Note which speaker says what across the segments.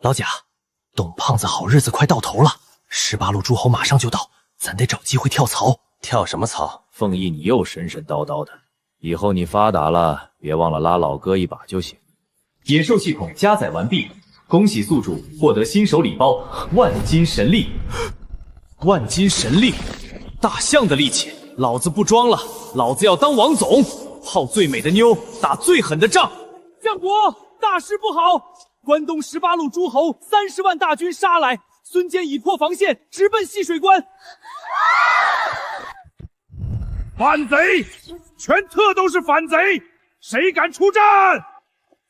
Speaker 1: 老贾，董胖子好日子快到头了，18路诸侯马上就到，咱得找机会跳槽。
Speaker 2: 跳什么槽？
Speaker 3: 凤翼，你又神神叨叨的，以后你发达了，别忘了拉老哥一把就行。
Speaker 4: 野兽系统加载完毕，恭喜宿主获得新手礼包万金神力。
Speaker 5: 万金神力，大象的力气，老子不装了，老子要当王总，泡最美的妞，打最狠的仗。相国，大事不好！关东18路诸侯30万大军杀来，孙坚已破防线，直奔细水关。
Speaker 6: 反贼！全特都是反贼！谁敢出战？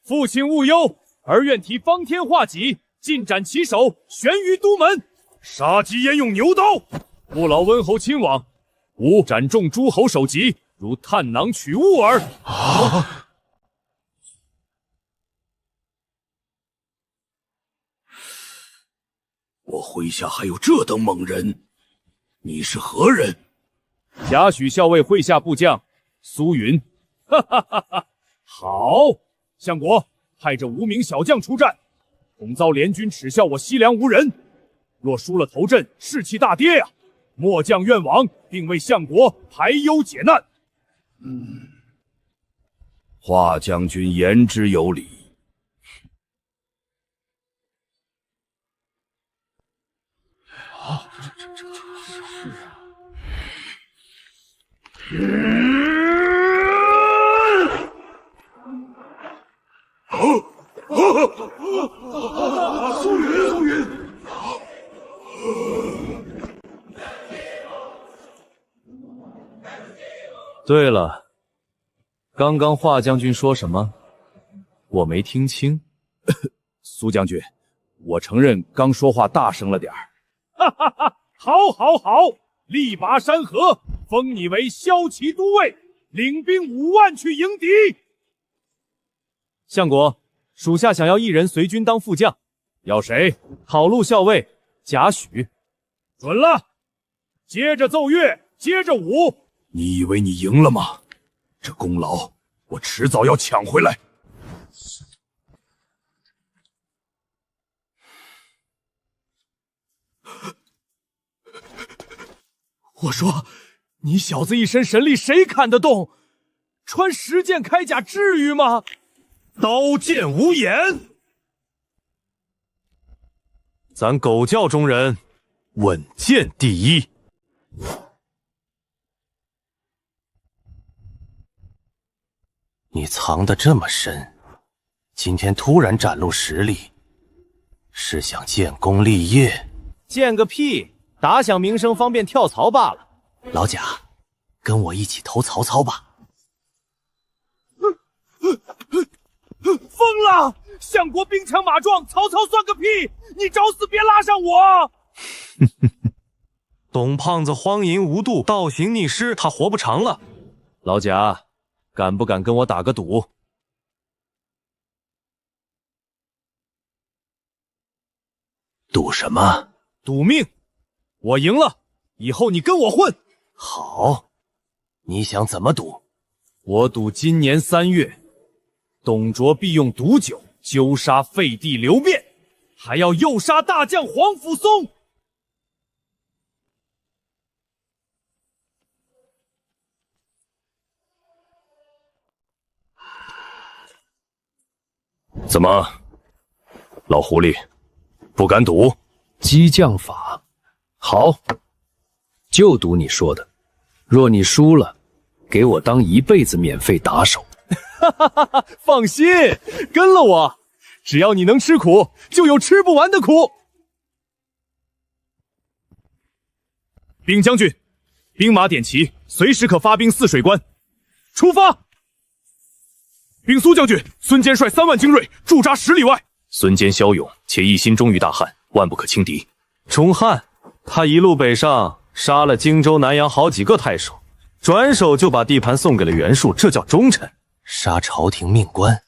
Speaker 5: 父亲勿忧，儿愿提方天画戟，尽斩其首，悬于都门。
Speaker 6: 杀鸡焉用牛刀？
Speaker 5: 不劳温侯亲往，吾斩中诸侯首级，如探囊取物耳。
Speaker 6: 我麾下还有这等猛人，你是何人？
Speaker 5: 贾诩校尉麾下部将苏云。哈哈哈哈！好，相国派这5名小将出战，恐遭联军耻笑我西凉无人。若输了头阵，士气大跌呀！末将愿往，并为相国排忧解难。
Speaker 6: 华将军言之有理。苏云，
Speaker 3: 对了，刚刚华将军说什么？我没听清。
Speaker 6: 苏将军，我承认刚说话大声了点儿。
Speaker 5: 哈哈哈！好，好，好！力拔山河，封你为骁骑都尉，领兵5万去迎敌。相国，属下想要一人随军当副将。
Speaker 6: 要谁？
Speaker 5: 讨路校尉贾诩。
Speaker 6: 准了。接着奏乐，接着舞。你以为你赢了吗？这功劳我迟早要抢回来。
Speaker 5: 我说，你小子一身神力，谁砍得动？穿10件铠甲至于吗？
Speaker 6: 刀剑无眼。
Speaker 3: 咱狗教中人，稳健第一。
Speaker 1: 你藏得这么深，今天突然展露实力，是想建功立业？
Speaker 3: 建个屁！打响名声，方便跳槽罢了。
Speaker 1: 老贾，跟我一起投曹操吧。
Speaker 5: 疯了！相国兵强马壮，曹操算个屁！你找死别拉上我！
Speaker 3: 董胖子荒淫无度，倒行逆施，他活不长了。老贾，敢不敢跟我打个赌？
Speaker 1: 赌什么？
Speaker 5: 赌命！我赢了，以后你跟我混。
Speaker 1: 好，你想怎么赌？
Speaker 5: 我赌今年3月，董卓必用毒酒揪杀废帝刘辩，还要诱杀大将皇甫嵩。
Speaker 6: 怎么，老狐狸，不敢赌？
Speaker 7: 激将法，好，就赌你说的。若你输了，给我当一辈子免费打手。
Speaker 5: 哈哈哈哈！放心，跟了我，只要你能吃苦，就有吃不完的苦。禀将军，兵马点齐，随时可发兵泗水关。出发！禀苏将军，孙坚率3万精锐驻扎10里外。
Speaker 6: 孙坚骁勇，且一心忠于大汉，万不可轻敌。
Speaker 3: 钟汉，他一路北上，杀了荆州、南阳好几个太守，转手就把地盘送给了袁术，这叫忠臣。
Speaker 1: 杀朝廷命官，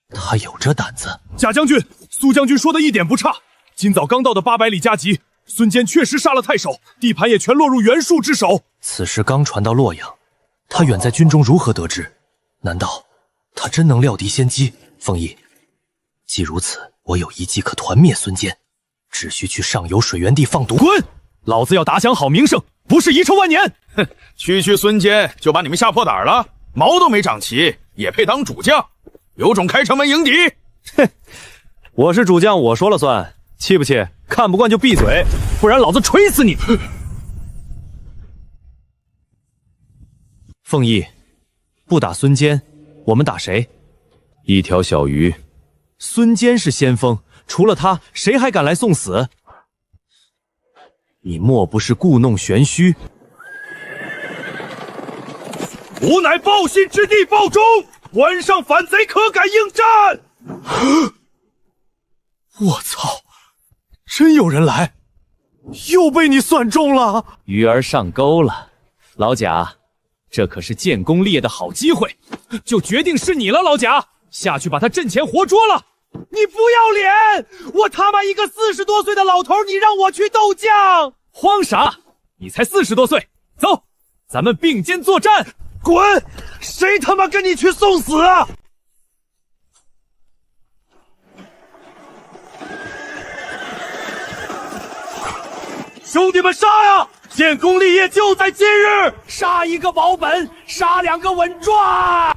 Speaker 1: 他有这胆子？
Speaker 5: 贾将军，苏将军说的一点不差。今早刚到的800里加急，孙坚确实杀了太守，地盘也全落入袁术之手。
Speaker 1: 此事刚传到洛阳，他远在军中，如何得知？难道他真能料敌先机？凤翼，既如此，我有一计可团灭孙坚，只需去上游水源地放毒。
Speaker 3: 滚！老子要打响好名声，不是遗臭万年。
Speaker 6: 哼，区孙坚就把你们吓破胆了，毛都没长齐，也配当主将？有种开城门迎敌！
Speaker 3: 哼，我是主将，我说了算，气不气？看不惯就闭嘴，不然老子锤死你！凤翼，不打孙坚，我们打谁？一条小鱼。孙坚是先锋，除了他，谁还敢来送死？你莫不是故弄玄虚？
Speaker 6: 吾乃报信之地报忠，关上反贼，可敢应战？
Speaker 3: 我操！真有人来，又被你算中了。鱼儿上钩了，老贾，这可是建功立业的好机会，就决定是你了，老贾，下去把他阵前活捉了。
Speaker 2: 你不要脸！我他妈一个40多岁的老头，你让我去斗将？
Speaker 3: 慌啥？你才40多岁，走，咱们并肩作战。
Speaker 2: 滚！谁他妈跟你去送死啊？兄弟们杀呀！建功立业就在今日！杀一个保本，杀2个稳赚！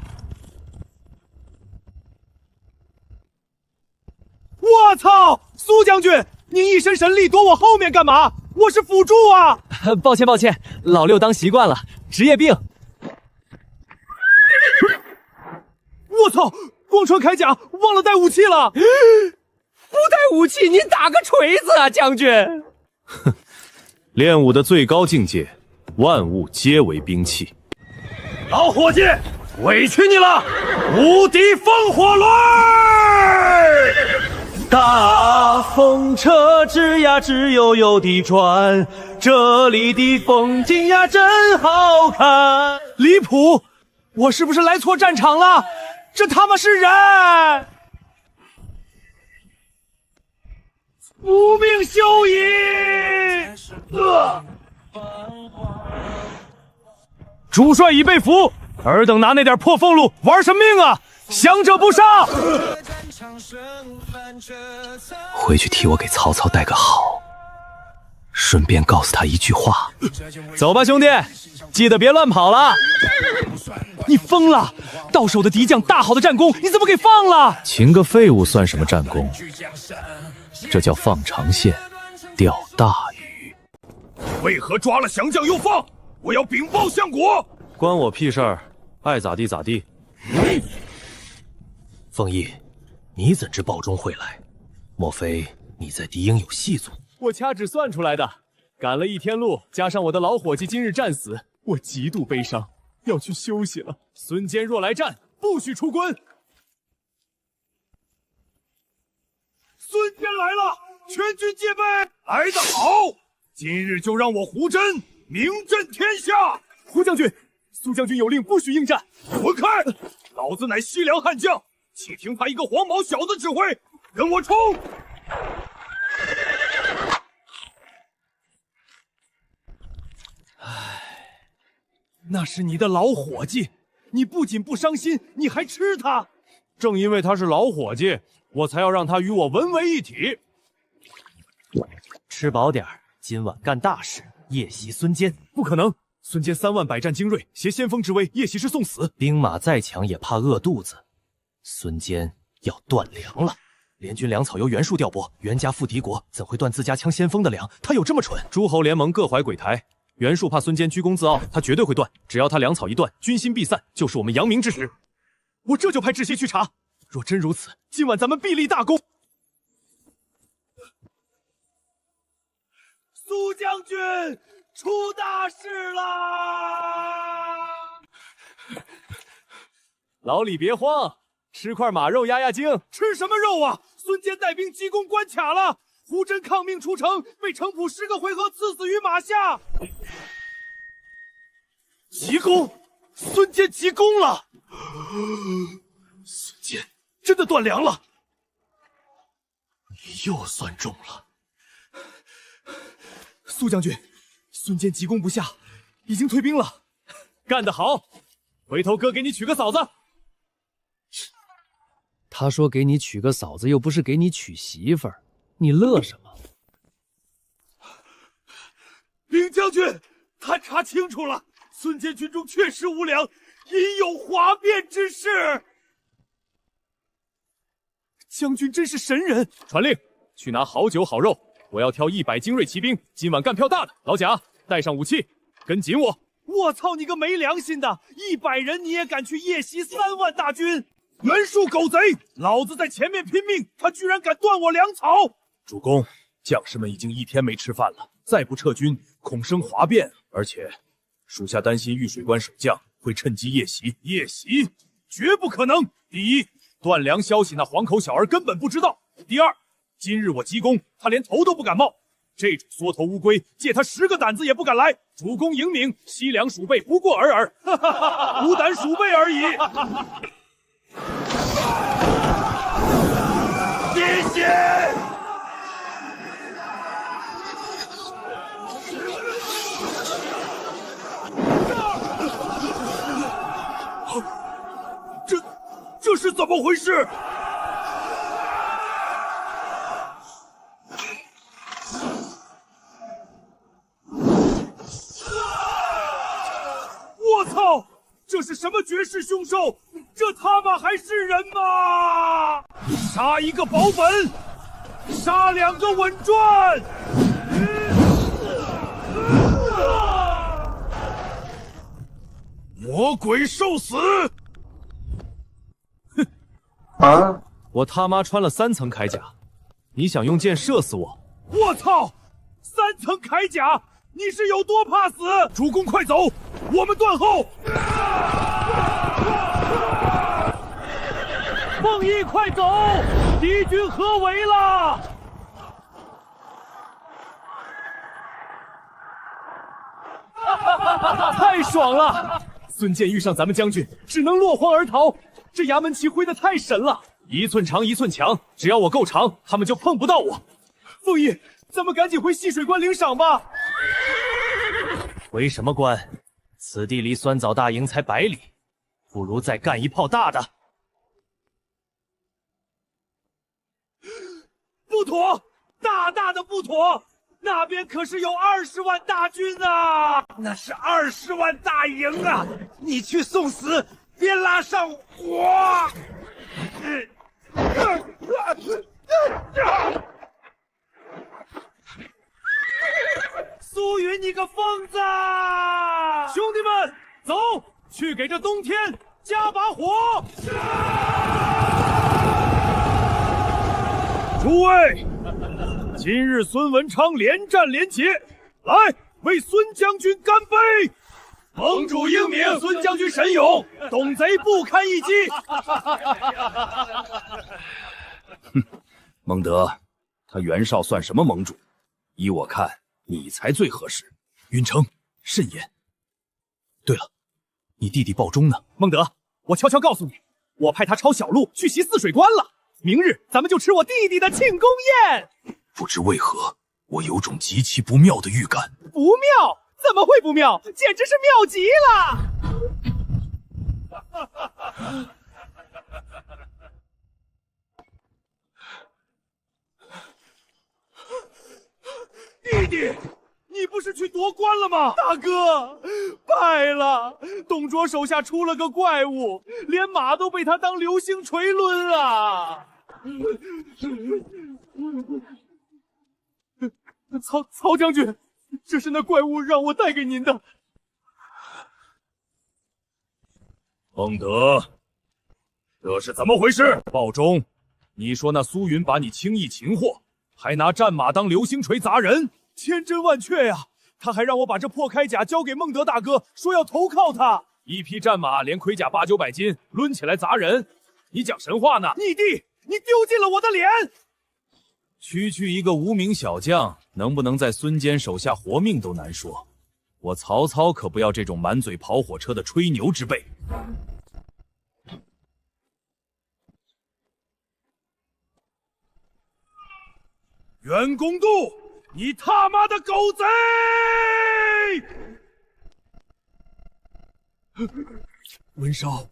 Speaker 2: 我操！苏将军，您一身神力躲我后面干嘛？我是辅助啊！
Speaker 3: 抱歉抱歉，老六当习惯了，职业病。
Speaker 2: 我操！光穿铠甲，忘了带武器了。不带武器，您打个锤子啊，将军！
Speaker 3: 哼，练武的最高境界，万物皆为兵器。
Speaker 2: 老伙计，委屈你了！无敌烽火轮！大风车吱呀吱悠悠地转，这里的风景呀真好看。离谱！我是不是来错战场了？这他妈是人！无命休矣！
Speaker 3: 主帅已被俘，尔等拿那点破俸禄玩什么命啊？降者不杀！
Speaker 1: 回去替我给曹操带个好，顺便告诉他一句话。
Speaker 3: 走吧，兄弟，记得别乱跑了。
Speaker 2: 你疯了！到手的敌将大好的战功，你怎么给放了？
Speaker 3: 擒个废物算什么战功？这叫放长线，钓大鱼。
Speaker 6: 为何抓了降将又放？我要禀报相国。
Speaker 3: 关我屁事儿，爱咋地咋地。
Speaker 1: 凤翼，你怎知报中会来？莫非你在敌营有细作？
Speaker 3: 我掐指算出来的，赶了1天路，加上我的老伙计今日战死，我极度悲伤，要去休息了。孙坚若来战，不许出关。
Speaker 6: 孙坚来了，全军戒备！来得好，今日就让我胡真名震天下。
Speaker 2: 胡将军，苏将军有令，不许应战。
Speaker 6: 滚开！老子乃西凉悍将，岂听他一个黄毛小子指挥？跟我冲！
Speaker 2: 那是你的老伙计，你不仅不伤心，你还吃他。
Speaker 3: 正因为他是老伙计，我才要让他与我文为一体。
Speaker 2: 吃饱点儿，今晚干大事，夜袭孙坚。
Speaker 3: 不可能，孙坚3万百战精锐，挟先锋之威，夜袭是送死。
Speaker 1: 兵马再强也怕饿肚子。孙坚要断粮了。联军粮草由袁术调拨，袁家附敌国，怎会断自家枪先锋的粮？他有这么蠢？
Speaker 3: 诸侯联盟各怀鬼胎，袁术怕孙坚居功自傲，他绝对会断。只要他粮草一断，军心必散，就是我们扬名之时。
Speaker 2: 我这就派知悉去查。若真如此，今晚咱们必立大功。苏将军出大事啦！
Speaker 3: 老李别慌，吃块马肉压压惊。
Speaker 2: 吃什么肉啊？孙坚带兵急攻关卡了，胡真抗命出城，被程普10个回合刺死于马下。急攻！孙坚急攻了！孙坚真的断粮了！你又算中了。苏将军，孙坚急攻不下，已经退兵了。
Speaker 3: 干得好！回头哥给你娶个嫂子。
Speaker 7: 他说给你娶个嫂子，又不是给你娶媳妇儿，你乐什么？
Speaker 2: 禀将军，探查清楚了，孙坚军中确实无粮，隐有哗变之事。将军真是神人！
Speaker 3: 传令，去拿好酒好肉，我要挑100精锐骑兵，今晚干票大的。老贾，带上武器，跟紧我！
Speaker 2: 我操你个没良心的！100人你也敢去夜袭3万大军？袁术狗贼！老子在前面拼命，他居然敢断我粮草！
Speaker 6: 主公，将士们已经1天没吃饭了，再不撤军，恐生哗变。而且，属下担心玉水关守将会趁机夜袭。
Speaker 5: 夜袭绝不可能！第一，断粮消息那黄口小儿根本不知道；第二，今日我急攻，他连头都不敢冒。这种缩头乌龟，借他10个胆子也不敢来。主公英明，西凉鼠辈不过尔尔，无胆鼠辈而已。
Speaker 2: 谢谢。
Speaker 5: 这是怎么回事？我操！这是什么绝世凶兽？这他妈还是人吗？杀一个保本，杀2个稳赚。魔鬼受死！
Speaker 3: 我他妈穿了3层铠甲，你想用箭射死我？
Speaker 5: 我操！3层铠甲，你是有多怕死？主公快走，我们断后。
Speaker 2: 凤翼快走，敌军合围了！
Speaker 3: 太爽了！孙坚遇上咱们将军，只能落荒而逃。这衙门旗挥得太神了，1寸长1寸强，只要我够长，他们就碰不到我。
Speaker 2: 凤翼，咱们赶紧回西水关领赏吧。
Speaker 1: 回什么关？此地离酸枣大营才100里，不如再干一炮大的。
Speaker 2: 不妥，大大的不妥！那边可是有20万大军啊！那是20万大营啊！你去送死，别拉上我！苏云，你个疯子！
Speaker 5: 兄弟们，走，去给这冬天加把火！诸位，今日孙文昌连战连捷，来为孙将军干杯！盟主英明，孙将军神勇，董贼不堪一击。
Speaker 6: 哼，孟德，他袁绍算什么盟主？依我看，你才最合适。
Speaker 5: 允成，慎言。对了，你弟弟鲍忠呢？孟德，我悄悄告诉你，我派他抄小路去袭泗水关了。明日咱们就吃我弟弟的庆功宴。
Speaker 6: 不知为何，我有种极其不妙的预感。
Speaker 2: 不妙？怎么会不妙？简直是妙极了！
Speaker 5: 弟弟，你不是去夺关了吗？
Speaker 2: 大哥，败了！董卓手下出了个怪物，连马都被他当流星锤抡啊！曹将军，这是那怪物让我带给您的。
Speaker 5: 孟德，这是怎么回事？鲍忠，你说那苏云把你轻易擒获，还拿战马当流星锤砸人？
Speaker 2: 千真万确呀！他还让我把这破铠甲交给孟德大哥，说要投靠他。
Speaker 5: 一匹战马连盔甲800-900斤，抡起来砸人，你讲神话呢？
Speaker 2: 逆弟，你丢尽了我的脸！
Speaker 3: 区区一个无名小将，能不能在孙坚手下活命都难说。我曹操可不要这种满嘴跑火车的吹牛之辈。
Speaker 5: 袁公度，你他妈的狗贼！
Speaker 2: 文绍，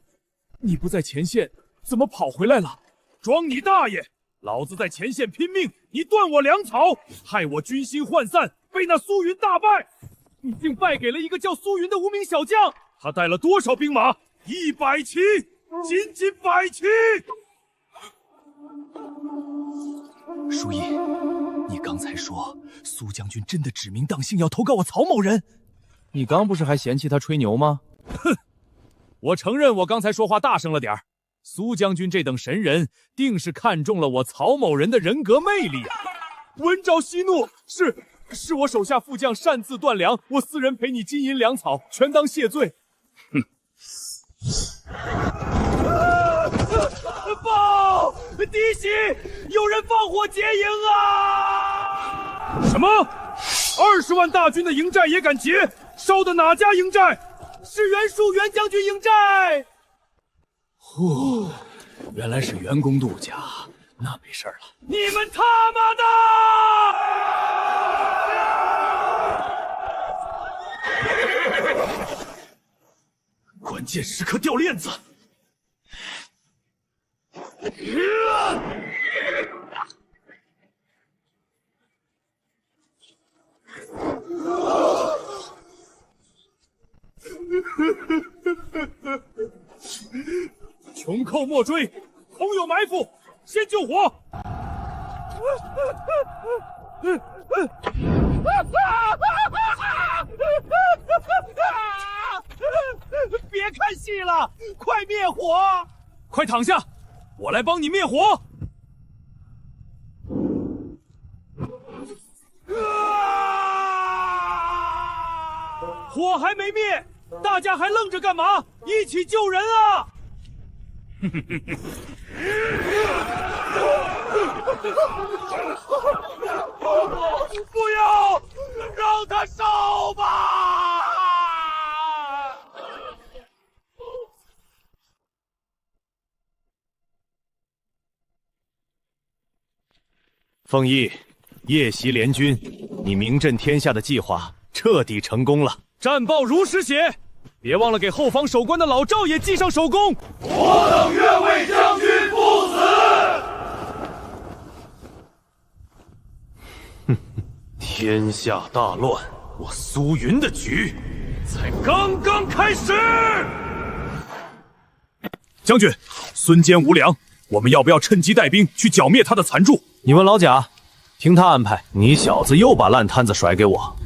Speaker 2: 你不在前线，怎么跑回来了？
Speaker 5: 装你大爷！老子在前线拼命，你断我粮草，害我军心涣散，被那苏云大败。你竟败给了一个叫苏云的无名小将，他带了多少兵马？100骑，仅仅100骑。
Speaker 1: 书意，你刚才说苏将军真的指名道姓要投靠我曹某人？
Speaker 3: 你刚不是还嫌弃他吹牛吗？
Speaker 5: 哼，我承认我刚才说话大声了点儿。苏将军这等神人，定是看中了我曹某人的人格魅力啊！闻诏息怒，是我手下副将擅自断粮，我私人赔你金银粮草，全当谢罪。
Speaker 6: 哼！
Speaker 5: 报！弟媳，有人放火劫营啊！
Speaker 6: 什么？20万大军的营寨也敢劫？烧的哪家营寨？
Speaker 5: 是袁术袁将军营寨。
Speaker 3: 原来是袁公度家，那没事了。
Speaker 5: 你们他妈
Speaker 6: 的！关键时刻掉链子。
Speaker 5: 穷寇莫追，空有埋伏，先救火！别看戏了，快灭火！快躺下，我来帮你灭火！火还没灭，大家还愣着干嘛？一起救人啊！不要，让他烧吧！
Speaker 1: 凤翼，夜袭联军，你名震天下的计划彻底成功了。
Speaker 5: 战报如实写，别忘了给后方守关的老赵也记上首功。
Speaker 6: 我等愿为将军不
Speaker 1: 死。天下大乱，我苏云的局才刚刚开始。
Speaker 6: 将军，孙坚无粮，我们要不要趁机带兵去剿灭他的残柱？
Speaker 1: 你问老贾，听他安排。你小子又把烂摊子甩给我。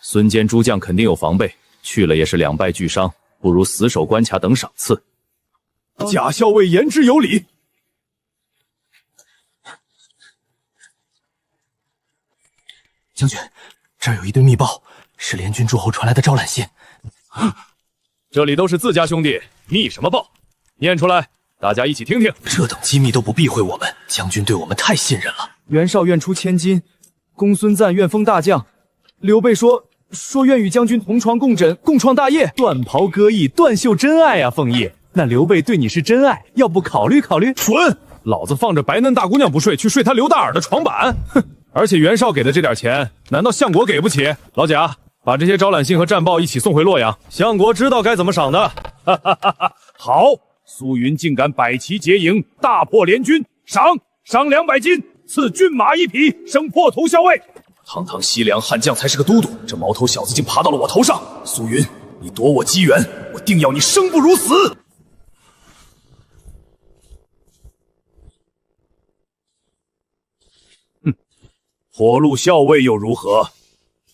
Speaker 3: 孙坚诸将肯定有防备，去了也是两败俱伤，不如死守关卡等赏赐。
Speaker 6: 贾校尉言之有理。
Speaker 1: 将军，这儿有一堆密报，是联军诸侯传来的招揽信。
Speaker 5: 这里都是自家兄弟，密什么报？念出来，大家一起听听。
Speaker 1: 这等机密都不避讳我们，将军对我们太信任了。
Speaker 2: 袁绍愿出千金，公孙瓒愿封大将，刘备说愿与将军同床共枕，共创大业。断袍歌役，断袖真爱啊，凤翼。那刘备对你是真爱，要不考虑考虑？
Speaker 5: 蠢！老子放着白嫩大姑娘不睡，去睡他刘大耳的床板。哼！而且袁绍给的这点钱，难道相国给不起？老贾，把这些招揽信和战报一起送回洛阳。
Speaker 1: 相国知道该怎么赏的。
Speaker 5: 哈哈哈哈！好，苏云竟敢摆旗劫营，大破联军，赏200金，赐骏马1匹，升破头校尉。
Speaker 6: 堂堂西凉悍将才是个都督，这毛头小子竟爬到了我头上。苏云，你夺我机缘，我定要你生不如死。火鹿校尉又如何？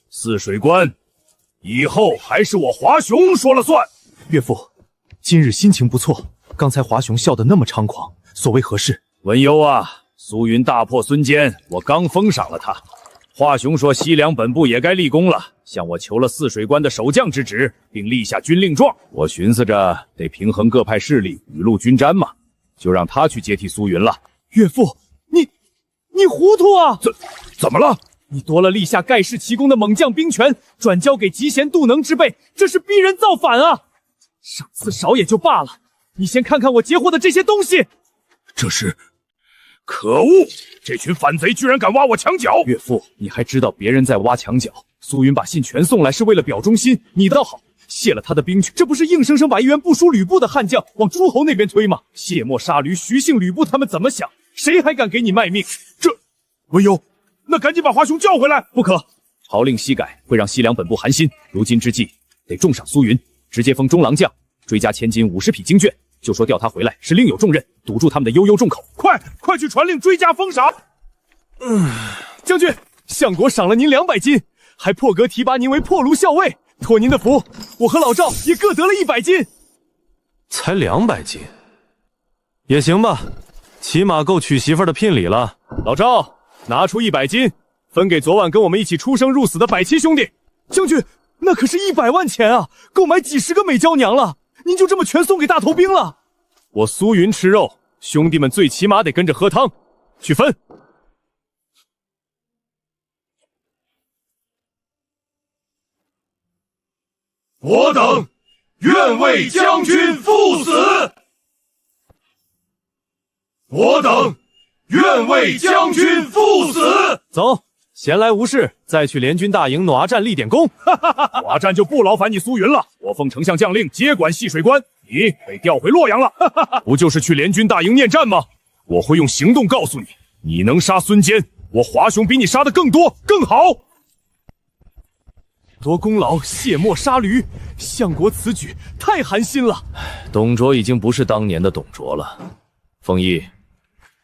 Speaker 6: 泗水关以后还是我华雄说了算。
Speaker 2: 岳父，今日心情不错，刚才华雄笑得那么猖狂，所谓何事？
Speaker 5: 文幽啊，苏云大破孙坚，我刚封赏了他。华雄说西凉本部也该立功了，向我求了泗水关的守将之职，并立下军令状。我寻思着得平衡各派势力，雨露均沾嘛，就让他去接替苏云了。
Speaker 2: 岳父，你糊涂啊！
Speaker 6: 怎么了？
Speaker 2: 你夺了立下盖世奇功的猛将兵权，转交给嫉贤妒能之辈，这是逼人造反啊！赏赐少也就罢了，你先看看我截获的这些东西。
Speaker 6: 这是……可恶！这群反贼居然敢挖我墙角！
Speaker 2: 岳父，你还知道别人在挖墙角？苏云把信全送来是为了表忠心，你倒好，卸了他的兵权，这不是硬生生把一员不输吕布的悍将往诸侯那边推吗？卸磨杀驴，徐姓吕布他们怎么想？
Speaker 5: 谁还敢给你卖命？这，文幽，那赶紧把华雄叫回来！不可，号令西改，会让西凉本部寒心。如今之计，得重赏苏云，直接封中郎将，追加千金50匹经卷。就说调他回来是另有重任，堵住他们的悠悠众口。快去传令追加封赏！
Speaker 2: 将军，相国赏了您200金，还破格提拔您为破卢校尉。托您的福，我和老赵也各得了100金。
Speaker 8: 才200金，也行吧，起码够娶媳妇的聘礼了。
Speaker 2: 老赵，拿出100金，分给昨晚跟我们一起出生入死的百七兄弟。将军，那可是100万钱啊，够买几10个美娇娘了。您就这么全送给大头兵了？我苏云吃肉，兄弟们最起码得跟着喝汤，去分。
Speaker 6: 我等愿为将军赴死。我等愿为将军赴死。
Speaker 2: 走，闲来无事，再去联军大营暖战立点功。
Speaker 5: 寡占就不劳烦你苏云了，我奉丞相将令接管细水关，你被调回洛阳了。不就是去联军大营念战吗？我会用行动告诉你，你能杀孙坚，我华雄比你杀的更多更好。
Speaker 2: 夺功劳，卸磨杀驴，相国此举太寒心了。
Speaker 7: 董卓已经不是当年的董卓了。丰毅，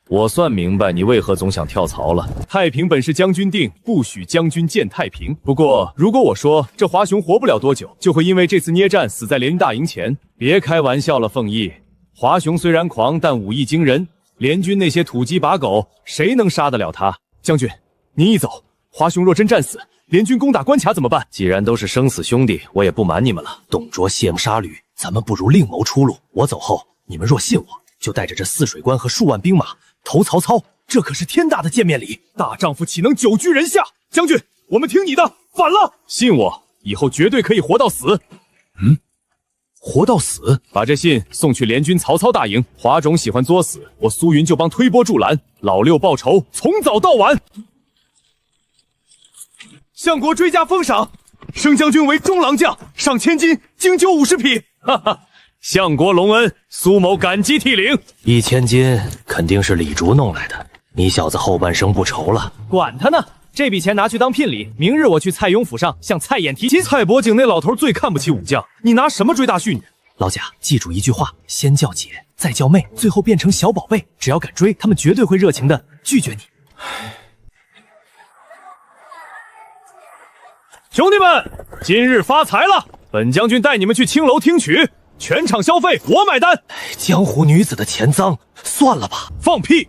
Speaker 7: 我算明白你为何总想跳槽了。
Speaker 2: 太平本是将军定，不许将军见太平。不过，如果我说这华雄活不了多久，就会因为这次捏战死在联军大营前，别开玩笑了，凤毅。华雄虽然狂，但武艺惊人，联军那些土鸡把狗，谁能杀得了他？将军，您一走，华雄若真战死，联军攻打关卡怎么办？
Speaker 7: 既然都是生死兄弟，我也不瞒你们了。
Speaker 1: 董卓卸磨杀驴，咱们不如另谋出路。我走后，你们若信我，就带着这泗水关和数万兵马投曹操，这可是天大的见面礼。
Speaker 2: 大丈夫岂能久居人下？将军，我们听你的，反了！信我，以后绝对可以活到死。
Speaker 1: 活到死？
Speaker 2: 把这信送去联军曹操大营。华种喜欢作死，我苏云就帮推波助澜，老六报仇，从早到晚。相国追加封赏，升将军为中郎将，赏千金，经酒50匹。哈哈，相国隆恩，苏某感激涕零。
Speaker 1: 1000金肯定是李竹弄来的，你小子后半生不愁了。
Speaker 2: 管他呢，这笔钱拿去当聘礼，明日我去蔡邕府上向蔡琰提亲。蔡伯景那老头最看不起武将，你拿什么追大婿女？
Speaker 1: 老贾，记住一句话，先叫姐，再叫妹，最后变成小宝贝。只要敢追，他们绝对会热情的拒绝你。
Speaker 2: 兄弟们，今日发财了！本将军带你们去青楼听曲，全场消费我买单。
Speaker 1: 江湖女子的钱脏，算了吧。
Speaker 2: 放屁！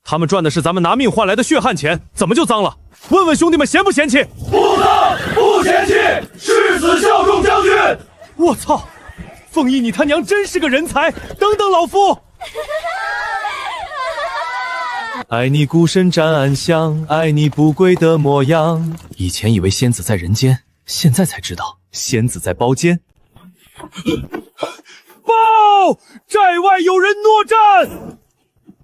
Speaker 2: 他们赚的是咱们拿命换来的血汗钱，怎么就脏了？问问兄弟们嫌不嫌弃？
Speaker 6: 不脏，不嫌弃，誓死效忠将军。
Speaker 2: 我操！凤毅你他娘真是个人才！等等老夫！爱你孤身战暗香，爱你不跪的模样。以前以为仙子在人间，现在才知道仙子在包间。报！寨外有人搦战！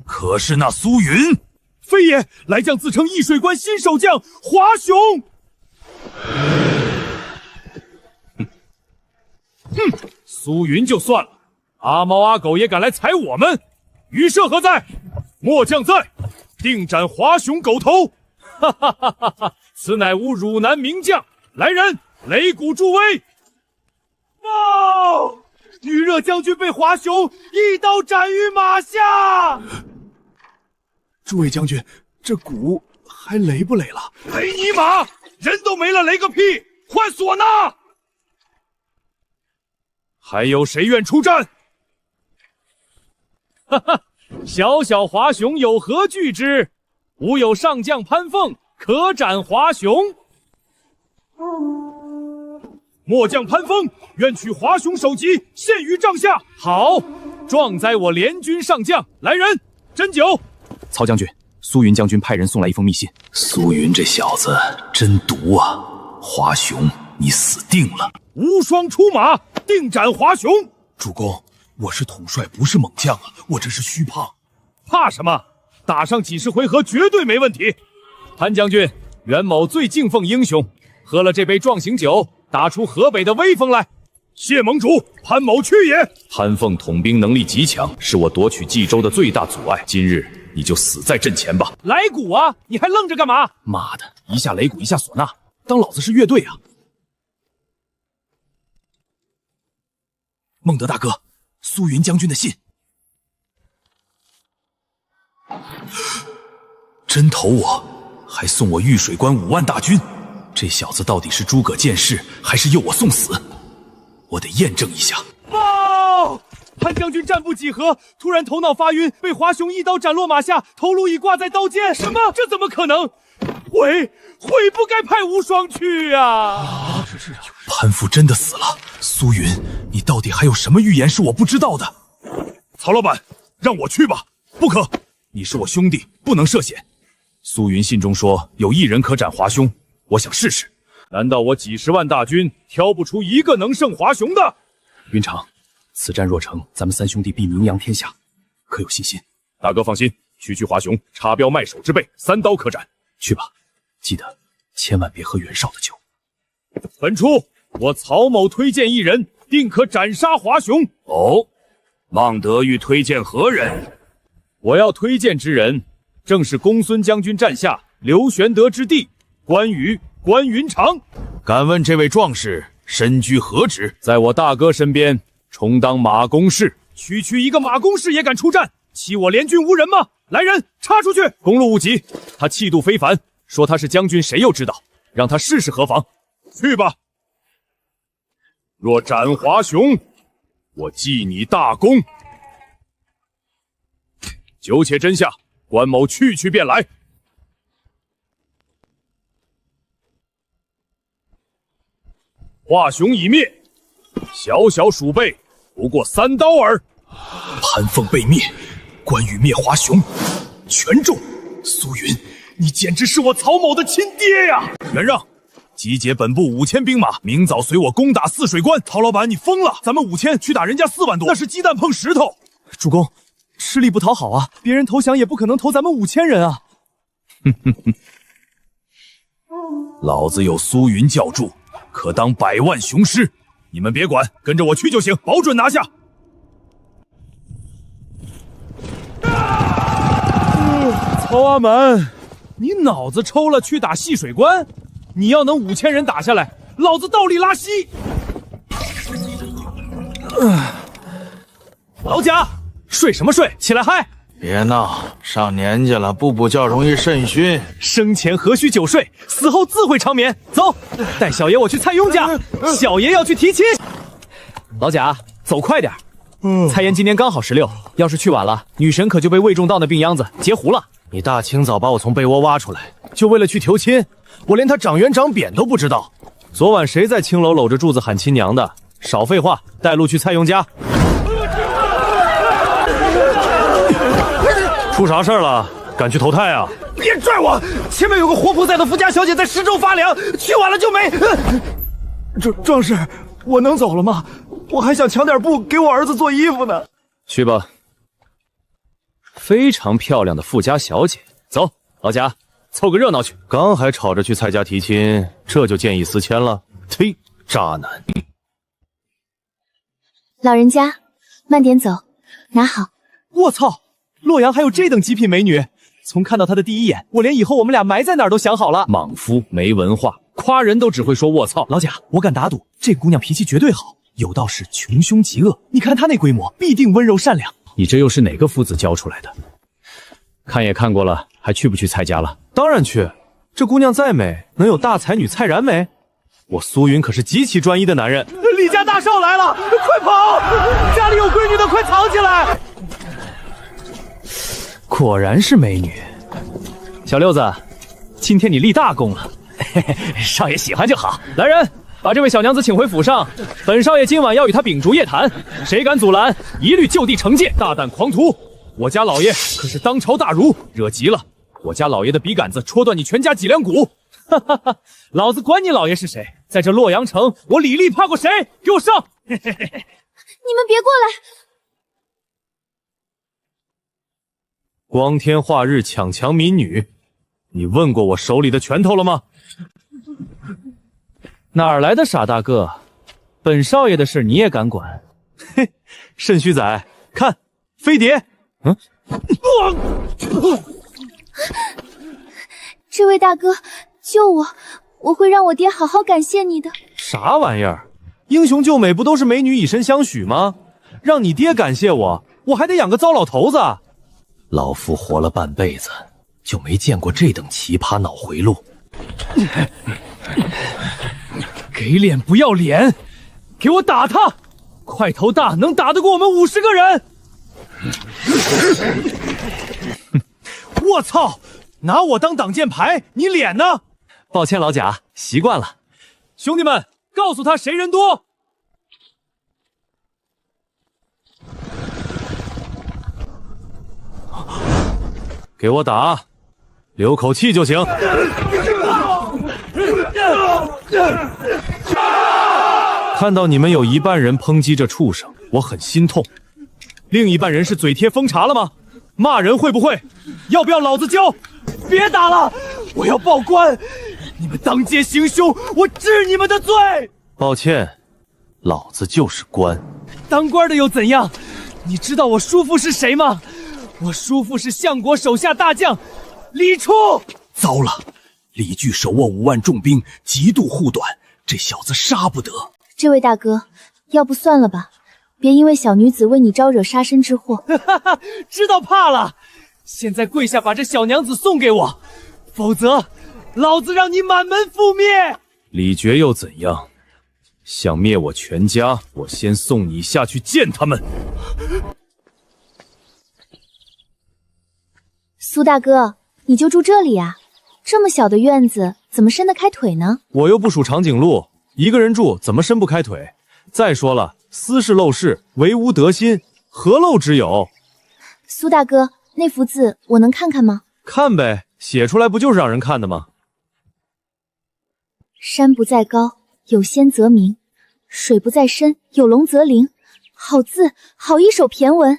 Speaker 6: 可是那苏云，
Speaker 2: 非也，来将自称易水关新守将华雄。
Speaker 5: 苏云就算了，阿猫阿狗也敢来踩我们。余社何在？末将在，定斩华雄狗头。哈哈哈哈哈！此乃吾汝南名将，来人，擂鼓助威。
Speaker 2: 报！余热将军被华雄一刀斩于马下。诸位将军，这鼓还擂不擂了？
Speaker 6: 擂你妈！人都没了，擂个屁！换唢呐！
Speaker 5: 还有谁愿出战？哈哈，小小华雄有何惧之？吾有上将潘凤，可斩华雄。末将潘凤愿取华雄首级，献于帐下。好，壮哉我联军上将！来人，斟酒。
Speaker 2: 曹将军，苏云将军派人送来一封密信。
Speaker 6: 苏云这小子真毒啊！华雄，你死定了！
Speaker 5: 无双出马，定斩华雄。
Speaker 6: 主公，我是统帅，不是猛将啊，我这是虚胖。
Speaker 5: 怕什么？打上几十回合绝对没问题。潘将军，袁某最敬奉英雄，喝了这杯壮行酒，打出河北的威风来。谢盟主，潘某去也。
Speaker 7: 潘凤统兵能力极强，是我夺取冀州的最大阻碍。今日
Speaker 5: 你就死在阵前吧。
Speaker 3: 来鼓啊！你还愣着干嘛？
Speaker 5: 妈的，一下擂鼓，一下唢呐，当老子是乐队啊！孟德大哥，苏云将军的信。真投我，还送我玉水关5万大军，这小子到底是诸葛见事，还是诱我送死？我得验证一下。
Speaker 3: 报！潘将军战不几何，突然头脑发晕，被华雄一刀斩落马下，头颅已挂在刀尖。什么？这怎么可能？悔不该派无双去啊！
Speaker 5: 潘父真的死了。苏云，你到底还有什么预言是我不知道的？曹老板，让我去吧。不可，你是我兄弟，不能涉险。苏云信中说有1人可斩华雄，我想试试。
Speaker 3: 难道我几十万大军挑不出一个能胜华雄的？
Speaker 5: 云长，此战若成，咱们3兄弟必名扬天下，可有信心？
Speaker 3: 大哥放心，区华雄，插标卖首之辈，3刀可斩。
Speaker 5: 去吧，记得千万别喝袁绍的酒。
Speaker 3: 本初，我曹某推荐1人，定可斩杀华雄。
Speaker 5: 哦，孟德欲推荐何人？
Speaker 3: 我要推荐之人，正是公孙将军战下刘玄德之弟关羽关云长。
Speaker 5: 敢问这位壮士身居何职？
Speaker 3: 在我大哥身边，充当马公事。区一个马公事也敢出战，欺我联军无人吗？来人，插出去！公路无极，他气度非凡，说他是将军，谁又知道？让他试试何妨？去吧。若斩华雄，我记你大功。酒且斟下，关某去便来。华雄已灭，小小鼠辈不过3刀耳。
Speaker 5: 潘凤被灭，关羽灭华雄，全中。苏云，你简直是我曹某的亲爹呀！
Speaker 6: 袁让，集结本部5000兵马，明早随我攻打泗水关。陶老板，你疯了？咱们5000去打人家4万多，那是鸡蛋碰石头。
Speaker 2: 主公，吃力不讨好啊！别人投降也不可能投咱们5000人啊！
Speaker 6: 老子有苏云教主，可当100万雄师。你们别管，跟着我去就行，保准拿下。
Speaker 3: 曹阿满，你脑子抽了去打细水关？你要能5000人打下来，老子倒立拉稀。老贾，睡什么睡？起来嗨！
Speaker 9: 别闹，上年纪了，步步叫容易肾虚。
Speaker 2: 生前何须久睡，死后自会长眠。走，带小爷我去蔡邕家，小爷要去提亲。老贾，走快点。蔡妍今年刚好16，要是去晚了，女神可就被魏仲道那病秧子截胡了。
Speaker 1: 你大清早把我从被窝挖出来，就为了去求亲？我连他长圆长扁都不知道。
Speaker 2: 昨晚谁在青楼搂着柱子喊亲娘的？少废话，带路去蔡邕家。
Speaker 8: 出啥事儿了？敢去投胎啊？
Speaker 2: 别拽我！前面有个活泼在的富家小姐在石州发粮，去晚了就没。壮士，我能走了吗？我还想抢点布给我儿子做衣服呢。
Speaker 3: 去吧。非常漂亮的富家小姐，走，老贾，凑个热闹去。
Speaker 8: 刚还吵着去蔡家提亲，这就见异思迁了。呸！渣男。
Speaker 10: 老人家，慢点走，拿好。
Speaker 2: 我操！洛阳还有这等极品美女！从看到她的第一眼，我连以后我们俩埋在哪儿都想好了。
Speaker 3: 莽夫没文化，夸人都只会说卧槽。
Speaker 2: 老贾，我敢打赌，这姑娘脾气绝对好，有道是穷凶极恶。你看她那规模，必定温柔善良。
Speaker 3: 你这又是哪个夫子教出来的？看也看过了，还去不去蔡家了？
Speaker 8: 当然去。这姑娘再美，能有大才女蔡然美？我苏云可是极其专一的男人。
Speaker 2: 李家大少来了，快跑！家里有闺女的，快藏起来！果然是美女。小六子，今天你立大功了，嘿嘿，少爷喜欢就好。来人，把这位小娘子请回府上，本少爷今晚要与她秉烛夜谈，谁敢阻拦，一律就地惩戒。
Speaker 3: 大胆狂徒！我家老爷可是当朝大儒，惹急了，我家老爷的笔杆子戳断你全家脊梁骨！
Speaker 2: 哈哈哈，老子管你老爷是谁，在这洛阳城，我李立怕过谁？给我上！
Speaker 10: 你们别过来！
Speaker 8: 光天化日抢强民女，你问过我手里的拳头了吗？
Speaker 2: 哪儿来的傻大个？本少爷的事你也敢管？嘿，肾虚仔，看飞碟。
Speaker 10: 这位大哥，救我！我会让我爹好好感谢你的。
Speaker 8: 啥玩意儿？英雄救美不都是美女以身相许吗？让你爹感谢我，我还得养个糟老头子。
Speaker 1: 老夫活了半辈子，就没见过这等奇葩脑回路。
Speaker 2: 给脸不要脸，给我打他！块头大能打得过我们50个人？
Speaker 8: 我操！拿我当挡箭牌，你脸呢？
Speaker 1: 抱歉，老贾，习惯了。
Speaker 2: 兄弟们，告诉他谁人多！
Speaker 8: 给我打，留口气就行。看到你们有一半人抨击这畜生，我很心痛。另一半人是嘴贴封查了吗？骂人会不会？要不要老子教？
Speaker 2: 别打了，我要报官！你们当街行凶，我治你们的罪！
Speaker 8: 抱歉，老子就是官。
Speaker 2: 当官的又怎样？你知道我叔父是谁吗？我叔父是相国手下大将李处。
Speaker 6: 糟了，李据手握5万重兵，极度护短，这小子杀不得。
Speaker 10: 这位大哥，要不算了吧，别因为小女子为你招惹杀身之祸。
Speaker 2: 知道怕了，现在跪下把这小娘子送给我，否则老子让你满门覆灭。
Speaker 8: 李傕又怎样？想灭我全家，我先送你下去见他们。
Speaker 10: 苏大哥，你就住这里啊？这么小的院子，怎么伸得开腿呢？
Speaker 8: 我又不属长颈鹿，一个人住怎么伸不开腿？再说了，斯是陋室，惟吾德馨，何陋之有？
Speaker 10: 苏大哥，那幅字我能看看吗？
Speaker 8: 看呗，写出来不就是让人看的吗？
Speaker 10: 山不在高，有仙则名；水不在深，有龙则灵。好字，好一手骈文。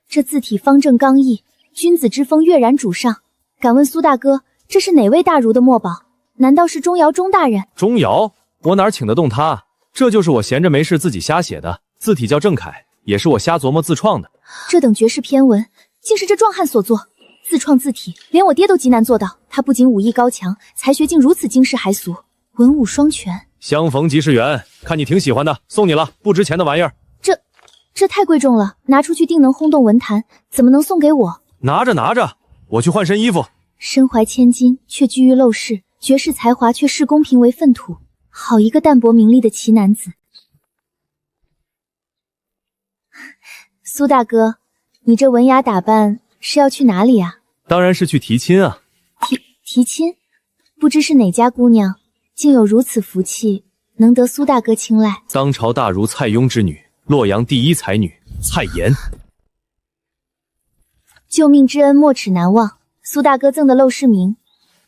Speaker 10: 这字体方正刚毅，君子之风跃然主上。敢问苏大哥，这是哪位大儒的墨宝？难道是钟繇钟大人？
Speaker 8: 钟繇？我哪请得动他？这就是我闲着没事自己瞎写的，字体叫正楷，也是我瞎琢磨自创的。
Speaker 10: 这等绝世篇文，竟是这壮汉所作。自创字体，连我爹都极难做到。他不仅武艺高强，才学竟如此惊世骇俗，文武双全。
Speaker 8: 相逢即是缘，看你挺喜欢的，送你了，不值钱的玩意儿。
Speaker 10: 这太贵重了，拿出去定能轰动文坛，怎么能送给我？
Speaker 8: 拿着拿着，我去换身衣服。
Speaker 10: 身怀千金，却居于陋室，绝世才华却视公平为粪土。好一个淡泊名利的奇男子！苏大哥，你这文雅打扮是要去哪里啊？
Speaker 8: 当然是去提亲啊。
Speaker 10: 提亲？不知是哪家姑娘，竟有如此福气，能得苏大哥青睐。
Speaker 8: 当朝大儒蔡邕之女，洛阳第一才女蔡妍。
Speaker 10: 救命之恩没齿难忘，苏大哥赠的陋室铭，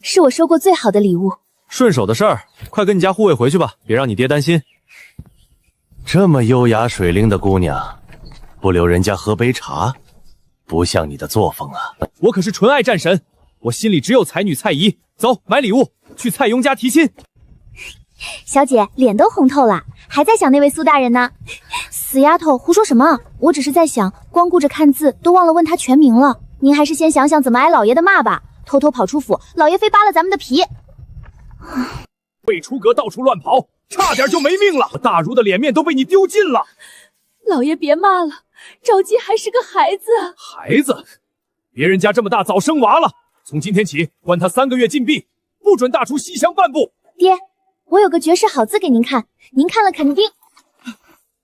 Speaker 10: 是我收过最好的礼物。
Speaker 8: 顺手的事儿，快跟你家护卫回去吧，别让你爹担心。
Speaker 1: 这么优雅水灵的姑娘，不留人家喝杯茶，不像你的作风啊！
Speaker 2: 我可是纯爱战神，我心里只有才女蔡怡。走，买礼物，去蔡邕家提亲。
Speaker 10: 小姐脸都红透了，还在想那位苏大人呢？死丫头，胡说什么？我只是在想，光顾着看字，都忘了问他全名了。您还是先想想怎么挨老爷的骂吧。偷偷跑出府，老爷非扒了咱们的皮。
Speaker 5: 未出阁到处乱跑，差点就没命了。大儒的脸面都被你丢尽了。
Speaker 11: 老爷别骂了，赵姬还是个孩子。
Speaker 5: 孩子？别人家这么大早生娃了。从今天起，关他3个月禁闭，不准大出西厢半步。
Speaker 10: 爹，我有个绝世好字给您看，您看了肯定。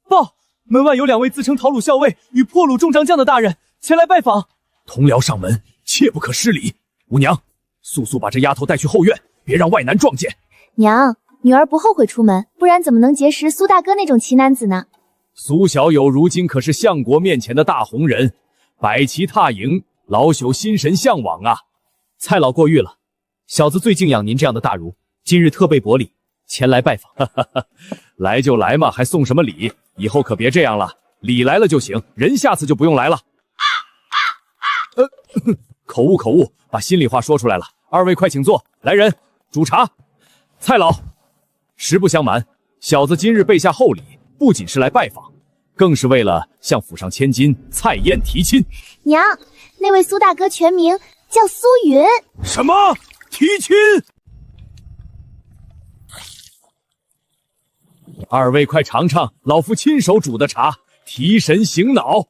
Speaker 2: 报，门外有2位自称讨虏校尉与破虏众将将的大人前来拜访。
Speaker 5: 同僚上门，切不可失礼。吴娘，速速把这丫头带去后院，别让外男撞见。
Speaker 10: 娘，女儿不后悔出门，不然怎么能结识苏大哥那种奇男子呢？
Speaker 5: 苏小友如今可是相国面前的大红人，摆旗踏影，老朽心神向往啊。
Speaker 2: 蔡老过誉了，小子最敬仰您这样的大儒，今日特备薄礼前来拜访。
Speaker 5: 来就来嘛，还送什么礼？以后可别这样了，礼来了就行，人下次就不用来了。口误口误，把心里话说出来了。2位快请坐，来人煮茶。蔡老，实不相瞒，小子今日备下厚礼，不仅是来拜访，更是为了向府上千金蔡燕提亲。
Speaker 10: 娘，那位苏大哥全名叫苏云。
Speaker 6: 什么？提亲？
Speaker 3: 二位快尝尝老夫亲手煮的茶，提神醒脑。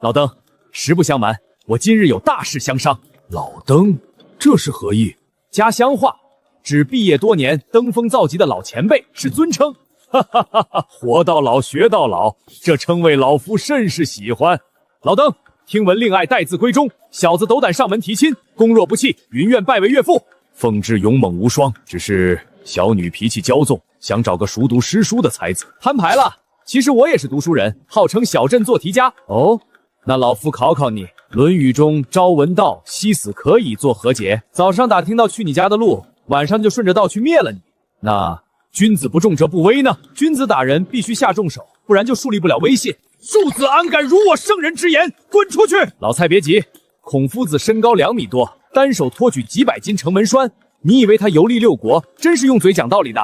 Speaker 3: 老登，实不相瞒，我今日有大事相商。
Speaker 6: 老登，这是何意？
Speaker 3: 家乡话，指毕业多年、登峰造极的老前辈，是尊称。哈哈哈哈！活到老，学到老，这称谓老夫甚是喜欢。老登，听闻令爱待字闺中，小子斗胆上门提亲，公若不弃，云愿拜为岳父。凤之勇猛无双，只是小女脾气骄纵，想找个熟读诗书的才子。摊牌了，其实我也是读书人，号称小镇做题家。哦，那老夫考考你，《论语》中朝闻道，夕死可以作何解？早上打听到去你家的路，晚上就顺着道去灭了你。那君子不重则不威呢？君子打人必须下重手，不然就树立不了威信。
Speaker 6: 庶子安敢辱我圣人之言？滚出去！
Speaker 3: 老蔡别急，孔夫子身高2米多，单手托举几百斤城门栓，你以为他游历六国，真是用嘴讲道理的？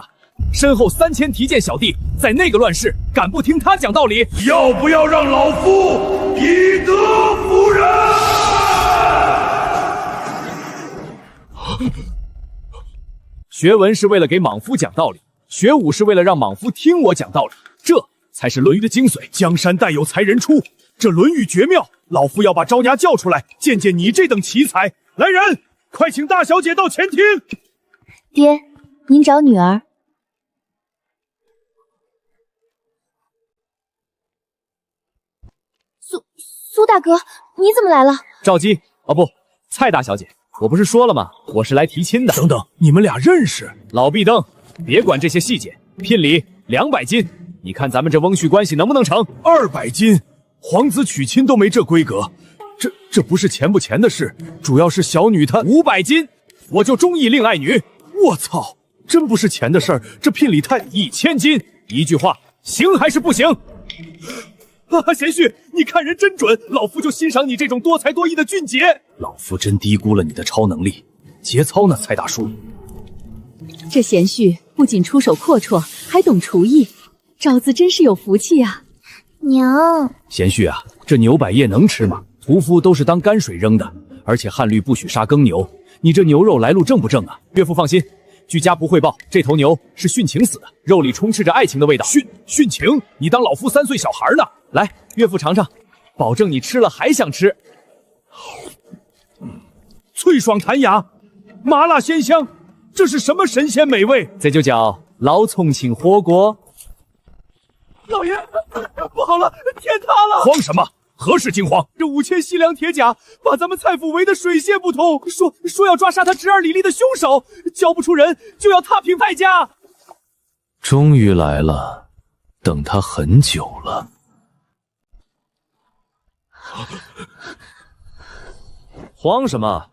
Speaker 3: 身后3000提剑小弟，在那个乱世，敢不听他讲道理？
Speaker 6: 要不要让老夫以德服人？
Speaker 3: 学文是为了给莽夫讲道理，学武是为了让莽夫听我讲道理，这才是《论语》的精髓。
Speaker 6: 江山代有才人出，这《论语》绝妙，老夫要把招娘叫出来，见见你这等奇才。来人，快请大小姐到前厅。
Speaker 10: 爹，您找女儿。苏大哥，你怎么来了？
Speaker 3: 赵姬，哦不，蔡大小姐，我不是说了吗？我是来提亲的。
Speaker 6: 等等，你们俩认识？
Speaker 3: 老壁灯，别管这些细节，聘礼200斤，你看咱们这翁婿关系能不能成
Speaker 6: ？200斤，皇子娶亲都没这规格，这不是钱不钱的事，主要是小女她
Speaker 3: 500斤，我就中意令爱女。
Speaker 6: 我操，真不是钱的事儿，这聘礼太
Speaker 3: 1000斤，一句话，行还是不行？贤婿，你看人真准，老夫就欣赏你这种多才多艺的俊杰。
Speaker 1: 老夫真低估了你的超能力，节操呢，蔡大叔。
Speaker 11: 这贤婿不仅出手阔绰，还懂厨艺，赵子真是有福气啊！
Speaker 10: 娘，
Speaker 3: 贤婿啊，这牛百叶能吃吗？屠夫都是当泔水扔的，而且汉律不许杀耕牛，你这牛肉来路正不正啊？岳父放心，据家仆汇报，这头牛是殉情死的，肉里充斥着爱情的味道。
Speaker 6: 殉情？你当老夫3岁小孩呢？
Speaker 3: 来，岳父尝尝，保证你吃了还想吃。
Speaker 6: 脆爽弹牙，麻辣鲜香，这是什么神仙美味？
Speaker 3: 这就叫老重庆火锅。
Speaker 2: 老爷，不好了，天塌了！
Speaker 6: 慌什么？何事惊慌？
Speaker 2: 这5000西凉铁甲把咱们蔡府围得水泄不通，说要抓杀他侄儿李立的凶手，交不出人就要踏平蔡家。
Speaker 1: 终于来了，等他很久了。
Speaker 8: 慌什么？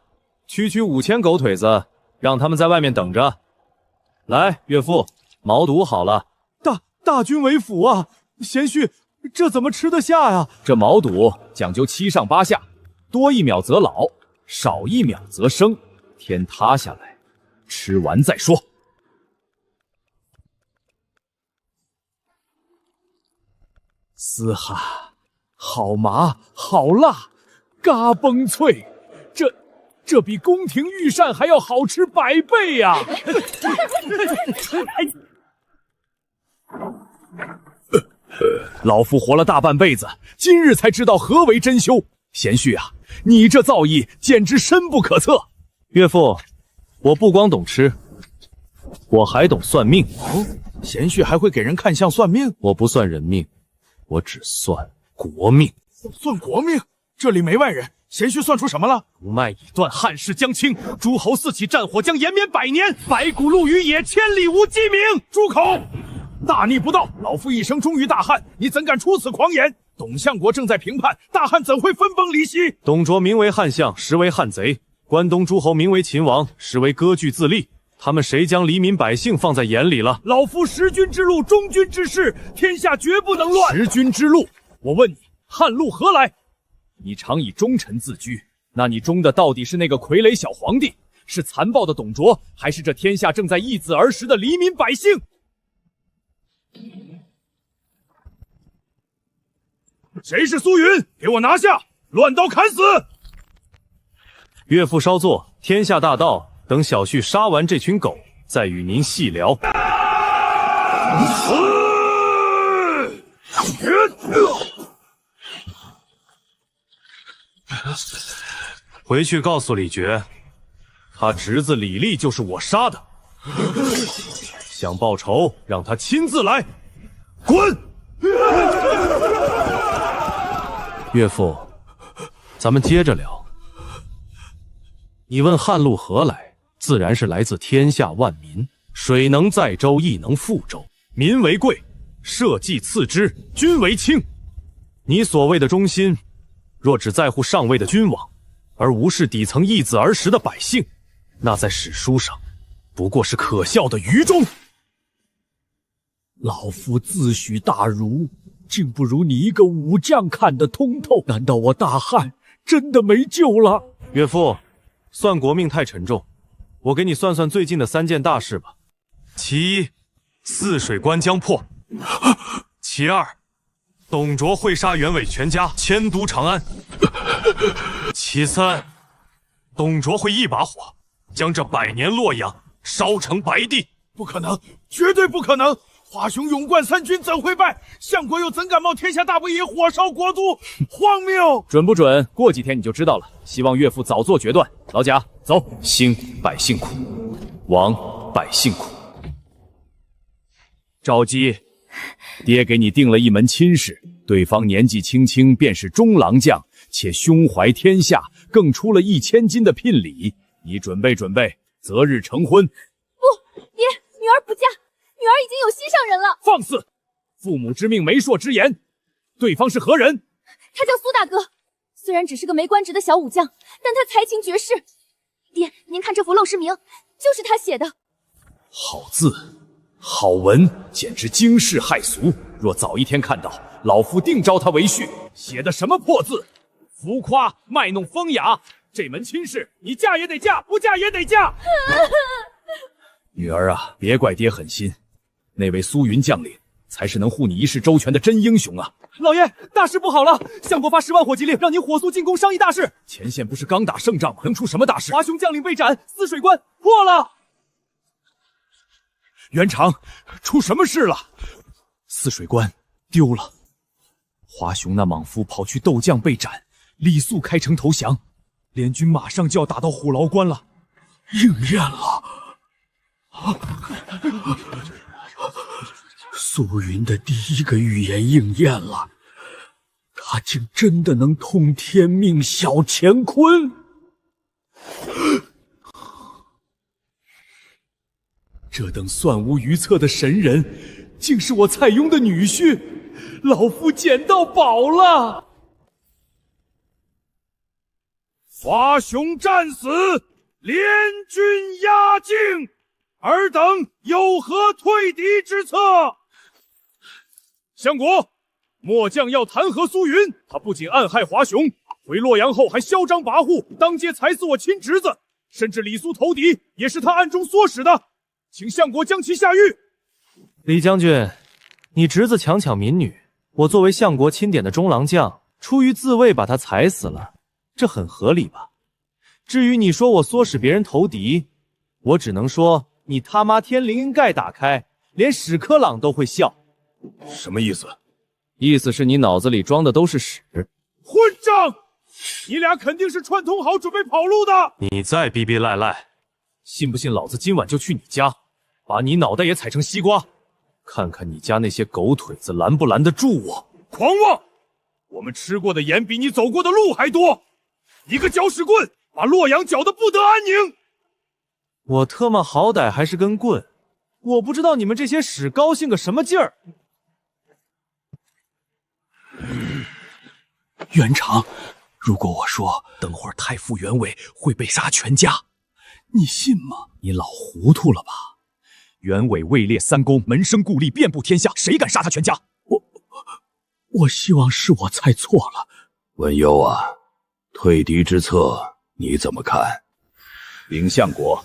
Speaker 8: 区5000狗腿子，让他们在外面等着。来，岳父，毛肚好了。
Speaker 2: 大军为辅啊，贤婿，这怎么吃得下呀？
Speaker 3: 这毛肚讲究7上8下，多1秒则老，少1秒则生。天塌下来，吃完再说。嘶哈，好麻，好辣，嘎嘣脆，这比宫廷御膳还要好吃100倍呀！老夫活了大半辈子，今日才知道何为珍馐。贤婿啊，你这造诣简直深不可测。
Speaker 8: 岳父，我不光懂吃，我还懂算命。
Speaker 9: 哦，贤婿还会给人看相算命？
Speaker 8: 我不算人命，我只算国命。
Speaker 9: 算国命？这里没外人，贤婿算出什么了？
Speaker 2: 毒脉已断，汉室将倾，诸侯四起，战火将延绵100年，白骨露于野，千里无鸡鸣。
Speaker 6: 住口！大逆不道！老夫一生忠于大汉，你怎敢出此狂言？董相国正在评判，大汉怎会分崩离析？
Speaker 8: 董卓名为汉相，实为汉贼；关东诸侯名为秦王，实为割据自立。他们谁将黎民百姓放在眼里了？
Speaker 6: 老夫识君之路，忠君之事，天下绝不能乱。
Speaker 3: 识君之路，我问你，汉路何来？你常以忠臣自居，那你忠的到底是那个傀儡小皇帝，是残暴的董卓，还是这天下正在易子而食的黎民百姓？
Speaker 5: 谁是苏云？给我拿下！乱刀砍死！
Speaker 8: 岳父稍坐，天下大道，等小婿杀完这群狗，再与您细聊。回去告诉李傕，他侄子李立就是我杀的。想报仇，让他亲自来。滚！岳父，咱们接着聊。你问汉路何来，自然是来自天下万民。水能载舟，亦能覆舟。民为贵，社稷次之，君为轻。你所谓的忠心，若只在乎上位的君王，而无视底层易子而食的百姓，那在史书上不过是可笑的愚忠。
Speaker 12: 老夫自诩大儒，竟不如你一个武将看得通透。难道我大汉真的没救了？
Speaker 8: 岳父，算国命太沉重，我给你算算最近的3件大事吧。其一，泗水关将破；其二，董卓会杀袁伟全家，迁都长安；其三，董卓会一把火将这100年洛阳烧成白地。
Speaker 5: 不可能，绝对不可能！华雄勇冠3军怎会败？相国又怎敢冒天下大不韪火烧国都？荒谬！
Speaker 3: 准不准？过几天你就知道了。希望岳父早做决断。老贾，走。兴百姓苦，亡百姓苦。赵姬，爹给你定了一门亲事，对方年纪轻轻便是中郎将，且胸怀天下，更出了1000金的聘礼。你准备准备，择日成婚。
Speaker 10: 不，爹，女儿不嫁。女儿已经有心上人了。
Speaker 3: 放肆！父母之命，媒妁之言。对方是何人？
Speaker 10: 他叫苏大哥，虽然只是个没官职的小武将，但他才情绝世。爹，您看这幅陋室铭，就是他写的。
Speaker 3: 好字，好文，简直惊世骇俗。若早一天看到，老夫定招他为婿。写的什么破字？浮夸，卖弄风雅。这门亲事，你嫁也得嫁，不嫁也得嫁。女儿啊，别怪爹狠心。那位苏云将领才是能护你一世周全的真英雄啊！
Speaker 2: 老爷，大事不好了！相国发10万火急令，让您火速进宫商议大事。
Speaker 3: 前线不是刚打胜仗吗？能出什么大事？
Speaker 2: 华雄将领被斩，泗水关破了。
Speaker 3: 元长，出什么事了？泗水关丢了，华雄那莽夫跑去斗将被斩，李肃开城投降，联军马上就要打到虎牢关了。
Speaker 12: 应验了。苏云的第一个预言应验了，他竟真的能通天命小乾坤。
Speaker 3: 这等算无余策的神人，竟是我蔡邕的女婿，老夫捡到宝了！
Speaker 5: 华雄战死，联军压境。尔等有何退敌之策？相国，末将要弹劾苏云，他不仅暗害华雄，回洛阳后还嚣张跋扈，当街踩死我亲侄子，甚至李肃投敌也是他暗中唆使的，请相国将其下狱。
Speaker 8: 李将军，你侄子强抢民女，我作为相国钦点的中郎将，出于自卫把他踩死了，这很合理吧？至于你说我唆使别人投敌，我只能说你他妈天灵应盖打开，连屎壳郎都会笑。
Speaker 6: 什么意思？
Speaker 3: 意思是你脑子里装的都是屎。
Speaker 5: 混账！你俩肯定是串通好准备跑路的。
Speaker 8: 你再逼逼赖赖，信不信老子今晚就去你家，把你脑袋也踩成西瓜，看看你家那些狗腿子拦不拦得住我。
Speaker 5: 狂妄！我们吃过的盐比你走过的路还多，一个搅屎棍把洛阳搅得不得安宁。
Speaker 8: 我特么好歹还是根棍，我不知道你们这些屎高兴个什么劲儿。
Speaker 12: 元长，如果我说等会儿太傅袁伟会被杀全家，你信吗？
Speaker 3: 你老糊涂了吧？袁伟位列3公，门生故吏遍布天下，谁敢杀他全家？
Speaker 12: 我希望是我猜错了。
Speaker 6: 文攸啊，退敌之策你怎么看？
Speaker 3: 禀相国，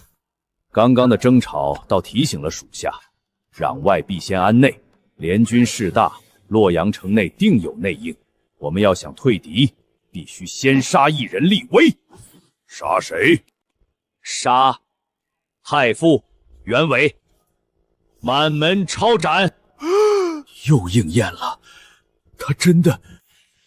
Speaker 3: 刚刚的争吵倒提醒了属下，攘外必先安内，联军势大，洛阳城内定有内应。
Speaker 5: 我们要想退敌，必须先杀一人立威。
Speaker 6: 杀谁？
Speaker 3: 杀太傅袁伟，满门抄斩。
Speaker 12: 又应验了，他真的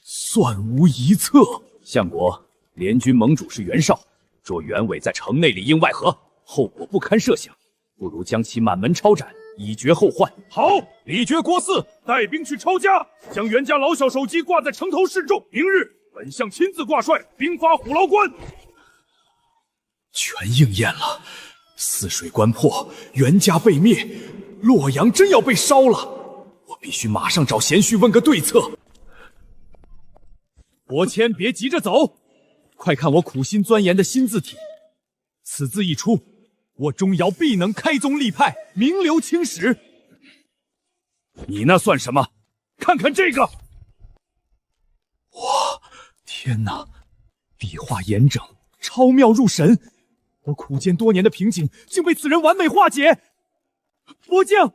Speaker 12: 算无一策。
Speaker 3: 相国，联军盟主是袁绍，若袁伟在城内里应外合，后果不堪设想，不如将其满门抄斩，以绝后患。
Speaker 5: 好，李傕郭汜带兵去抄家，将袁家老小首级挂在城头示众。明日本相亲自挂帅，兵发虎牢关。
Speaker 12: 全应验了，泗水关破，袁家被灭，洛阳真要被烧了。我必须马上找贤婿问个对策。
Speaker 3: 伯谦，别急着走，快看我苦心钻研的新字体。此字一出，我钟繇必能开宗立派，名留青史。
Speaker 5: 你那算什么？看看这个！
Speaker 3: 哇，天哪！笔画严整，超妙入神。我苦煎多年的瓶颈，竟被此人完美化解。伯将，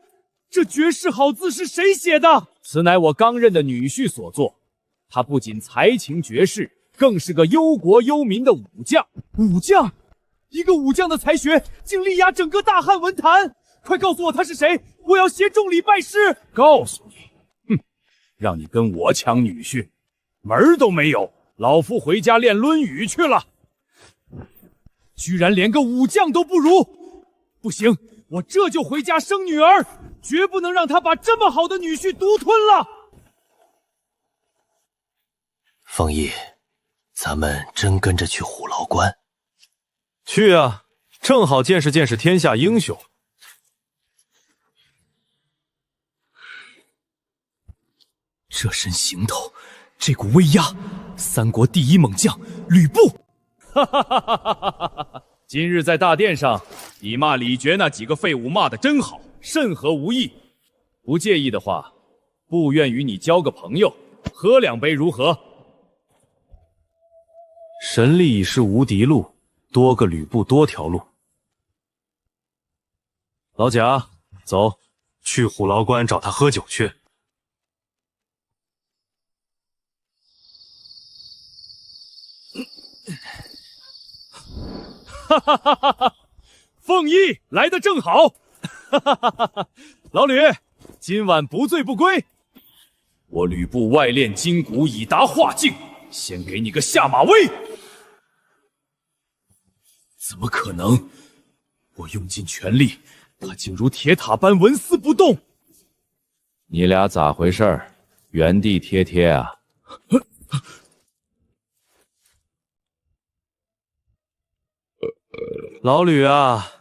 Speaker 3: 这绝世好字是谁写的？此乃我刚任的女婿所作。他不仅才情绝世，更是个忧国忧民的武将。武将？一个武将的才学，竟力压整个大汉文坛！快告诉我他是谁，我要携重礼拜师。
Speaker 5: 告诉你，哼，让你跟我抢女婿，门儿都没有！老夫回家练《论语》去了。
Speaker 3: 居然连个武将都不如！不行，我这就回家生女儿，绝不能让他把这么好的女婿独吞了。
Speaker 1: 凤仪，咱们真跟着去虎牢关？
Speaker 8: 去啊，正好见识见识天下英雄。
Speaker 3: 这身行头，这股威压，三国第一猛将吕布！
Speaker 5: 哈哈哈哈哈哈！今日在大殿上，你骂李傕那几个废物骂得真好，甚合无益。不介意的话，不愿与你交个朋友，喝2杯如何？
Speaker 8: 神力已是无敌路，多个吕布多条路。老贾，走，去虎牢关找他喝酒去。
Speaker 5: 哈哈哈哈哈！凤仪来得正好，哈哈哈哈哈！老吕，今晚不醉不归。我吕布外练筋骨已达化境，先给你个下马威。
Speaker 3: 怎么可能？我用尽全力，他竟如铁塔般纹丝不动。
Speaker 5: 你俩咋回事？原地贴贴啊！
Speaker 8: 老吕啊，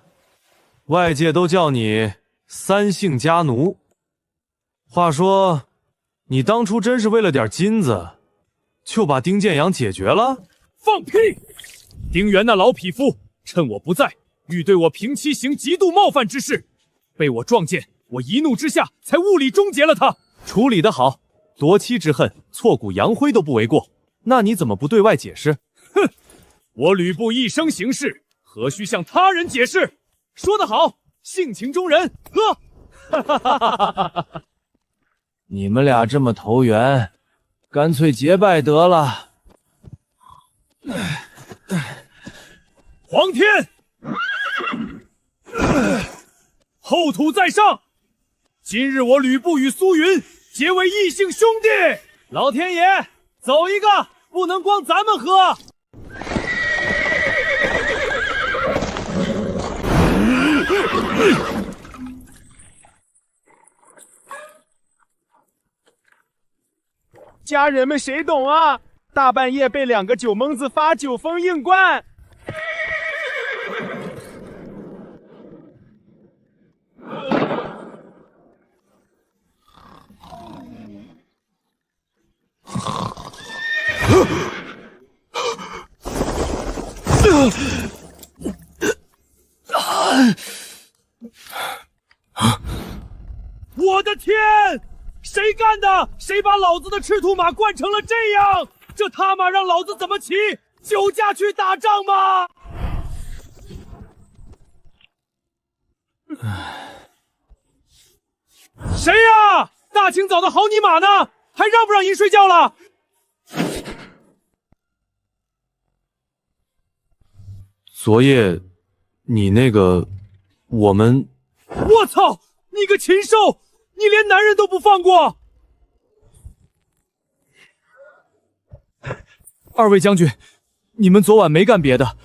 Speaker 8: 外界都叫你三姓家奴。话说，你当初真是为了点金子，就把丁建阳解决了？
Speaker 5: 放屁！丁原那老匹夫，趁我不在，欲对我平妻行极度冒犯之事，被我撞见，我一怒之下才物理终结了他。
Speaker 3: 处理得好，夺妻之恨，挫骨扬灰都不为过。那你怎么不对外解释？
Speaker 5: 哼，我吕布一生行事，何须向他人解释？
Speaker 3: 说得好，性情中人，喝！哈哈哈哈哈！
Speaker 9: 你们俩这么投缘，干脆结拜得了。
Speaker 5: 黄天，后土在上。今日我吕布与苏云结为异姓兄弟。
Speaker 3: 老天爷，走一个，不能光咱们喝。
Speaker 2: 家人们谁懂啊？大半夜被2个酒蒙子发酒疯硬灌。
Speaker 5: 我的天！谁干的？谁把老子的赤兔马惯成了这样？这他妈让老子怎么骑？酒驾去打仗吗？谁呀？大清早的好你妈呢？还让不让人睡觉了？
Speaker 8: 昨夜你那个，我们……
Speaker 2: 我操！你个禽兽！你连男人都不放过！二位将军，你们昨晚没干别的，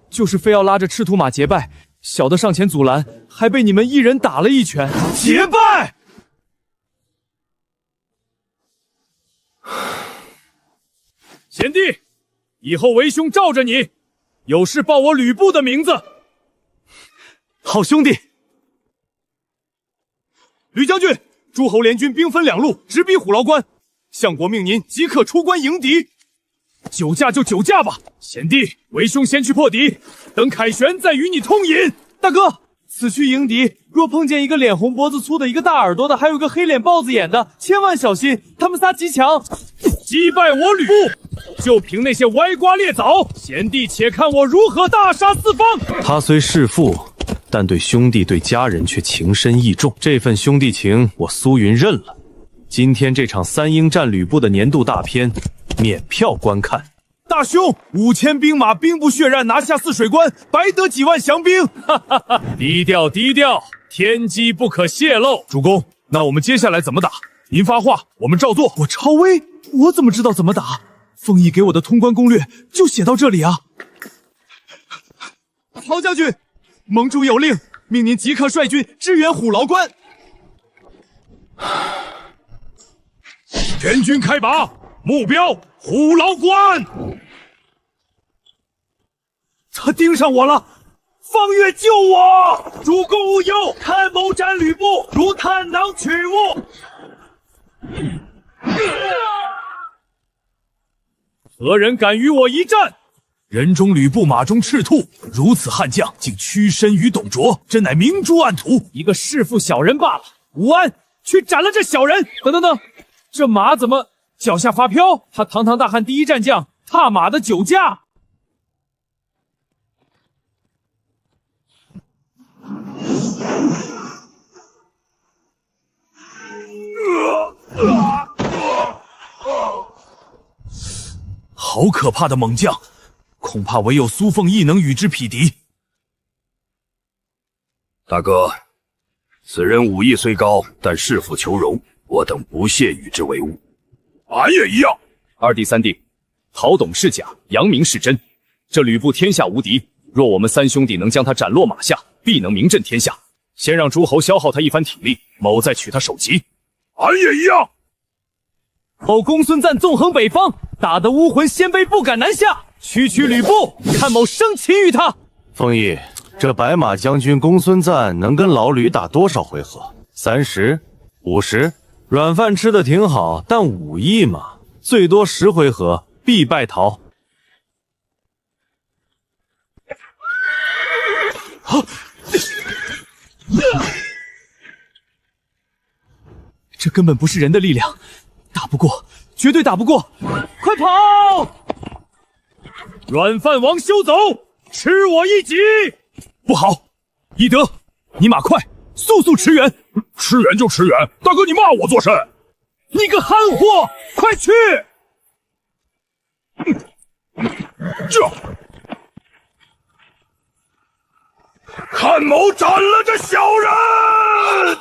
Speaker 2: 就是非要拉着赤兔马结拜，小的上前阻拦，还被你们一人打了一拳。结拜！
Speaker 5: 贤弟，以后为兄罩着你，有事报我吕布的名字。
Speaker 2: 好兄弟。吕将军，诸侯联军兵分两路，直逼虎牢关。相国命您即刻出关迎敌。
Speaker 5: 酒驾就酒驾吧，贤弟，为兄先去破敌，等凯旋再与你通饮。
Speaker 2: 大哥，此去迎敌，若碰见一个脸红脖子粗的，一个大耳朵的，还有个黑脸豹子眼的，千万小心，他们仨极强。
Speaker 5: 击败我吕布，就凭那些歪瓜裂枣，贤弟且看我如何大杀四方。
Speaker 8: 他虽弑父，但对兄弟对家人却情深义重，这份兄弟情我苏云认了。今天这场三英战吕布的年度大片，免票观看。
Speaker 2: 大兄，5000兵马兵不血刃拿下泗水关，白得几万降兵。
Speaker 5: 哈哈哈！低调低调，天机不可泄露。
Speaker 2: 主公，那我们接下来怎么打？您发话，我们照做。我超威，我怎么知道怎么打？丰毅给我的通关攻略就写到这里啊。曹将军，盟主有令，命您即刻率军支援虎牢关。
Speaker 5: 全军开拔，目标虎牢关。
Speaker 2: 他盯上我了，方越救我！主公勿忧，看谋斩吕布，如探囊取物。
Speaker 5: 何人敢与我一战？
Speaker 12: 人中吕布，马中赤兔，如此悍将，竟屈身于董卓，真乃明珠暗图。
Speaker 2: 一个弑父小人罢了。吴安，去斩了这小人！等等等，这马怎么脚下发飘？他堂堂大汉第一战将，踏马的酒驾！
Speaker 12: 好可怕的猛将，恐怕唯有苏凤义能与之匹敌。
Speaker 6: 大哥，此人武艺虽高，但弑父求荣，我等不屑与之为伍。
Speaker 5: 俺也一样。二弟三弟，陶董是假，杨明是真。这吕布天下无敌，若我们三兄弟能将他斩落马下，必能名震天下。先让诸侯消耗他一番体力，某再取他首级。
Speaker 12: 俺也一样。
Speaker 2: 后公孙瓒纵横北方，打得乌魂鲜卑不敢南下。区吕布，看某生擒于他。
Speaker 8: 丰毅，这白马将军公孙瓒能跟老吕打多少回合？30、50？软饭吃的挺好，但武艺嘛，最多10回合必败逃。
Speaker 2: 这根本不是人的力量，打不过，绝对打不过！快跑！
Speaker 5: 软饭王休走，吃我一戟！
Speaker 12: 不好，翼德，你马快，速速驰援！驰援就驰援，大哥你骂我做甚？
Speaker 2: 你个憨货，快去！
Speaker 12: 看某斩了这小人！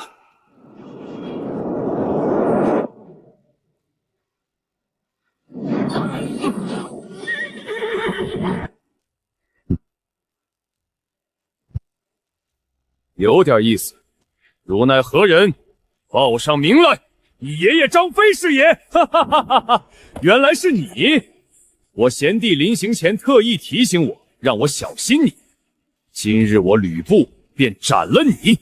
Speaker 5: 有点意思，汝乃何人？报上名来！你爷爷张飞是也！哈哈哈哈哈！原来是你！我贤弟临行前特意提醒我，让我小心你。今日我吕布便斩了你，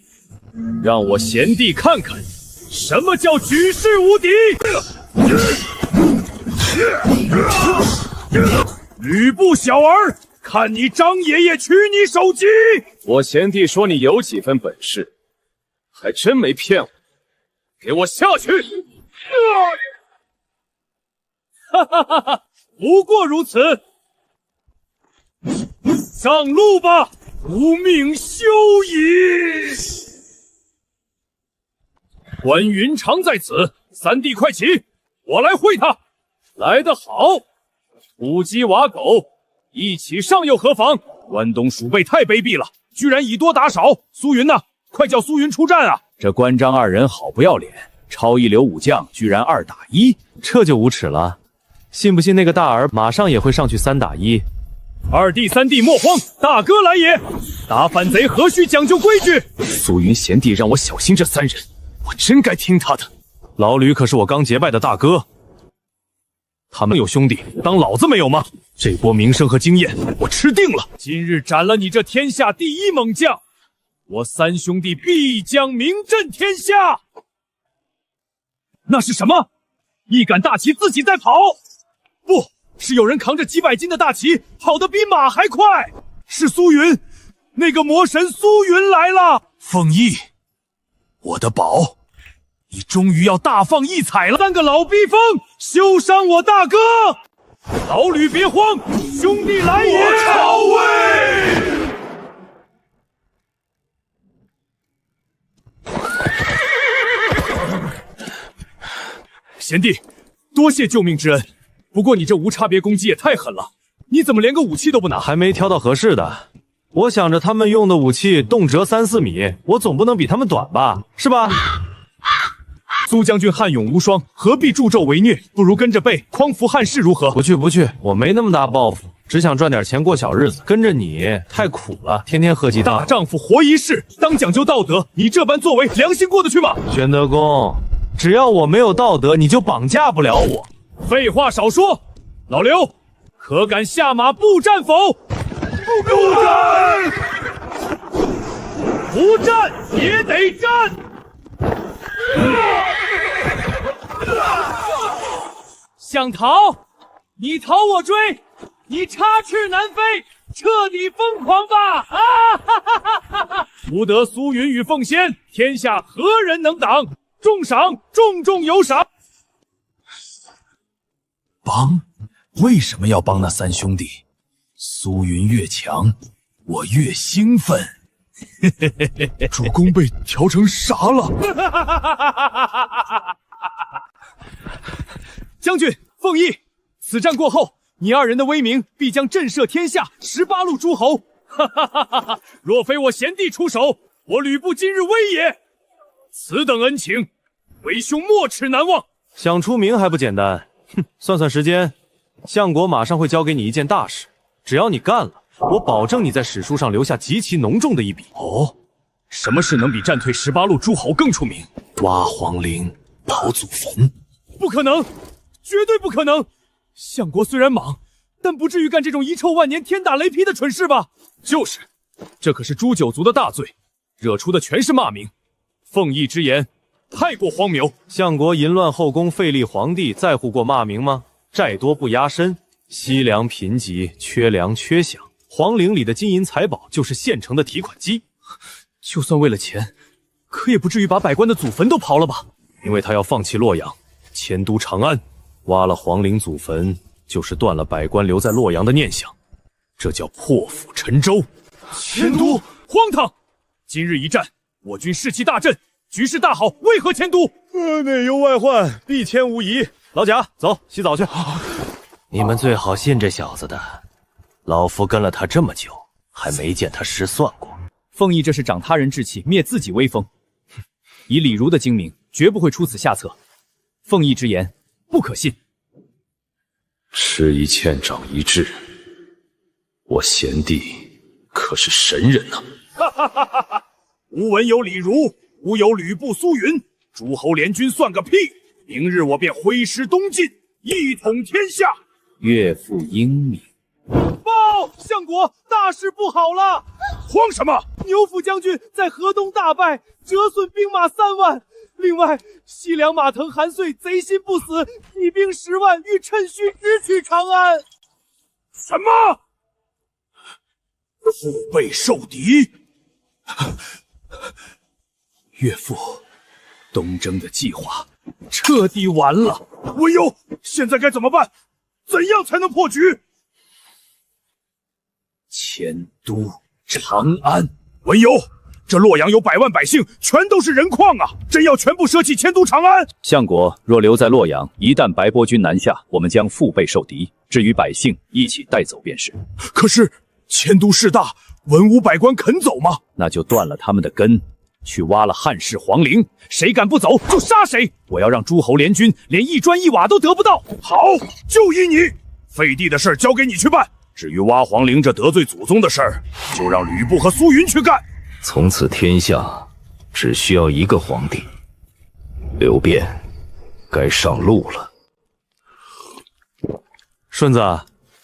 Speaker 5: 让我贤弟看看什么叫举世无敌！吕布小儿，看你张爷爷取你首级！我贤弟说你有几分本事，还真没骗我。给我下去！哈哈哈哈！不过如此。上路吧，无命休矣！关云长在此，三弟快起，我来会他。来得好，土鸡瓦狗，一起上又何妨？关东鼠辈太卑鄙了，居然以多打少！苏云呢？快叫苏云出战啊！
Speaker 3: 这关张二人好不要脸，超一流武将居然2打1，
Speaker 8: 这就无耻了。信不信那个大儿马上也会上去3打1？
Speaker 5: 二弟三弟莫慌，大哥来也！打反贼何须讲究规矩？
Speaker 3: 苏云贤弟让我小心这3人，我真该听他的。
Speaker 8: 老吕可是我刚结拜的大哥，他们有兄弟，当老子没有吗？这波名声和经验，我吃定了。
Speaker 5: 今日斩了你这天下第一猛将，我3兄弟必将名震天下。那是什么？一杆大旗自己在跑？不是有人扛着几百斤的大旗，跑得比马还快。是苏云，那个魔神苏云来了。
Speaker 12: 凤翼，我的宝，你终于要大放异彩了。
Speaker 5: 3个老逼疯，休伤我大哥！老吕别慌，兄弟来也！
Speaker 12: 我朝魏！
Speaker 5: 贤弟，多谢救命之恩。不过你这无差别攻击也太狠了，你怎么连个武器都不拿？
Speaker 8: 还没挑到合适的。我想着他们用的武器动辄3、4米，我总不能比他们短吧，是吧？
Speaker 5: 苏将军悍勇无双，何必助纣为虐？不如跟着背匡扶汉室如何？
Speaker 8: 不去，我没那么大抱负，只想赚点钱过小日子。跟着你太苦了，天天喝鸡汤。
Speaker 5: 大丈夫活一世，当讲究道德。你这般作为，良心过得去吗？
Speaker 8: 玄德公，只要我没有道德，你就绑架不了我。
Speaker 5: 废话少说，老刘，可敢下马步战否？不战！不战也得战！想逃？你逃我追，你插翅难飞，彻底疯狂吧！啊哈哈哈哈！不得苏云与凤仙，天下何人能挡？重赏，重重有赏。
Speaker 12: 帮？为什么要帮那3兄弟？苏云越强，我越兴奋。
Speaker 6: 主公被调成啥了？
Speaker 5: 将军，凤翼，此战过后，你2人的威名必将震慑天下18路诸侯。若非我贤弟出手，我吕布今日危也。此等恩情，为兄没齿难忘。
Speaker 8: 想出名还不简单？哼，算时间，相国马上会交给你一件大事，只要你干了，我保证你在史书上留下极其浓重的一笔。
Speaker 5: 哦，什么事能比战退18路诸侯更出名？
Speaker 12: 挖皇陵，刨祖坟。
Speaker 5: 不可能，绝对不可能！相国虽然莽，但不至于干这种遗臭万年、天打雷劈的蠢事吧？就是，这可是诛九族的大罪，惹出的全是骂名。凤翼之言太过荒谬。
Speaker 8: 相国淫乱后宫，废立皇帝，在乎过骂名吗？债多不压身，西凉贫瘠，缺粮缺饷，皇陵里的金银财宝就是现成的提款机。
Speaker 5: 就算为了钱，可也不至于把百官的祖坟都刨了吧？
Speaker 8: 因为他要放弃洛阳，迁都长安，挖了皇陵祖坟，就是断了百官留在洛阳的念想，这叫破釜沉舟。
Speaker 5: 迁都，荒唐！今日一战，我军士气大振，局势大好，为何迁都？
Speaker 8: 内忧外患，必迁无疑。老贾，走，洗澡去。
Speaker 1: 你们最好信这小子的，老夫跟了他这么久，还没见他失算过。
Speaker 3: 凤翼这是长他人志气，灭自己威风。以李儒的精明，绝不会出此下策。凤翼之言不可信。
Speaker 7: 吃一堑长一智，我贤弟可是神人呐！
Speaker 5: 吾闻有李儒，吾有吕布、苏云，诸侯联军算个屁！明日我便挥师东进，一统天下。
Speaker 3: 岳父英明。
Speaker 5: 报，相国，大事不好了！慌什么？牛辅将军在河东大败，折损兵马3万。另外，西凉马腾、韩遂贼心不死，起兵10万，欲趁虚直取长安。什么？腹背受敌？岳父，东征的计划彻底完了。文幽，现在该怎么办？怎样才能破局？迁都长安。文幽，这洛阳有100万百姓，全都是人矿啊！真要全部舍弃迁都长安？
Speaker 3: 相国若留在洛阳，一旦白波军南下，我们将腹背受敌。至于百姓，一起带走便是。
Speaker 5: 可是
Speaker 6: 迁都势大，文武百官肯走吗？
Speaker 5: 那就断了他们的根，去挖了汉室皇陵，谁敢不走就杀谁！我要让诸侯联军连一砖一瓦都得不到。
Speaker 6: 好，就依你。废帝的事交给你去办，至于挖皇陵这得罪祖宗的事儿，就让吕布和苏云去干。
Speaker 7: 从此天下只需要一个皇帝，刘辩该上路了。
Speaker 8: 顺子，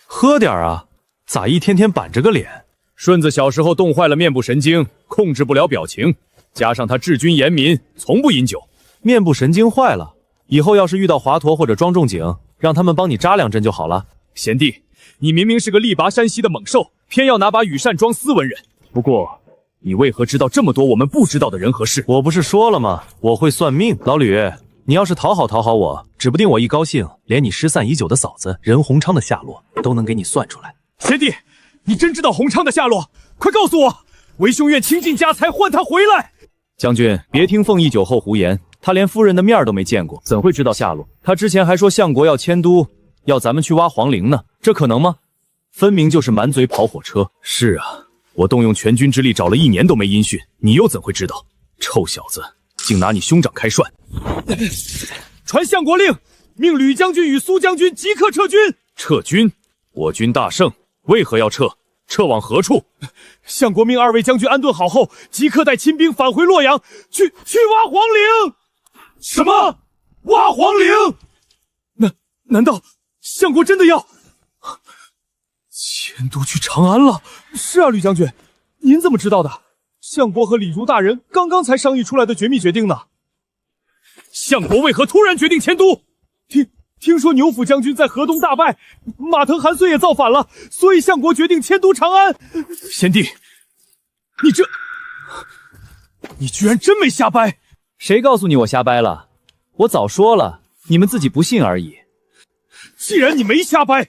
Speaker 8: 喝点啊，咋一天天板着个脸？
Speaker 5: 顺子小时候冻坏了面部神经，控制不了表情，加上他治军严明，从不饮酒。
Speaker 8: 面部神经坏了，以后要是遇到华佗或者庄仲景，让他们帮你扎2针就好了。
Speaker 5: 贤弟，你明明是个力拔山兮的猛兽，偏要拿把羽扇装斯文人。不过，你为何知道这么多我们不知道的人和事？
Speaker 8: 我不是说了吗？我会算命。老吕，你要是讨好我，指不定我一高兴，连你失散已久的嫂子任鸿昌的下落都能给你算出来。
Speaker 5: 贤弟，你真知道鸿昌的下落？快告诉我，为兄愿倾尽家财换他回来。
Speaker 3: 将军，别听凤仪酒后胡言，他连夫人的面都没见过，怎会知道下落？他之前还说相国要迁都，要咱们去挖皇陵呢，这可能吗？分明就是满嘴跑火车。
Speaker 5: 是啊，我动用全军之力找了1年都没音讯，你又怎会知道？臭小子，竟拿你兄长开涮！传相国令，命吕将军与苏将军即刻撤军。撤军？我军大胜，为何要撤？撤往何处？相国命2位将军安顿好后，即刻带亲兵返回洛阳，去挖皇陵。什么？挖皇陵？难道相国真的要迁都去长安了？是啊，吕将军，您怎么知道的？相国和李儒大人刚刚才商议出来的绝密决定呢。相国为何突然决定迁都？听说牛辅将军在河东大败，马腾、韩遂也造反了，所以相国决定迁都长安。贤弟，你居然真没瞎掰！
Speaker 3: 谁告诉你我瞎掰了？我早说了，你们自己不信而已。
Speaker 5: 既然你没瞎掰，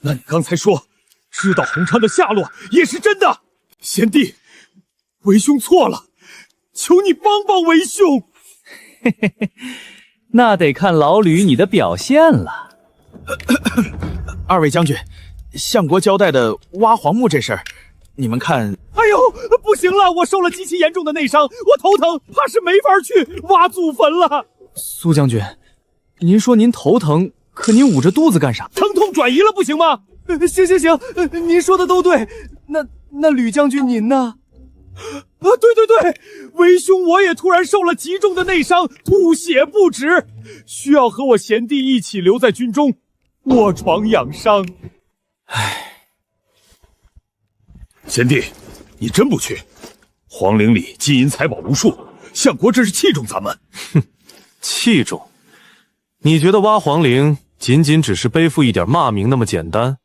Speaker 5: 那你刚才说知道鸿昌的下落也是真的。贤弟，为兄错了，求你帮帮为兄。
Speaker 3: 嘿嘿嘿，那得看老吕你的表现了。
Speaker 13: 2位将军，相国交代的挖皇墓这事儿，你们看？
Speaker 5: 哎呦，不行了，我受了极其严重的内伤，我头疼，怕是没法去挖祖坟了。
Speaker 3: 苏将军，您说您头疼，可您捂着肚子干啥？
Speaker 5: 疼痛转移了不行吗？行，您说的都对。那吕将军您呢？对，为兄我也突然受了极重的内伤，吐血不止，需要和我贤弟一起留在军中卧床养伤。
Speaker 6: 唉，贤弟，你真不去？皇陵里金银财宝无数，相国这是器重咱们。
Speaker 8: 哼，器重？你觉得挖皇陵仅仅只是背负一点骂名那么简单？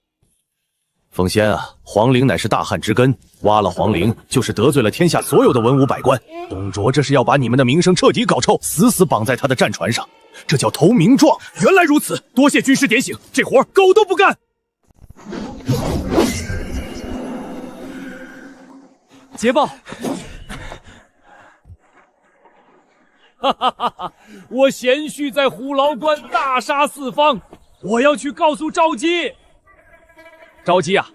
Speaker 1: 奉先啊，皇陵乃是大汉之根，挖了皇陵就是得罪了天下所有的文武百官。董卓这是要把你们的名声彻底搞臭，死死绑在他的战船上，这叫投名状。
Speaker 5: 原来如此，多谢军师点醒，这活狗都不干。
Speaker 3: 捷报！
Speaker 5: 哈！我贤婿在虎牢关大杀四方，我要去告诉赵姬。赵姬啊，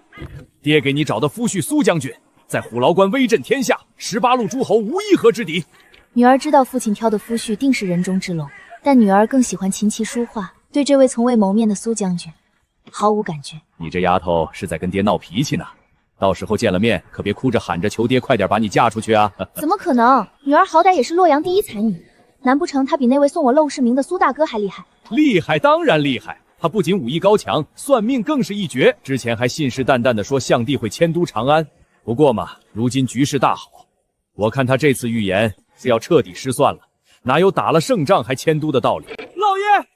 Speaker 5: 爹给你找的夫婿苏将军，在虎牢关威震天下，18路诸侯无一合之敌。
Speaker 10: 女儿知道父亲挑的夫婿定是人中之龙，但女儿更喜欢琴棋书画，对这位从未谋面的苏将军毫无感觉。
Speaker 5: 你这丫头是在跟爹闹脾气呢，到时候见了面可别哭着喊着求爹快点把你嫁出去啊！
Speaker 10: 怎么可能？女儿好歹也是洛阳第一才女，难不成她比那位送我陋室铭的苏大哥还厉害？
Speaker 5: 厉害，当然厉害。他不仅武艺高强，算命更是一绝。之前还信誓旦旦地说相帝会迁都长安，不过嘛，如今局势大好，我看他这次预言是要彻底失算了，哪有打了胜仗还迁都的道理？老爷，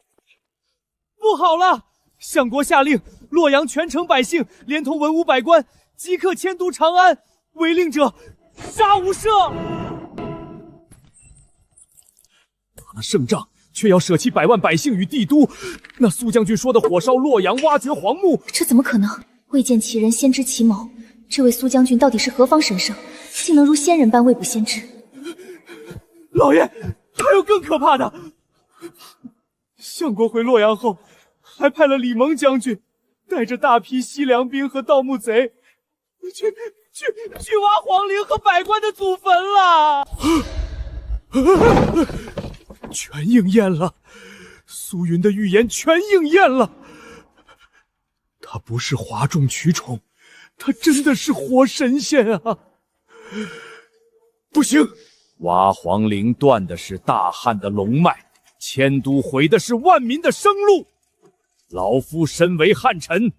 Speaker 5: 不好了！相国下令，洛阳全城百姓连同文武百官即刻迁都长安，违令者杀无赦。打了胜仗，却要舍弃100万百姓与帝都，那苏将军说的火烧洛阳、挖掘皇墓，
Speaker 10: 这怎么可能？未见其人，先知其谋。这位苏将军到底是何方神圣，竟能如仙人般未卜先知？
Speaker 5: 老爷，还有更可怕的！相国回洛阳后，还派了李蒙将军带着大批西凉兵和盗墓贼
Speaker 2: 去挖皇陵和百官的祖坟了。
Speaker 12: 全应验了，苏云的预言全应验了。他不是哗众取宠，他真的是活神仙啊！不行，
Speaker 5: 挖皇陵断的是大汉的龙脉，迁都毁的是万民的生路。老夫身为汉臣，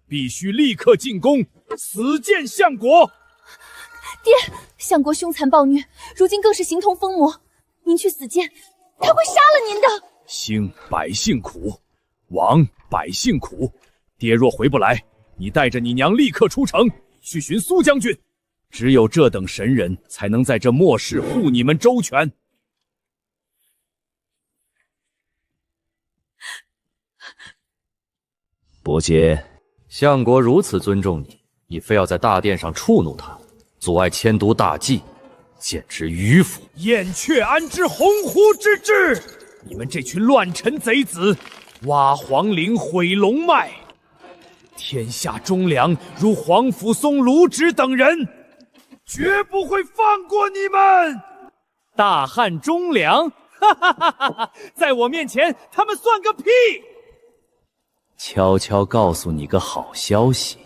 Speaker 5: 必须立刻进宫，死谏相国。
Speaker 10: 爹，相国凶残暴虐，如今更是形同疯魔。您去死谏，他会杀了您的。
Speaker 5: 兴百姓苦，亡百姓苦。爹若回不来，你带着你娘立刻出城去寻苏将军。只有这等神人，才能在这末世护你们周全。
Speaker 7: 伯杰，相国如此尊重你，你非要在大殿上触怒他，阻碍迁都大计，简直迂腐。
Speaker 5: 燕雀安知鸿鹄之志？你们这群乱臣贼子，挖皇陵毁龙脉，天下忠良如皇甫嵩、卢植等人，绝不会放过你们！大汉忠良，哈哈哈哈！在我面前，他们算个屁！
Speaker 7: 悄悄告诉你个好消息，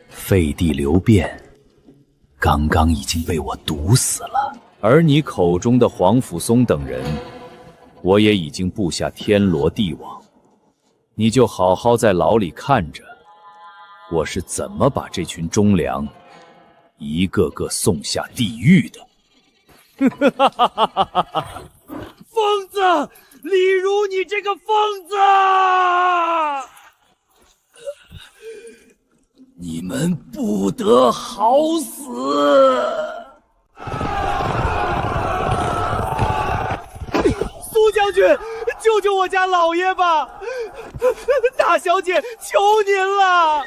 Speaker 7: 废帝刘辩刚刚已经被我毒死了，
Speaker 5: 而你口中的皇甫嵩等人，我也已经布下天罗地网，你就好好在牢里看着，我是怎么把这群忠良一个个送下地狱的。疯子，例如你这个疯子！你们不得好死！苏将军，救救我家老爷吧！大小姐，求您了！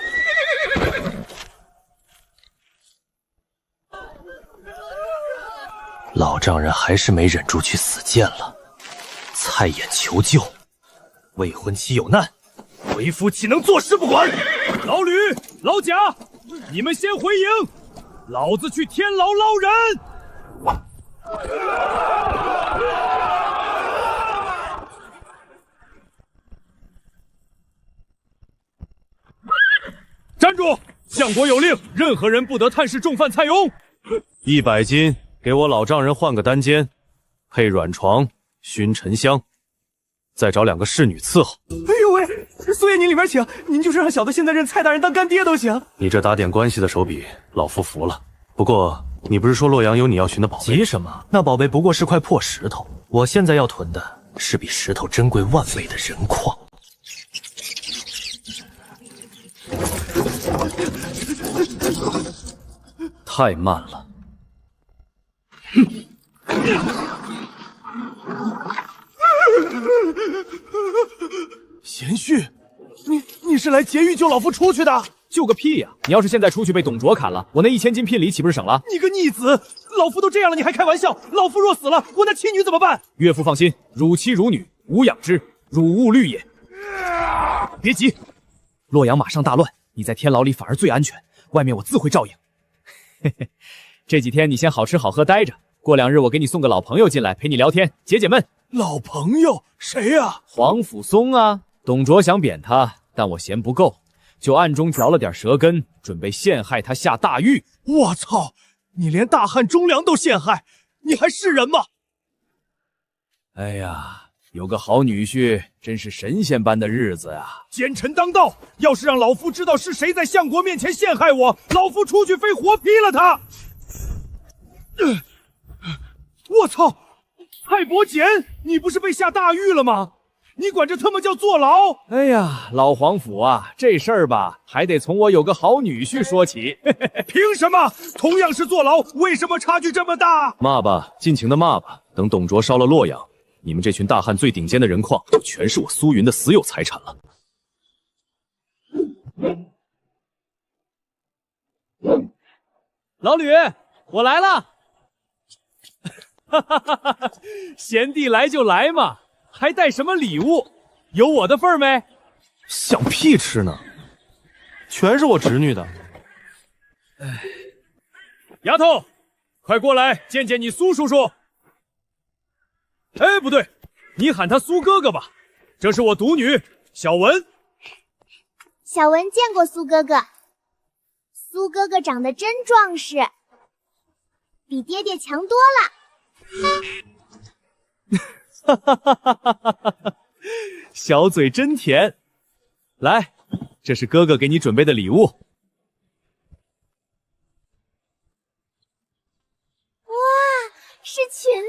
Speaker 1: 老丈人还是没忍住去死谏了。蔡琰求救，未婚妻有难，
Speaker 5: 为夫岂能坐视不管？老吕、老贾，你们先回营，老子去天牢捞人。站住！相国有令，任何人不得探视重犯蔡邕。
Speaker 8: 100斤，给我老丈人换个单间，配软床，熏沉香，再找2个侍女伺候。
Speaker 2: 哎呦喂，苏爷您里边请，您就是让小的现在认蔡大人当干爹都行。
Speaker 8: 你这打点关系的手笔，老夫服了。不过你不是说洛阳有你要寻的宝贝？
Speaker 1: 急什么？那宝贝不过是块破石头，我现在要囤的是比石头珍贵万倍的人矿。
Speaker 7: 太慢了。
Speaker 2: 贤婿，你是来劫狱救老夫出去的？
Speaker 3: 救个屁呀！你要是现在出去被董卓砍了，我那1000斤聘礼岂不是省了？
Speaker 2: 你个逆子！老夫都这样了，你还开玩笑？老夫若死了，我那妻女怎么办？
Speaker 3: 岳父放心，汝妻汝女吾养之，汝勿虑也。别急，洛阳马上大乱，你在天牢里反而最安全，外面我自会照应。嘿嘿，这几天你先好吃好喝待着，过2日我给你送个老朋友进来陪你聊天解解闷。
Speaker 12: 老朋友谁呀？
Speaker 3: 皇甫嵩啊！董卓想贬他，但我嫌不够，就暗中嚼了点舌根，准备陷害他下大狱。
Speaker 12: 我操！你连大汉忠良都陷害，你还是人吗？
Speaker 3: 哎呀，有个好女婿，真是神仙般的日子呀！
Speaker 5: 奸臣当道，要是让老夫知道是谁在相国面前陷害我，老夫出去非活劈了他！我操！蔡伯简，你不是被下大狱了吗？你管这他妈叫坐牢？
Speaker 3: 哎呀，老皇甫啊，这事儿吧，还得从我有个好女婿说起。
Speaker 5: 凭什么？同样是坐牢，为什么差距这么大？
Speaker 8: 骂吧，尽情的骂吧。等董卓烧了洛阳，你们这群大汉最顶尖的人矿，就全是我苏云的私有财产了。
Speaker 3: 老吕，我来了。哈哈哈哈！贤弟来就来嘛，还带什么礼物？有我的份儿没？
Speaker 8: 想屁吃呢！全是我侄女的。
Speaker 5: 丫头，快过来见见你苏叔叔。哎，不对，你喊他苏哥哥吧。这是我独女小文。
Speaker 10: 小文见过苏哥哥，苏哥哥长得真壮实，比爹爹强多了。
Speaker 3: 哈哈哈哈哈哈！小嘴真甜。来，这是哥哥给你准备的礼物。
Speaker 10: 哇，是裙子耶！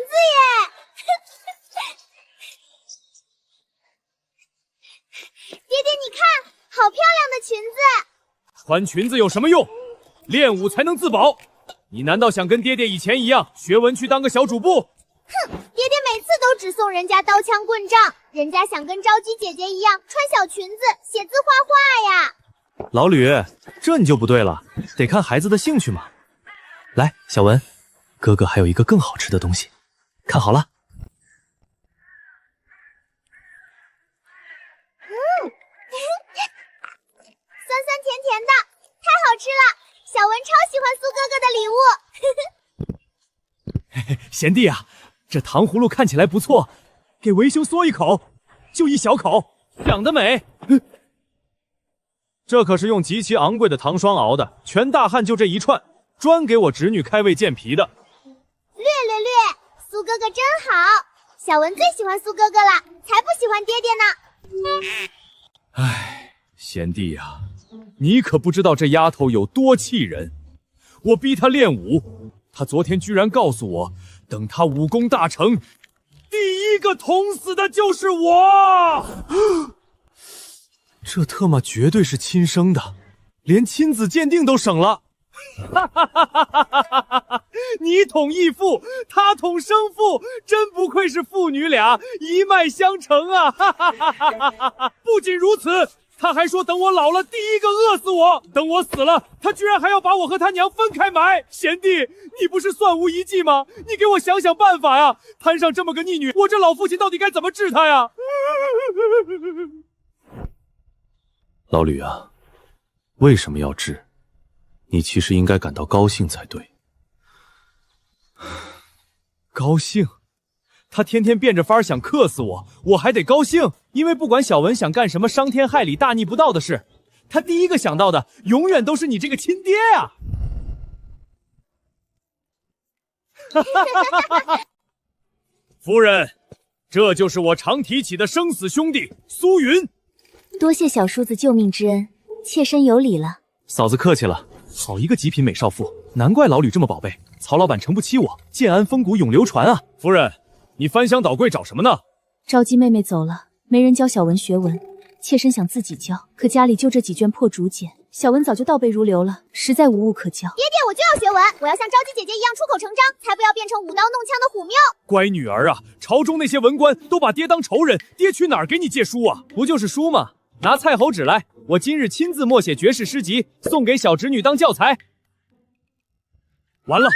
Speaker 10: 爹爹，你看，好漂亮的裙子。
Speaker 5: 穿裙子有什么用？练武才能自保。你难道想跟爹爹以前一样，学文去当个小主簿？
Speaker 10: 哼，爹爹每次都只送人家刀枪棍杖，人家想跟昭姬姐姐一样穿小裙子、写字画画呀。
Speaker 2: 老吕，这你就不对了，得看孩子的兴趣嘛。来，小文，哥哥还有一个更好吃的东西，看好了。
Speaker 10: 酸酸甜甜的，太好吃了！小文超喜欢苏哥哥的礼物。
Speaker 3: 嘿嘿，贤弟啊，这糖葫芦看起来不错，给为兄嗦一口，就一小口，长得美。
Speaker 2: 这可是用极其昂贵的糖霜熬的，全大汉就这一串，专给我侄女开胃健脾的。
Speaker 10: 略，苏哥哥真好，小文最喜欢苏哥哥了，才不喜欢爹爹呢。
Speaker 5: 唉，贤弟呀，你可不知道这丫头有多气人。我逼她练武，她昨天居然告诉我，等她武功大成，第一个捅死的就是我。
Speaker 2: 这特么绝对是亲生的，连亲子鉴定都省了。
Speaker 5: 哈哈哈哈哈哈！你捅义父，他捅生父，真不愧是父女俩一脉相承啊！哈哈哈哈哈哈！不仅如此，他还说等我老了，第一个饿死我；等我死了，他居然还要把我和他娘分开埋。贤弟，你不是算无一计吗？你给我想想办法呀！摊上这么个逆女，我这老父亲到底该怎么治她呀？
Speaker 2: 老吕啊，为什么要治？你其实应该感到高兴才对。
Speaker 3: 高兴？他天天变着法想克死我，我还得高兴？因为不管小文想干什么伤天害理、大逆不道的事，他第一个想到的永远都是你这个亲爹啊！
Speaker 5: 夫人，这就是我常提起的生死兄弟苏云。
Speaker 10: 多谢小叔子救命之恩，妾身有礼了。
Speaker 3: 嫂子客气了。好一个极品美少妇，难怪老吕这么宝贝。曹老板诚不欺我，建安风骨永流传啊！
Speaker 5: 夫人，你翻箱倒柜找什么呢？
Speaker 11: 昭姬妹妹走了，没人教小文学文，妾身想自己教，可家里就这几卷破竹简，小文早就倒背如流了，实在无物可教。
Speaker 10: 爹爹，我就要学文，我要像昭姬姐姐一样出口成章，才不要变成舞刀弄枪的虎喵。
Speaker 5: 乖女儿啊，朝中那些文官都把爹当仇人，爹去哪儿给你借书啊？
Speaker 3: 不就是书吗？拿蔡侯纸来，我今日亲自默写绝世诗集，送给小侄女当教材。
Speaker 5: 完了，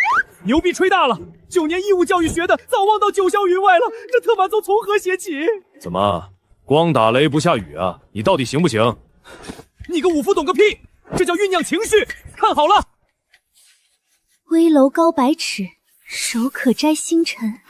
Speaker 5: 牛逼吹大了！9年义务教育学的，早忘到九霄云外了。这特马从从何写起？
Speaker 6: 怎么，光打雷不下雨啊？你到底行不行？
Speaker 5: 你个武夫懂个屁！这叫酝酿情绪。看好了，
Speaker 10: 危楼高百尺，手可摘星辰，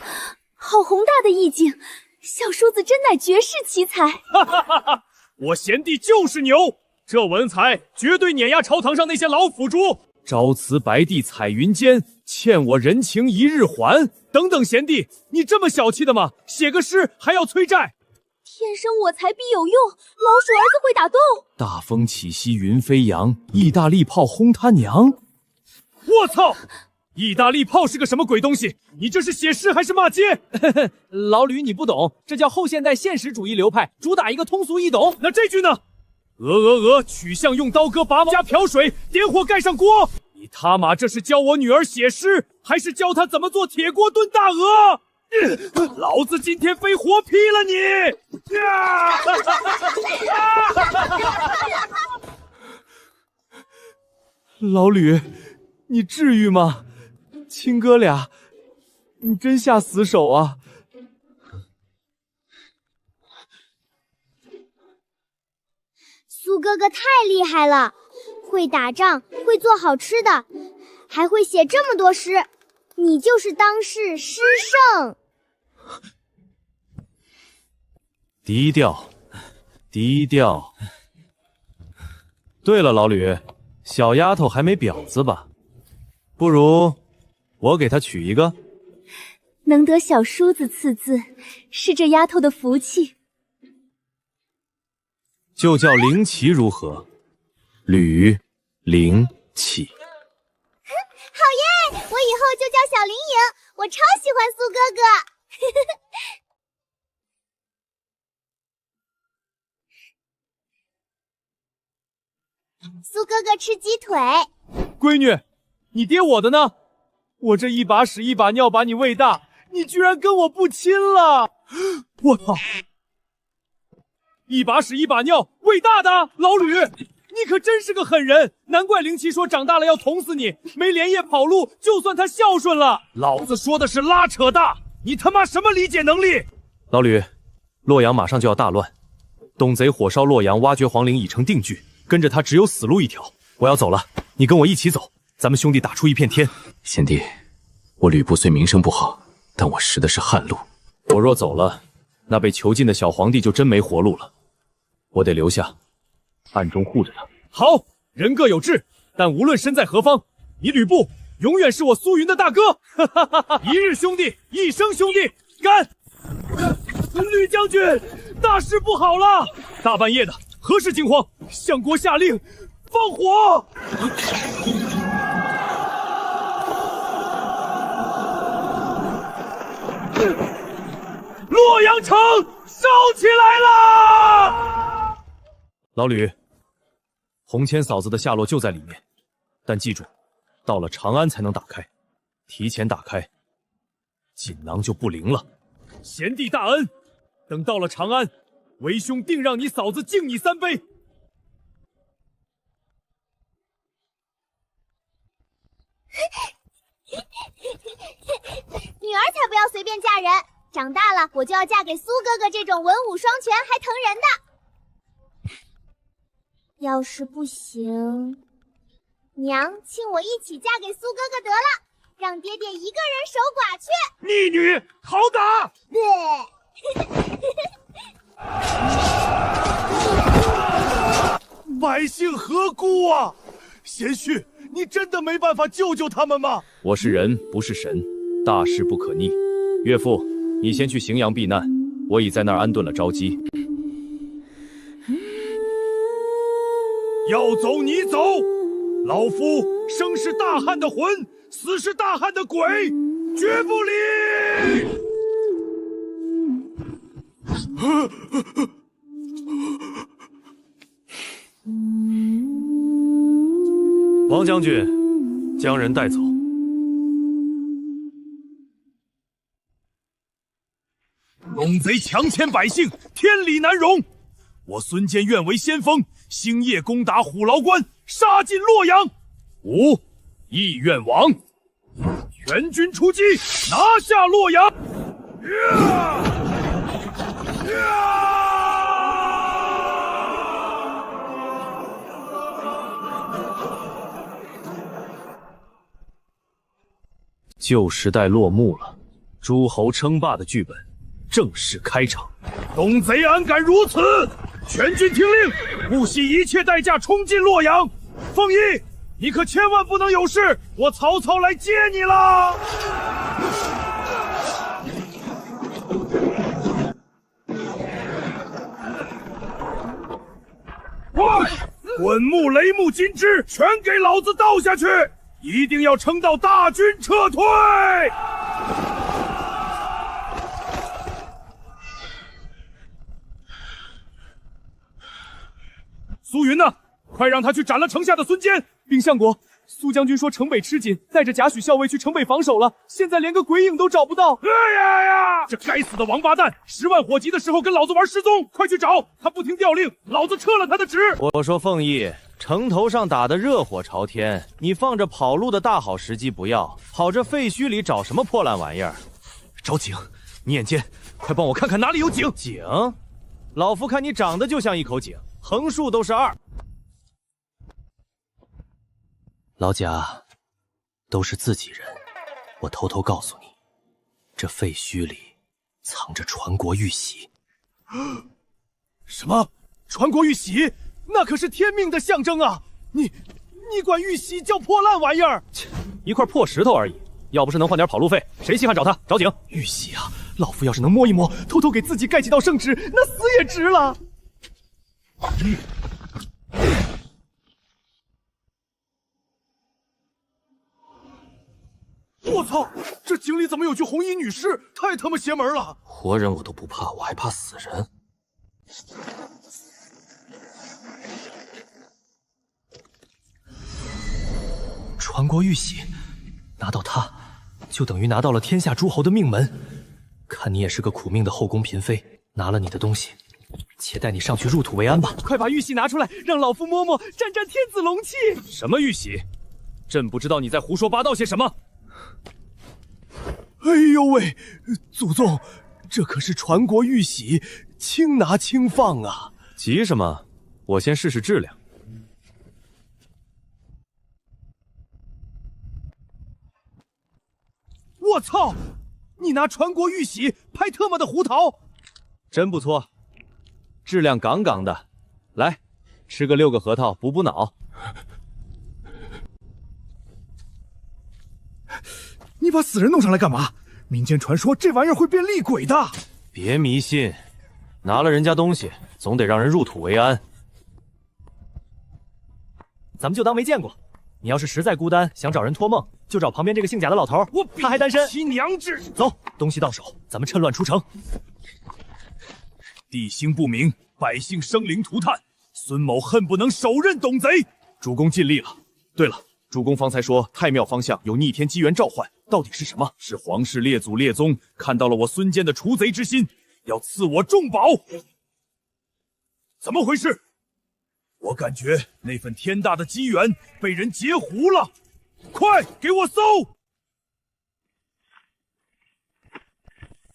Speaker 10: 好宏大的意境！小叔子真乃绝世奇才！
Speaker 5: 哈哈哈哈！我贤弟就是牛，这文采绝对碾压朝堂上那些老腐竹。朝辞白帝彩云间，欠我人情一日还。等等，贤弟，你这么小气的吗？写个诗还要催债？
Speaker 10: 天生我材必有用，老鼠儿子会打洞。
Speaker 3: 大风起兮云飞扬，意大利炮轰他娘。
Speaker 5: 我操！意大利炮是个什么鬼东西？你这是写诗还是骂街？
Speaker 3: 老吕，你不懂，这叫后现代现实主义流派，主打一个通俗易懂。
Speaker 5: 那这句呢？取象用刀割拔毛加瓢水，点火盖上锅。你他妈这是教我女儿写诗，还是教她怎么做铁锅炖大鹅？老子今天非活劈了你！
Speaker 3: 老吕，你至于吗？亲哥俩，你真下死手啊！
Speaker 10: 苏哥哥太厉害了，
Speaker 14: 会打仗，会做好吃的，还会写这么多诗。你就是当世诗圣。
Speaker 8: 低调，低调。对了，老吕，小丫头还没婊子吧？不如我给她取一个。
Speaker 11: 能得小叔子赐字，是这丫头的福气。
Speaker 8: 就叫灵奇如何？吕灵奇。
Speaker 14: 好耶！我以后就叫小灵颖，我超喜欢苏哥哥。苏哥哥吃鸡腿。
Speaker 2: 闺女，你爹我的呢？我这一把屎一把尿把你喂大，你居然跟我不亲了！我操！一把屎一把尿喂大的，老吕，你可真是个狠人！难怪灵奇说长大了要捅死你，没连夜跑路，就算他孝顺了。
Speaker 6: 老子说的是拉扯大，你他妈什么理解能力？
Speaker 8: 老吕，洛阳马上就要大乱，董贼火烧洛阳，挖掘皇陵已成定局，跟着他只有死路一条。我要走了，你跟我一起走，咱们兄弟打出一片天。
Speaker 1: 贤弟，我吕布虽名声不好，但我识的是汉路。
Speaker 8: 我若走了，那被囚禁的小皇帝就真没活路了。我得留下，暗中护着他。
Speaker 2: 好，人各有志，但无论身在何方，你吕布永远是我苏云的大哥。一日兄弟，一生兄弟，干！吕将军，大事不好了！大半夜的，何事惊慌？相国下令放火！洛阳城烧起来了！
Speaker 8: 老吕，红千嫂子的下落就在里面，但记住，到了长安才能打开，提前打开，锦囊就不灵了。
Speaker 2: 贤弟大恩，等到了长安，为兄定让你嫂子敬你3杯。
Speaker 14: 女儿才不要随便嫁人，长大了我就要嫁给苏哥哥这种文武双全还疼人的。要是不行，娘请我一起嫁给苏哥哥得了，让爹爹一个人守寡去。
Speaker 6: 逆女，好打！
Speaker 12: 百姓何辜啊！贤婿，你真的没办法救救他们吗？
Speaker 8: 我是人，不是神，大事不可逆。岳父，你先去荥阳避难，我已在那儿安顿了招姬。
Speaker 6: 要走你走，老夫生是大汉的魂，死是大汉的鬼，绝不离！
Speaker 8: 王将军，将人带走。
Speaker 6: 董贼强奸百姓，天理难容。我孙坚愿为先锋，星夜攻打虎牢关，杀进洛阳。吾意愿王，全军出击，拿下洛阳。
Speaker 8: 旧时代落幕了，诸侯称霸的剧本正式开场。
Speaker 6: 董贼安敢如此？全军听令，不惜一切代价冲进洛阳。凤仪，你可千万不能有事，我曹操来接你了。滚木雷木金枝，全给老子倒下去！一定要撑到大军撤退！
Speaker 2: 苏云呢？快让他去斩了城下的孙坚！禀相国，苏将军说城北吃紧，带着贾诩校尉去城北防守了，现在连个鬼影都找不到。
Speaker 6: 哎呀呀！这该死的王八蛋！10万火急的时候跟老子玩失踪，快去找他！不听调令，老子撤了他的职。
Speaker 9: 我说凤仪，城头上打得热火朝天，你放着跑路的大好时机不要，跑这废墟里找什么破烂玩意儿？
Speaker 8: 找井！你眼尖，快帮我看看哪里有井。
Speaker 9: 井？老夫看你长得就像一口井，横竖都是2。
Speaker 7: 老贾，都是自己人，我偷偷告诉你，这废墟里藏着传国玉玺。
Speaker 12: 什么？传国玉玺？那可是天命的象征啊！你管玉玺叫破烂玩意儿？
Speaker 3: 一块破石头而已，要不是能换点跑路费，谁稀罕找他？找警！
Speaker 12: 玉玺啊，老夫要是能摸一摸，偷偷给自己盖几道圣旨，那死也值了。我操！这井里怎么有具红衣女尸？太他妈邪门了！
Speaker 7: 活人我都不怕，我还怕死人？传国玉玺，拿到它，就等于拿到了天下诸侯的命门。看你也是个苦命的后宫嫔妃，拿了你的东西，且带你上去入土为安吧。
Speaker 12: 快把玉玺拿出来，让老夫摸摸，沾沾天子龙气。
Speaker 3: 什么玉玺？朕不知道你在胡说八道些什么。
Speaker 12: 哎呦喂，祖宗，这可是传国玉玺，轻拿轻放啊！
Speaker 3: 急什么？我先试试质量。
Speaker 12: 我操！你拿传国玉玺拍特么的胡桃，
Speaker 3: 真不错，质量杠杠的。来，吃个6个核桃补补脑。
Speaker 12: 你把死人弄上来干嘛？民间传说这玩意儿会变厉鬼的。
Speaker 3: 别迷信，拿了人家东西，总得让人入土为安。咱们就当没见过。你要是实在孤单，想找人托梦，就找旁边这个姓贾的老头，他还单身。
Speaker 12: 其娘之！
Speaker 3: 走，东西到手，咱们趁乱出城。
Speaker 6: 地形不明，百姓生灵涂炭，孙某恨不能手刃董贼。
Speaker 3: 主公尽力了。对了，主公方才说太庙方向有逆天机缘召唤，到底是什么？
Speaker 6: 是皇室列祖列宗看到了我孙坚的除贼之心，要赐我重宝。怎么回事？我感觉那份天大的机缘被人截胡了，快给我搜！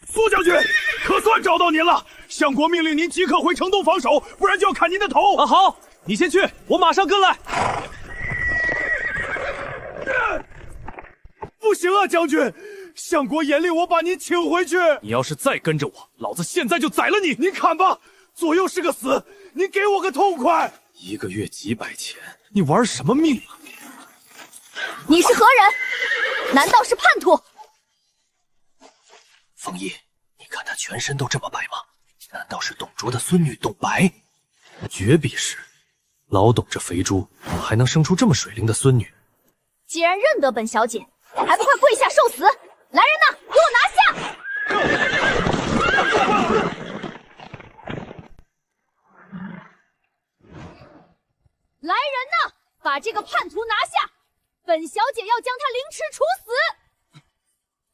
Speaker 6: 苏将军，可算找到您了。相国命令您即刻回城东防守，不然就要砍您的头。
Speaker 3: 啊，好，你先去，我马上跟来。
Speaker 12: 不行啊，将军，相国严令我把您请回去。
Speaker 3: 你要是再跟着我，老子现在就宰了你！
Speaker 12: 您看吧，左右是个死，您给我个痛快。
Speaker 7: 1个月几百钱，
Speaker 3: 你玩什么命啊？
Speaker 11: 你是何人？难道是叛徒？
Speaker 7: 凤仪，你看他全身都这么白吗？难道是董卓的孙女董白？绝壁是，老董这肥猪还能生出这么水灵的孙女？
Speaker 11: 既然认得本小姐，还不快跪下受死！来人呐，给我拿下！来人呐，把这个叛徒拿下！本小姐要将他凌迟处死。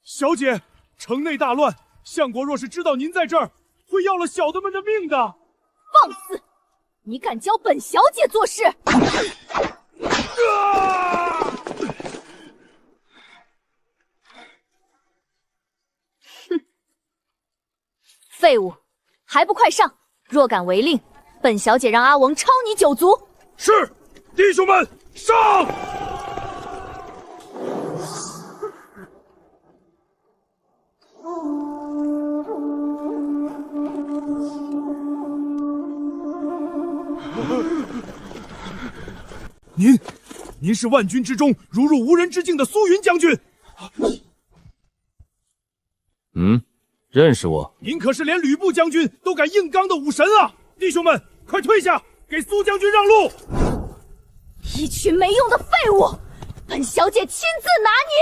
Speaker 12: 小姐，城内大乱，相国若是知道您在这儿，会要了小的们的命的。
Speaker 11: 放肆！你敢教本小姐做事？哼！废物，还不快上！若敢违令，本小姐让阿翁抄你9族。
Speaker 6: 是，弟兄们上！您是万军之中如入无人之境的苏云将军。
Speaker 3: 认识我？
Speaker 6: 您可是连吕布将军都敢硬刚的武神啊！弟兄们，快退下，给苏将军让路！
Speaker 11: 一群没用的废物，本小姐亲自拿你，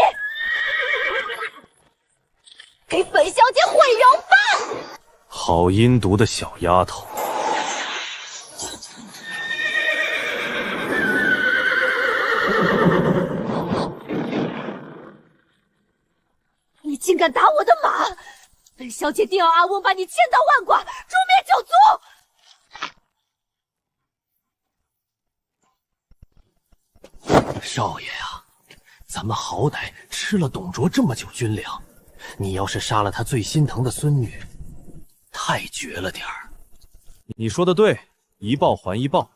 Speaker 11: 给本小姐毁容吧！
Speaker 3: 好阴毒的小丫头！
Speaker 11: 你竟敢打我的马！本小姐定要阿翁把你千刀万剐，诛灭9族！
Speaker 7: 少爷啊，咱们好歹吃了董卓这么久军粮，你要是杀了他最心疼的孙女，太绝了点儿。
Speaker 3: 你说的对，一报还一报。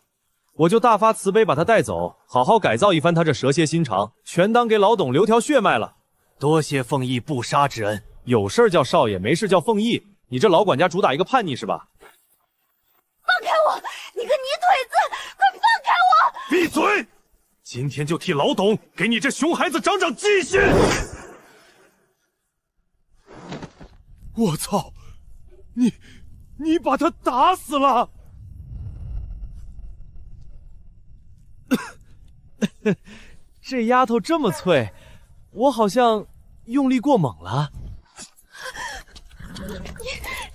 Speaker 9: 我就大发慈悲把他带走，好好改造一番他这蛇蝎心肠，全当给老董留条血脉了。
Speaker 1: 多谢凤义不杀之恩，
Speaker 9: 有事叫少爷，没事叫凤义。你这老管家主打一个叛逆是吧？
Speaker 11: 放开我！你个泥腿子，快放开我！
Speaker 6: 闭嘴！今天就替老董给你这熊孩子长长记性！
Speaker 12: 我操！你把他打死了！
Speaker 9: 这丫头这么脆，我好像用力过猛了。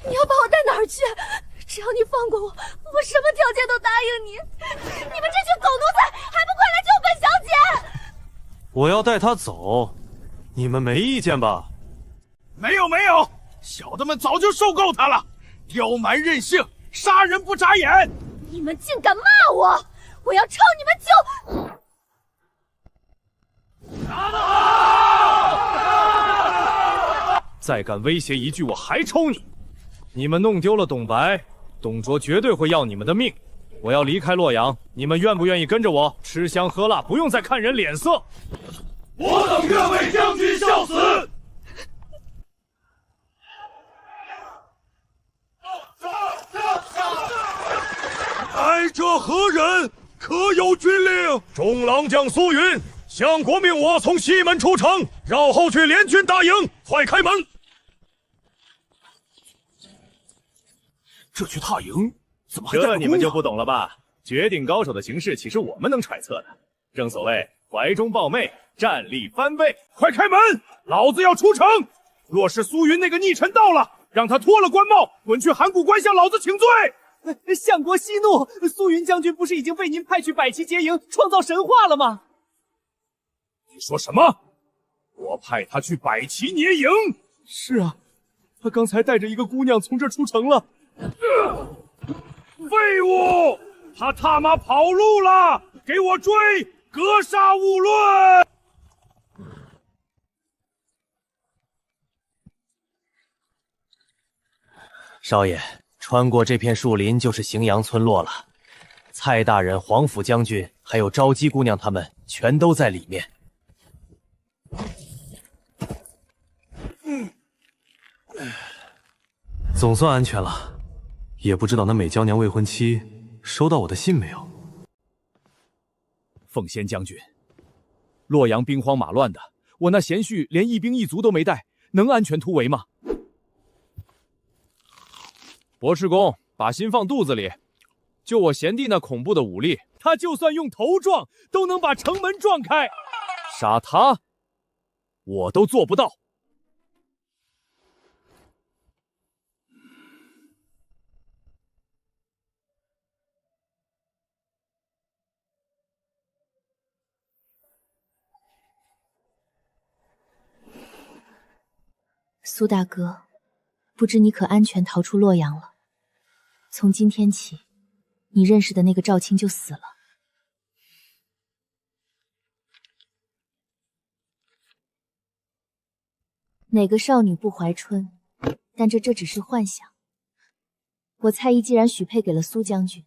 Speaker 11: 你要把我带哪儿去？只要你放过我，我什么条件都答应你。你们这群狗奴才，还不快来救本小姐！
Speaker 9: 我要带她走，你们没意见吧？
Speaker 6: 没有，小的们早就受够他了，刁蛮任性，杀人不眨眼。
Speaker 11: 你们竟敢骂我！我要抽你们9！
Speaker 9: 再敢威胁一句，我还抽你！你们弄丢了董白，董卓绝对会要你们的命。我要离开洛阳，你们愿不愿意跟着我吃香喝辣，不用再看人脸色？
Speaker 6: 我等愿为将军效死。来者何人？可有军令？中郎将苏云，相国命我从西门出城，绕后去联军大营，快开门！
Speaker 12: 这去踏营怎么还带
Speaker 3: 这你们就不懂了吧？绝顶高手的形势岂是我们能揣测的？正所谓怀中抱妹，战力翻倍。
Speaker 6: 快开门！老子要出城！若是苏云那个逆臣到了，让他脱了官帽，滚去函谷关向老子请罪！
Speaker 2: 相国息怒，苏云将军不是已经被您派去百旗结营，创造神话了吗？
Speaker 6: 你说什么？我派他去百旗捏营？
Speaker 12: 是啊，他刚才带着一个姑娘从这出城了。
Speaker 6: 废物！他他妈跑路了！给我追！格杀勿论！
Speaker 1: 少爷，穿过这片树林就是荥阳村落了。蔡大人、黄甫将军还有昭姬姑娘他们全都在里面。
Speaker 8: 总算安全了。也不知道那美娇娘未婚妻收到我的信没有。
Speaker 3: 凤仙将军，洛阳兵荒马乱的，我那贤婿连一兵一卒都没带，能安全突围吗？博士公，把心放肚子里，就我贤弟那恐怖的武力，他就算用头撞，都能把城门撞开。杀他，我都做不到。
Speaker 10: 苏大哥，不知你可安全逃出洛阳了？从今天起，你认识的那个赵青就死了。哪个少女不怀春？但这只是幻想。我蔡义既然许配给了苏将军，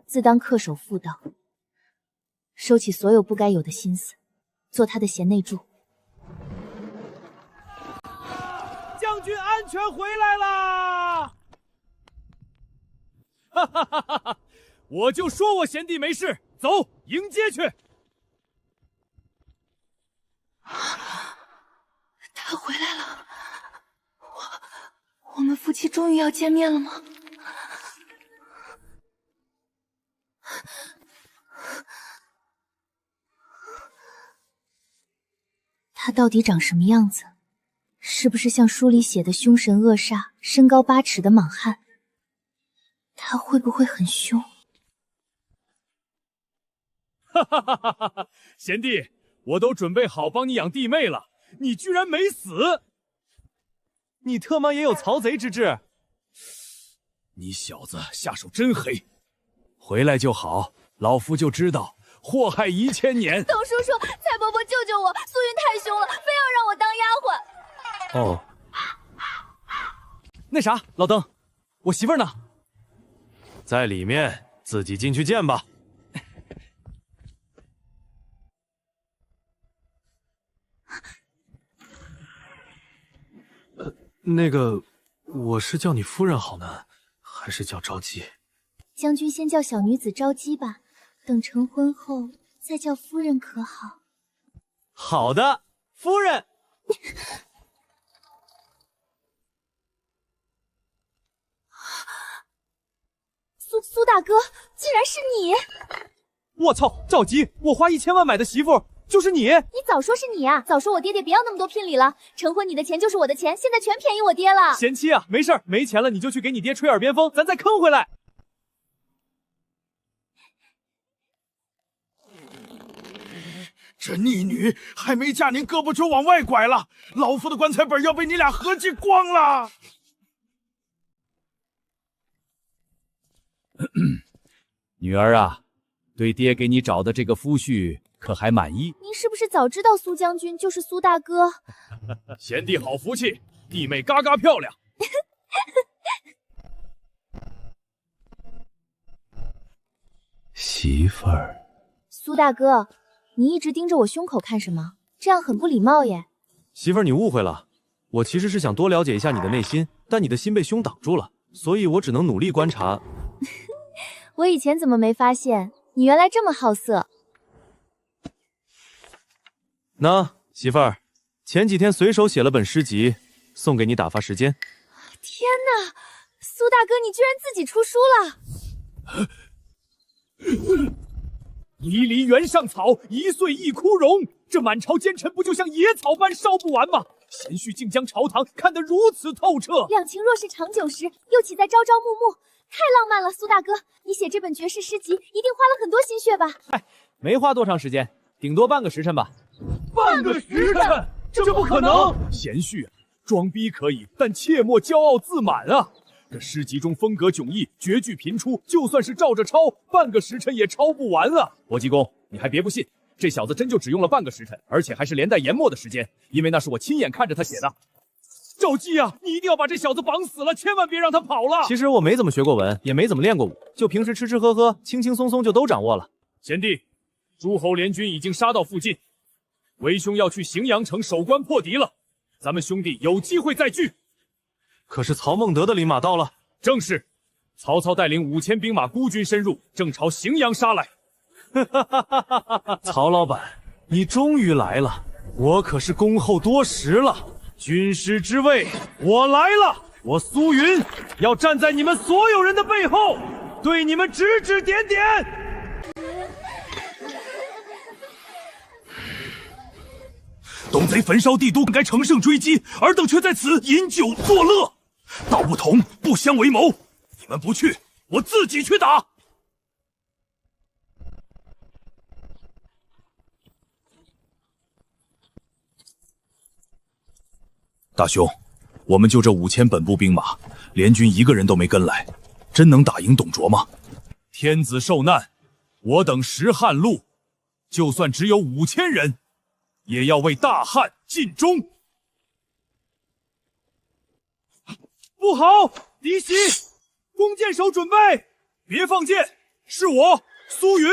Speaker 10: 自当恪守妇道，收起所有不该有的心思，做他的贤内助。
Speaker 2: 将军安全回来啦！
Speaker 3: 哈哈哈哈哈！我就说我贤弟没事，走，迎接去。
Speaker 11: 他回来了，我们夫妻终于要见面了吗？
Speaker 10: 他到底长什么样子？是不是像书里写的凶神恶煞、身高8尺的莽汉？他会不会很凶？
Speaker 3: 哈哈哈哈哈哈！贤弟，我都准备好帮你养弟妹了，你居然没死！
Speaker 9: 你特么也有曹贼之志？
Speaker 6: 你小子下手真黑，回来就好，老夫就知道祸害1000年。
Speaker 11: 董叔叔，蔡伯伯救救我！苏云太凶了，非要让我当丫鬟。
Speaker 9: 哦，那啥，老登，我媳妇儿呢？在里面，自己进去见吧。
Speaker 7: 那个，我是叫你夫人好呢，还是叫昭姬？
Speaker 10: 将军先叫小女子昭姬吧，等成婚后再叫夫人可好？
Speaker 9: 好的，夫人。
Speaker 10: 苏大哥，竟然是你！
Speaker 9: 我操，赵姬，我花1000万买的媳妇就是你！
Speaker 10: 你早说是你啊！早说我爹爹别要那么多聘礼了，成婚你的钱就是我的钱，现在全便宜我爹了。
Speaker 9: 贤妻啊，没事儿，没钱了你就去给你爹吹耳边风，咱再坑回来。
Speaker 6: 这逆女还没嫁，您胳膊就往外拐了，老夫的棺材本要被你俩合计光了。
Speaker 3: 女儿啊，对爹给你找的这个夫婿可还满意？
Speaker 10: 您是不是早知道苏将军就是苏大哥？
Speaker 5: 贤弟好福气，弟妹嘎嘎漂亮。
Speaker 1: 媳妇儿，
Speaker 10: 苏大哥，你一直盯着我胸口看什么？这样很不礼貌耶。
Speaker 9: 媳妇儿，你误会了，我其实是想多了解一下你的内心，但你的心被胸挡住了，所以我只能努力观察。
Speaker 10: 我以前怎么没发现你原来这么好色？
Speaker 9: 那媳妇儿，前几天随手写了本诗集，送给你打发时间。
Speaker 10: 天哪，苏大哥，你居然自己出书了！
Speaker 5: 离离原上草，一岁一枯荣。这满朝奸臣不就像野草般烧不完吗？贤婿竟将朝堂看得如此透彻。
Speaker 10: 两情若是长久时，又岂在朝朝暮暮？太浪漫了，苏大哥，你写这本绝世诗集一定花了很多心血吧？
Speaker 9: 嗨，没花多长时间，顶多半个时辰吧。
Speaker 5: 半个时辰？这不可能！贤婿，装逼可以，但切莫骄傲自满啊！这诗集中风格迥异，绝句频出，就算是照着抄，半个时辰也抄不完啊！
Speaker 3: 伯姬公，你还别不信，这小子真就只用了半个时辰，而且还是连带研墨的时间，因为那是我亲眼看着他写的。
Speaker 5: 赵姬啊，你一定要把这小子绑死了，千万别让他跑了！
Speaker 9: 其实我没怎么学过文，也没怎么练过武，就平时吃吃喝喝，轻轻松松就都掌握了。
Speaker 5: 贤弟，诸侯联军已经杀到附近，为兄要去荥阳城守关破敌了，咱们兄弟有机会再聚。
Speaker 9: 可是曹孟德的领马到了。
Speaker 5: 正是，曹操带领5000兵马孤军深入，正朝荥阳杀来。
Speaker 9: 曹老板，你终于来了，我可是恭候多时了。军师之位，我来了！我苏云要站在你们所有人的背后，对你们指指点点。
Speaker 6: 东贼焚烧帝都，该乘胜追击，尔等却在此饮酒作乐。道不同，不相为谋。你们不去，我自己去打。大兄，我们就这5000本部兵马，联军一个人都没跟来，真能打赢董卓吗？天子受难，我等识汉路，就算只有5000人，也要为大汉尽忠。
Speaker 5: 不好，敌袭！弓箭手准备，
Speaker 6: 别放箭，是我苏云。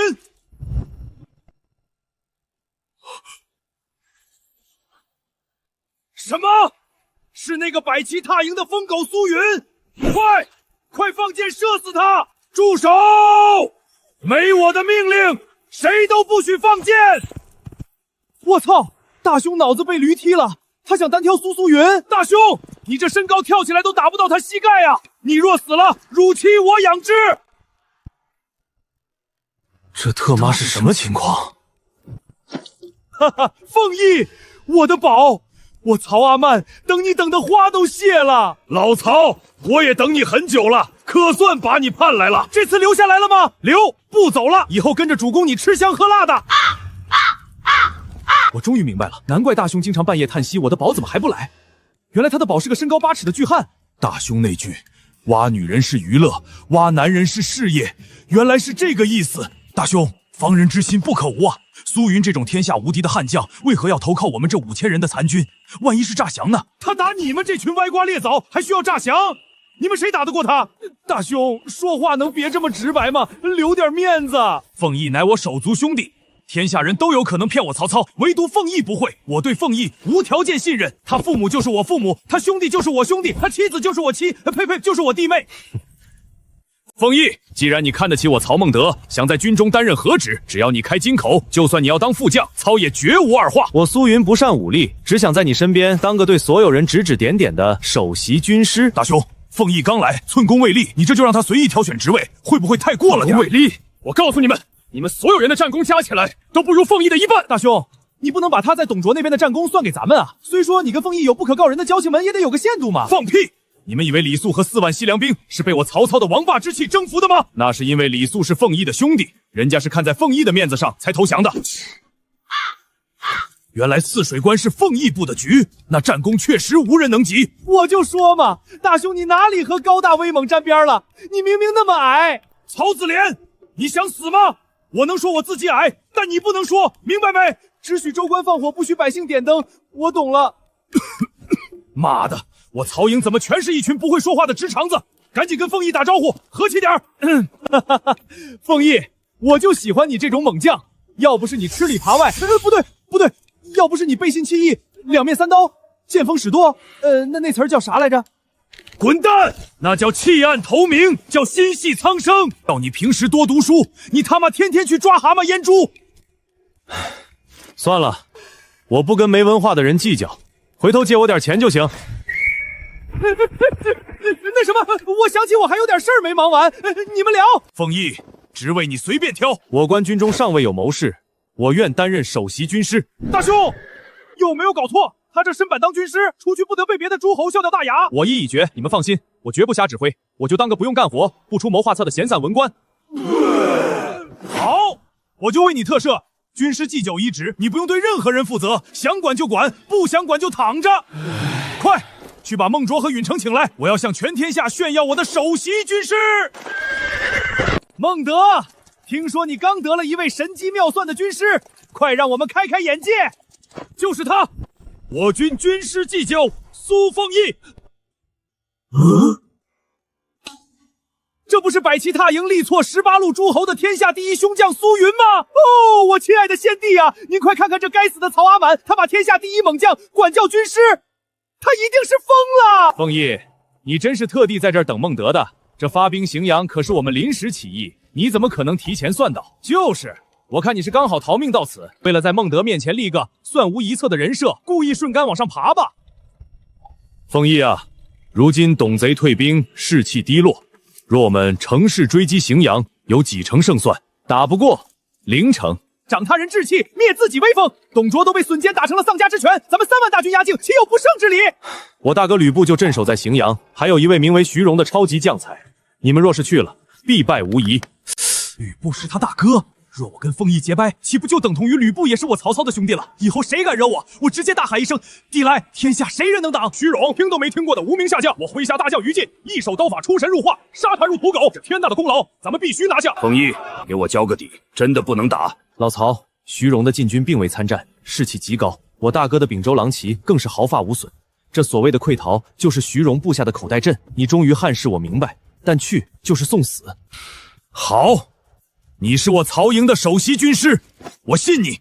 Speaker 5: 什么？是那个摆旗踏营的疯狗苏云！快放箭射死他！
Speaker 6: 住手！没我的命令，谁都不许放箭！
Speaker 9: 我操！大兄脑子被驴踢了，他想单挑苏云。
Speaker 5: 大兄，你这身高跳起来都打不到他膝盖呀！你若死了，汝妻我养之。
Speaker 7: 这特妈是什么情况？
Speaker 5: 哈哈，凤翼，我的宝！我曹阿曼等你等的花都谢了。
Speaker 6: 老曹，我也等你很久了，可算把你盼来了。
Speaker 5: 这次留下来了吗？留，不走了。以后跟着主公你吃香喝辣的。
Speaker 9: 我终于明白了，难怪大兄经常半夜叹息，我的宝怎么还不来？原来他的宝是个身高8尺的巨汉。
Speaker 6: 大兄那句挖女人是娱乐，挖男人是事业，原来是这个意思。大兄，防人之心不可无啊！苏云这种天下无敌的悍将，为何要投靠我们这5000人的残军？万一是诈降呢？
Speaker 5: 他打你们这群歪瓜裂枣，还需要诈降？你们谁打得过他？大兄，说话能别这么直白吗？留点面子。
Speaker 6: 凤翼乃我手足兄弟，天下人都有可能骗我曹操，唯独凤义不会。我对凤义无条件信任，他父母就是我父母，他兄弟就是我兄弟，他妻子就是我妻，呸，就是我弟妹。
Speaker 5: 凤义，既然你看得起我曹孟德，想在军中担任何职，只要你开金口，就算你要当副将，曹也绝无二话。
Speaker 3: 我苏云不善武力，只想在你身边当个对所有人指指点点的首席军师。
Speaker 6: 大兄，凤义刚来，寸功未立，你这就让他随意挑选职位，会不会太过了点？
Speaker 5: 未立，我告诉你们，你们所有人的战功加起来都不如凤义的一半。
Speaker 2: 大兄，你不能把他在董卓那边的战功算给咱们啊！虽说你跟凤义有不可告人的交情门，也得有个限度嘛。
Speaker 6: 放屁！你们以为李肃和4万西凉兵是被我曹操的王霸之气征服的吗？那是因为李肃是凤义的兄弟，人家是看在凤义的面子上才投降的。原来泗水关是凤义部的局，那战功确实无人能及。
Speaker 2: 我就说嘛，大兄你哪里和高大威猛沾边了？你明明那么矮。
Speaker 6: 曹子廉，你想死吗？我能说我自己矮，但你不能说，明白没？
Speaker 2: 只许州官放火，不许百姓点灯。我懂了。
Speaker 6: 妈的！我曹营怎么全是一群不会说话的直肠子？赶紧跟凤义打招呼，和气点儿。
Speaker 2: 凤义，我就喜欢你这种猛将。要不是你吃里扒外，不对，要不是你背信弃义，两面三刀，见风使舵，那词儿叫啥来着？
Speaker 6: 滚蛋！那叫弃暗投明，叫心系苍生。要你平时多读书，你他妈天天去抓蛤蟆腌猪。
Speaker 3: 算了，我不跟没文化的人计较，回头借我点钱就行。
Speaker 2: 那什么，我想起我还有点事儿没忙完，你们聊。
Speaker 6: 凤义，职位你随便挑。
Speaker 3: 我观军中尚未有谋士，我愿担任首席军师。
Speaker 2: 大兄，有没有搞错？他这身板当军师，出去不得被别的诸侯笑掉大牙。
Speaker 3: 我意已决，你们放心，我绝不瞎指挥，我就当个不用干活、不出谋划策的闲散文官。
Speaker 6: 好，我就为你特赦。军师祭酒一职，你不用对任何人负责，想管就管，不想管就躺着。快！去把孟卓和允成请来，我要向全天下炫耀我的首席军师。
Speaker 2: 孟德，听说你刚得了一位神机妙算的军师，快让我们开开眼界。
Speaker 6: 就是他，我军军师祭酒苏凤义。
Speaker 2: 这不是摆旗踏营力挫18路诸侯的天下第一凶将苏云吗？哦，我亲爱的先帝啊，您快看看这该死的曹阿满，他把天下第一猛将管教军师，他一定是疯了。
Speaker 3: 凤义，你真是特地在这儿等孟德的？这发兵荥阳可是我们临时起意，你怎么可能提前算到？就是，我看你是刚好逃命到此，为了在孟德面前立个算无一策的人设，故意顺杆往上爬吧。
Speaker 5: 凤义啊，如今董贼退兵，士气低落。若我们乘势追击荥阳，有几成胜算？
Speaker 3: 打不过，0成。
Speaker 2: 长他人志气，灭自己威风。董卓都被孙坚打成了丧家之犬，咱们3万大军压境，岂有不胜之理？
Speaker 3: 我大哥吕布就镇守在荥阳，还有一位名为徐荣的超级将才。你们若是去了，必败无疑。
Speaker 2: 吕布是他大哥，若我跟凤义结拜，岂不就等同于吕布也是我曹操的兄弟了？以后谁敢惹我，我直接大喊一声：帝来！天下谁人能挡？
Speaker 5: 徐荣听都没听过的无名下将，我麾下大将于禁，一手刀法出神入化，杀他如土狗，这天大的功劳，咱们必须拿下。
Speaker 6: 凤义，给我交个底，真的不能打。
Speaker 3: 老曹，徐荣的禁军并未参战，士气极高，我大哥的秉州狼骑更是毫发无损。这所谓的溃逃，就是徐荣布下的口袋阵。你忠于汉室我明白，但去就是送死。
Speaker 6: 好，你是我曹营的首席军师，我信你。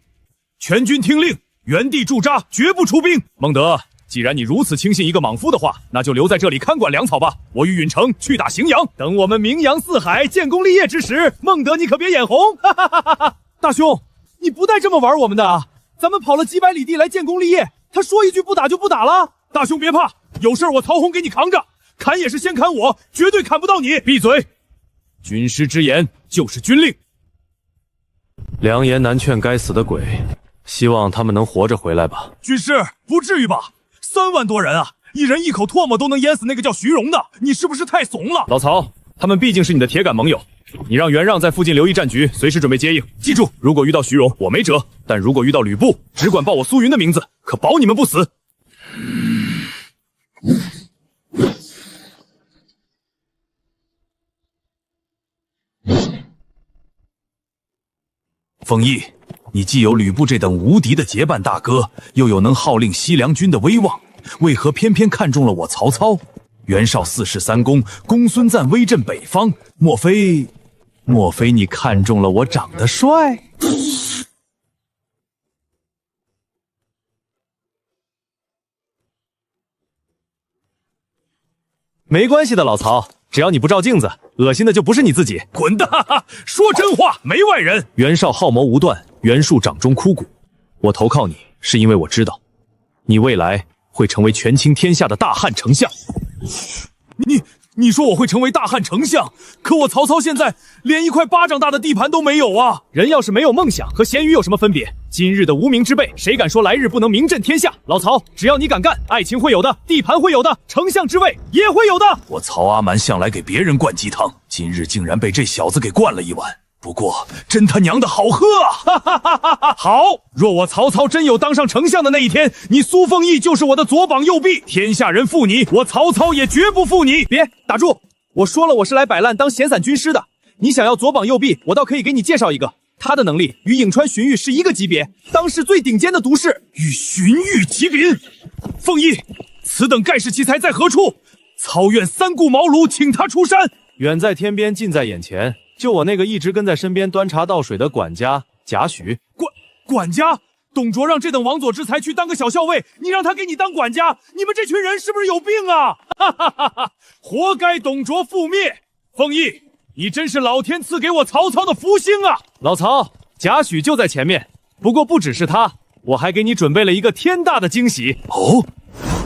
Speaker 6: 全军听令，原地驻扎，绝不出兵。
Speaker 5: 孟德，既然你如此轻信一个莽夫的话，那就留在这里看管粮草吧。我与允成去打荥阳，
Speaker 2: 等我们名扬四海、建功立业之时，孟德你可别眼红。哈哈哈哈！大兄，你不带这么玩我们的啊！咱们跑了几百里地来建功立业，他说一句不打就不打了。
Speaker 6: 大兄别怕，有事我曹洪给你扛着，砍也是先砍我，绝对砍不到你。
Speaker 5: 闭嘴！军师之言就是军令。
Speaker 3: 良言难劝该死的鬼，希望他们能活着回来吧。
Speaker 6: 军师，不至于吧？3万多人啊，一人一口唾沫都能淹死那个叫徐荣的，你是不是太怂了？
Speaker 5: 老曹，他们毕竟是你的铁杆盟友，你让袁让在附近留意战局，随时准备接应。记住，如果遇到徐荣，我没辙；但如果遇到吕布，只管报我苏云的名字，可保你们不死。
Speaker 6: 凤义，你既有吕布这等无敌的结伴大哥，又有能号令西凉军的威望，为何偏偏看中了我曹操？袁绍4世3公，公孙瓒威震北方，莫非你看中了我长得帅？
Speaker 3: 没关系的，老曹，只要你不照镜子，恶心的就不是你自己。
Speaker 6: 滚蛋！说真话，没外人。
Speaker 3: 袁绍好谋无断，袁术掌中枯骨。我投靠你，是因为我知道，你未来会成为权倾天下的大汉丞相。
Speaker 6: 你说我会成为大汉丞相，可我曹操现在连一块巴掌大的地盘都没有啊！
Speaker 3: 人要是没有梦想，和咸鱼有什么分别？今日的无名之辈，谁敢说来日不能名震天下？老曹，只要你敢干，爱情会有的，地盘会有的，丞相之位也会有的。
Speaker 6: 我曹阿瞒向来给别人灌鸡汤，今日竟然被这小子给灌了一碗。不过真他娘的好喝啊！哈哈哈哈哈！好，若我曹操真有当上丞相的那一天，你苏凤义就是我的左膀右臂，天下人负你，我曹操也绝不负你。
Speaker 3: 别打住！我说了，我是来摆烂当闲散军师的。你想要左膀右臂，我倒可以给你介绍一个，他的能力与颍川荀彧是一个级别，当世最顶尖的毒士。
Speaker 6: 与荀彧齐名。凤义，此等盖世奇才在何处？曹愿三顾茅庐，请他出山。
Speaker 3: 远在天边，近在眼前。就我那个一直跟在身边端茶倒水的管家贾诩。
Speaker 6: 管家？董卓让这等王佐之才去当个小校尉，你让他给你当管家，你们这群人是不是有病啊？哈哈哈哈！活该董卓覆灭。凤义，你真是老天赐给我曹操的福星啊！
Speaker 3: 老曹，贾诩就在前面，不过不只是他，我还给你准备了一个天大的惊喜。
Speaker 6: 哦，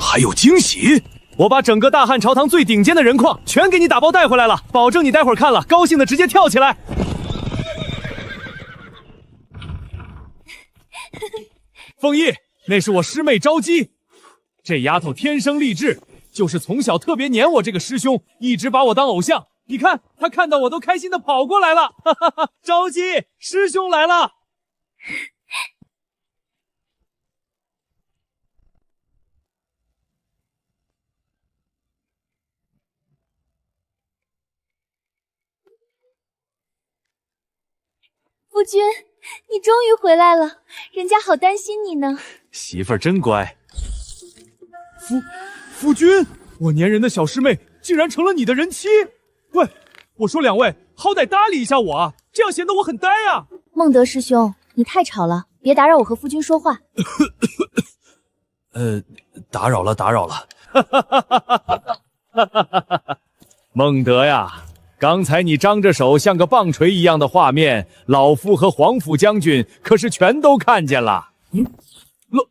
Speaker 6: 还有惊喜？
Speaker 3: 我把整个大汉朝堂最顶尖的人矿全给你打包带回来了，保证你待会儿看了高兴的直接跳起来。
Speaker 6: 凤义，那是我师妹招姬，这丫头天生丽质，就是从小特别黏我这个师兄，一直把我当偶像。你看她看到我都开心的跑过来了。哈哈哈！招姬，师兄来了。
Speaker 10: 夫君，你终于回来了，人家好担心你呢。
Speaker 3: 媳妇儿真乖。
Speaker 6: 夫君，我粘人的小师妹竟然成了你的人妻。喂，我说两位，好歹搭理一下我啊，这样显得我很呆啊。
Speaker 10: 孟德师兄，你太吵了，别打扰我和夫君说话。
Speaker 6: 打扰了。
Speaker 3: 孟德呀，刚才你张着手像个棒槌一样的画面，老夫和黄甫将军可是全都看见了。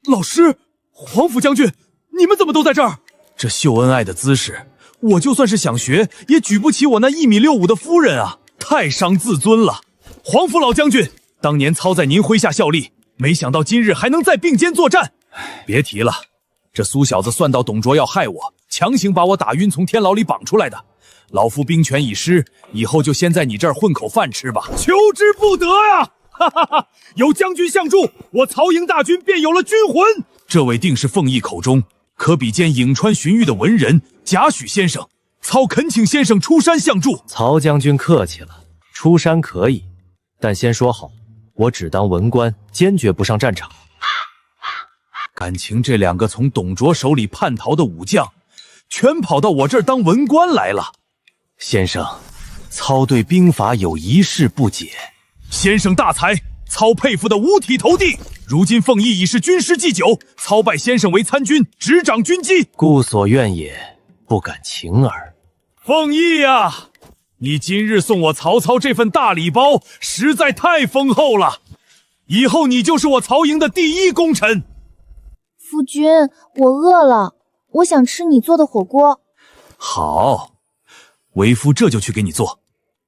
Speaker 6: 老师，黄甫将军，你们怎么都在这儿？这秀恩爱的姿势，我就算是想学，也举不起我那1.65米的夫人啊，太伤自尊了。黄甫老将军，当年操在您麾下效力，没想到今日还能再并肩作战。别提了，这苏小子算到董卓要害我，强行把我打晕，从天牢里绑出来的。老夫兵权已失，以后就先在你这儿混口饭吃吧。求之不得呀！哈哈哈！有将军相助，我曹营大军便有了军魂。这位定是凤义口中可比肩颍川荀彧的文人贾诩先生。曹恳请先生出山相助。
Speaker 3: 曹将军客气了，出山可以，但先说好，我只当文官，坚决不上战场。
Speaker 6: 感情这两个从董卓手里叛逃的武将，全跑到我这儿当文官来了。
Speaker 1: 先生，操对兵法有一事不解。
Speaker 6: 先生大才，操佩服的五体投地。如今凤义已是军师祭酒，操拜先生为参军，执掌军机。
Speaker 1: 故所愿也，不敢请耳。
Speaker 6: 凤义呀，你今日送我曹操这份大礼包，实在太丰厚了。以后你就是我曹营的第一功臣。
Speaker 10: 夫君，我饿了，我想吃你做的火锅。
Speaker 6: 好，为夫这就去给你做。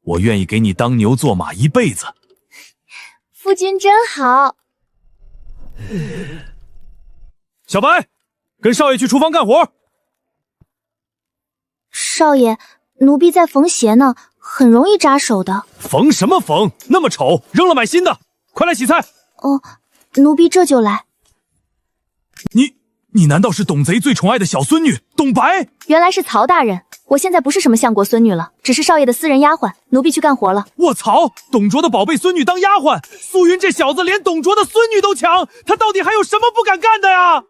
Speaker 6: 我愿意给你当牛做马一辈子。
Speaker 10: 夫君真好。
Speaker 6: 小白，跟少爷去厨房干活。
Speaker 10: 少爷，奴婢在缝鞋呢，很容易扎手的。
Speaker 6: 缝什么缝？那么丑，扔了买新的。快来洗菜。
Speaker 10: 哦，奴婢这就来。
Speaker 6: 你难道是董贼最宠爱的小孙女董白？
Speaker 10: 原来是曹大人，我现在不是什么相国孙女了，只是少爷的私人丫鬟，奴婢去干活了。
Speaker 6: 卧槽，董卓的宝贝孙女当丫鬟，苏云这小子连董卓的孙女都抢，他到底还有什么不敢干的呀？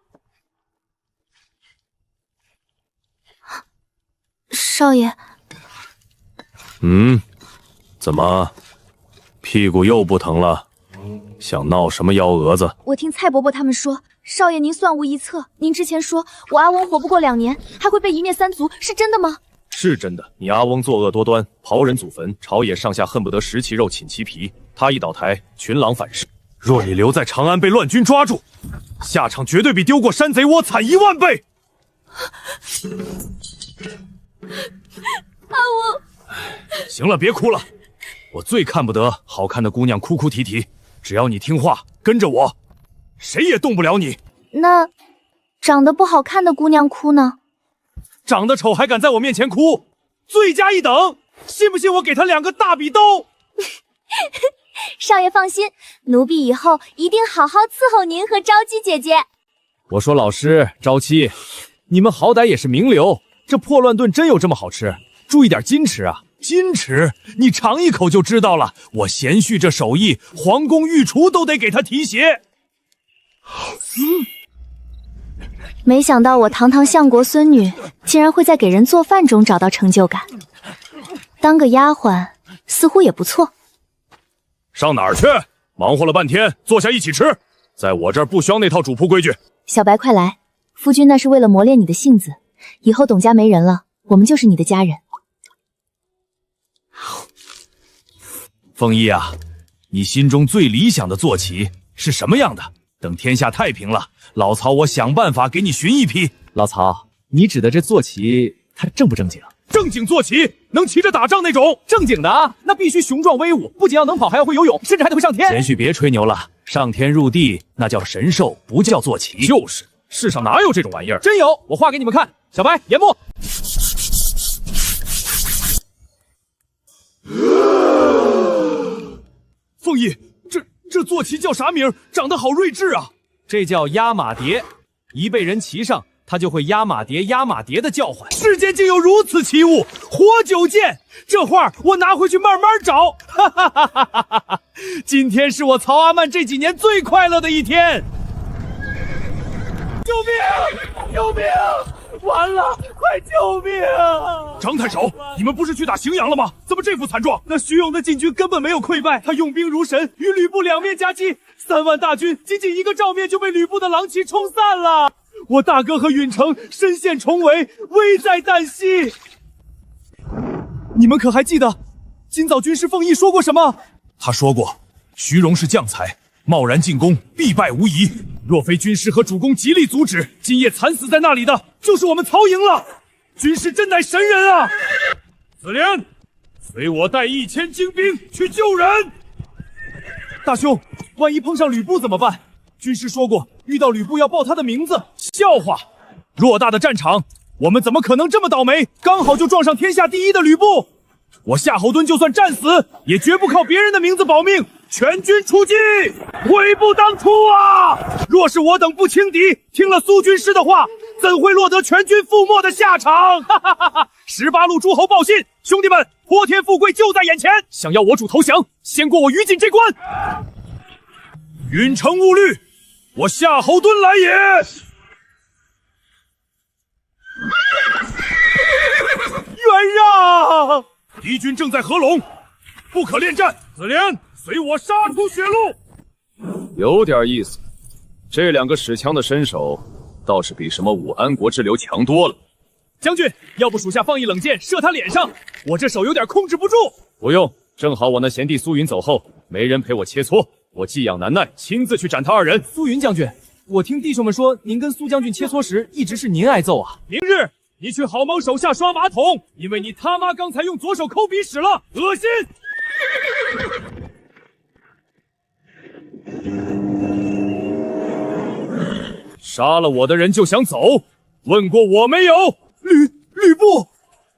Speaker 10: 少爷。
Speaker 8: 怎么屁股又不疼了？想闹什么幺蛾子？
Speaker 10: 我听蔡伯伯他们说，少爷您算无一策。您之前说我阿翁活不过2年，还会被一灭3族，是真的吗？
Speaker 1: 是真的。你阿翁作恶多端，刨人祖坟，朝野上下恨不得食其肉，寝其皮。他一倒台，群狼反噬。若你留在长安被乱军抓住，下场绝对比丢过山贼窝惨10000倍。
Speaker 11: 阿翁，
Speaker 1: 行了，别哭了。我最看不得好看的姑娘哭哭啼啼。只要你听话，跟着我，谁也动不了你。
Speaker 10: 那长得不好看的姑娘哭呢？
Speaker 2: 长得丑还敢在我面前哭，罪加一等。信不信我给他2个大笔刀？
Speaker 10: 少爷放心，奴婢以后一定好好伺候您和昭姬姐姐。
Speaker 3: 我说老师、朝夕，你们好歹也是名流，这破乱炖真有这么好吃？注意点矜持啊！
Speaker 2: 矜持？你尝一口就知道了。我贤婿这手艺，皇宫御厨都得给他提鞋。
Speaker 10: 没想到我堂堂相国孙女，竟然会在给人做饭中找到成就感。当个丫鬟似乎也不错。
Speaker 1: 上哪儿去？忙活了半天，坐下一起吃。在我这儿不需要那套主仆规矩。
Speaker 10: 小白，快来！夫君那是为了磨练你的性子，以后董家没人了，我们就是你的家人。
Speaker 2: 凤仪啊，你心中最理想的坐骑是什么样的？等天下太平了，老曹我想办法给你寻一匹。
Speaker 3: 老曹，你指的这坐骑，它正不正经？
Speaker 2: 正经坐骑，能骑着打仗那种。
Speaker 3: 正经的啊，那必须雄壮威武，不仅要能跑，还要会游泳，甚至还得会上天。
Speaker 2: 贤婿别吹牛了，上天入地那叫神兽，不叫坐骑。
Speaker 1: 就是，世上哪有这种玩意儿？
Speaker 3: 真有，我画给你们看。小白，研墨。
Speaker 2: 凤仪，这坐骑叫啥名？长得好睿智啊！
Speaker 3: 这叫压马蝶，一被人骑上，它就会压马蝶压马蝶的叫唤。
Speaker 2: 世间竟有如此奇物，活久见！这画我拿回去慢慢找。哈哈哈哈哈哈！今天是我曹阿曼这几年最快乐的一天。救命！救命！完了，快救命！
Speaker 6: 张太守，你们不是去打荥阳了吗？怎么这副惨状？
Speaker 2: 那徐勇的禁军根本没有溃败，他用兵如神，与吕布两面夹击，3万大军仅仅一个照面就被吕布的狼骑冲散了。我大哥和允城身陷重围，危在旦夕。你们可还记得今早军师凤翼说过什么？
Speaker 6: 他说过，徐荣是将才，贸然进攻，必败无疑。若非军师和主公极力阻止，今夜惨死在那里的就是我们曹营了。军师真乃神人啊！子莲，随我带1000精兵去救人。
Speaker 2: 大兄，万一碰上吕布怎么办？军师说过，遇到吕布要报他的名字。
Speaker 6: 笑话！偌大的战场，我们怎么可能这么倒霉？刚好就撞上天下第一的吕布。我夏侯惇就算战死，也绝不靠别人的名字保命。全军出击，悔不当初啊！若是我等不轻敌，听了苏军师的话，怎会落得全军覆没的下场？哈哈哈哈！18路诸侯报信，兄弟们，泼天富贵就在眼前，想要我主投降，先过我于禁这关。允城勿虑，我夏侯惇来也！
Speaker 2: 袁让，
Speaker 6: 敌军正在合拢，不可恋战。子莲，随我杀出血路。
Speaker 1: 有点意思，这2个使枪的身手，倒是比什么武安国之流强多了。
Speaker 2: 将军，要不属下放一冷箭射他脸上，我这手有点控制不住。
Speaker 1: 不用，正好我那贤弟苏云走后，没人陪我切磋，我寄养难耐，亲自去斩他2人。
Speaker 3: 苏云将军，我听弟兄们说，您跟苏将军切磋时，一直是您挨揍啊。
Speaker 6: 明日你去郝萌手下刷马桶，因为你他妈刚才用左手抠鼻屎了，恶心！杀了我的人就想走，问过我没有？
Speaker 2: 吕布，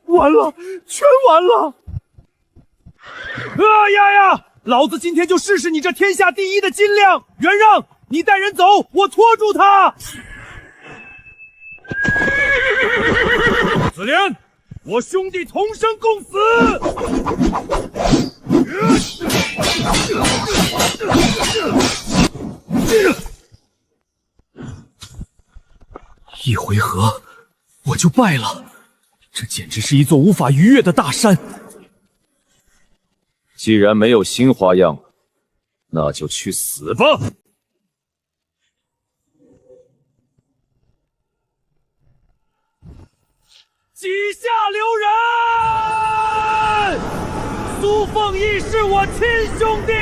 Speaker 2: 完了，全完了！
Speaker 6: 啊呀呀！老子今天就试试你这天下第一的斤两！袁让，你带人走，我拖住他。子莲，我兄弟同生共死。
Speaker 2: 一回合我就败了，这简直是一座无法逾越的大山。
Speaker 1: 既然没有新花样了，那就去死吧！
Speaker 6: 几下留人！
Speaker 5: 凤仪是我亲兄弟。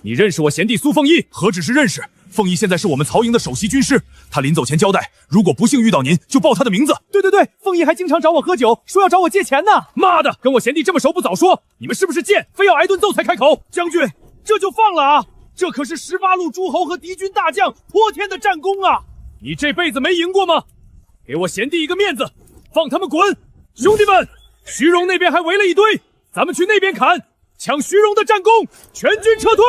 Speaker 5: 你认识我贤弟苏凤仪？
Speaker 6: 何止是认识，凤仪现在是我们曹营的首席军师。他临走前交代，如果不幸遇到您，就报他的名字。
Speaker 2: 对，凤仪还经常找我喝酒，说要找我借钱呢。
Speaker 5: 妈的，跟我贤弟这么熟不早说！你们是不是贱，非要挨顿揍才开口？
Speaker 2: 将军，这就放了啊！这可是18路诸侯和敌军大将泼天的战功啊！
Speaker 5: 你这辈子没赢过吗？给我贤弟一个面子，放他们滚！兄弟们，徐荣那边还围了一堆，咱们去那边砍，抢徐荣的战功，全军撤退！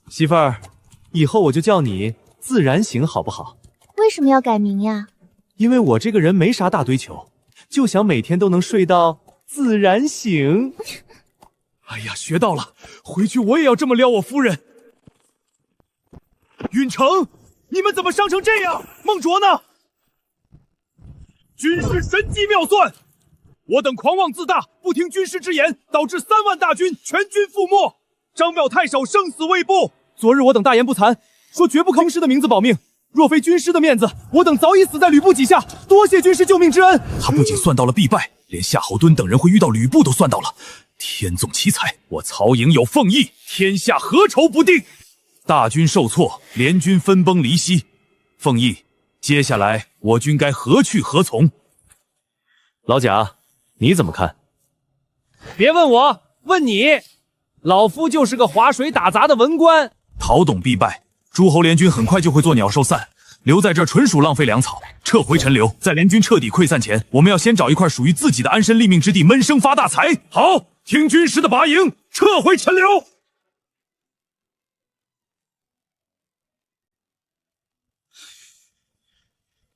Speaker 7: 媳妇儿，以后我就叫你自然醒，好不好？
Speaker 10: 为什么要改名呀？
Speaker 7: 因为我这个人没啥大追求，就想每天都能睡到自然醒。
Speaker 2: 哎呀，学到了，回去我也要这么撩我夫人。允成，你们怎么伤成这样？孟卓呢？
Speaker 5: 军师神机妙算，我等狂妄自大，不听军师之言，导致3万大军全军覆没。张邈太守生死未卜。
Speaker 2: 昨日我等大言不惭，说绝不靠军师的名字保命。若非军师的面子，我等早已死在吕布戟下。多谢军师救命之恩。
Speaker 6: 他不仅算到了必败，连夏侯惇等人会遇到吕布都算到了。天纵奇才，我曹营有凤翼，天下何愁不定？大军受挫，联军分崩离析。凤翼，接下来我军该何去何从？
Speaker 7: 老贾，你怎么看？
Speaker 2: 别问我，问你。老夫就是个划水打杂的文官。
Speaker 6: 陶董必败，诸侯联军很快就会作鸟兽散，留在这儿纯属浪费粮草。撤回陈留，在联军彻底溃散前，我们要先找一块属于自己的安身立命之地，闷声发大财。好，听军师的拔营，撤回陈留。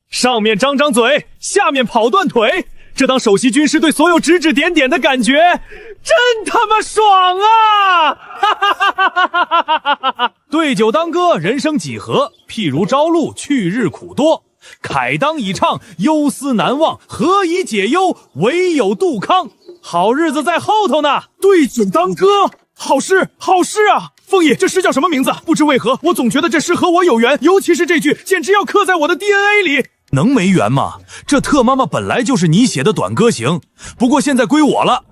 Speaker 2: 上面张张嘴，下面跑断腿，这当首席军师对所有指指点点的感觉，真他妈爽啊！
Speaker 9: 对酒当歌，人生几何？譬如朝露，去日苦多。慨当以畅，忧思难忘。何以解忧？唯有杜康。好日子在后头呢。
Speaker 2: 对酒当歌，好诗，好诗啊！凤野，这诗叫什么名字？不知为何，我总觉得这诗和我有缘，尤其是这句，简直要刻在我的 DNA 里。
Speaker 6: 能没缘吗？这特妈妈本来就是你写的短歌行，不过现在归我了。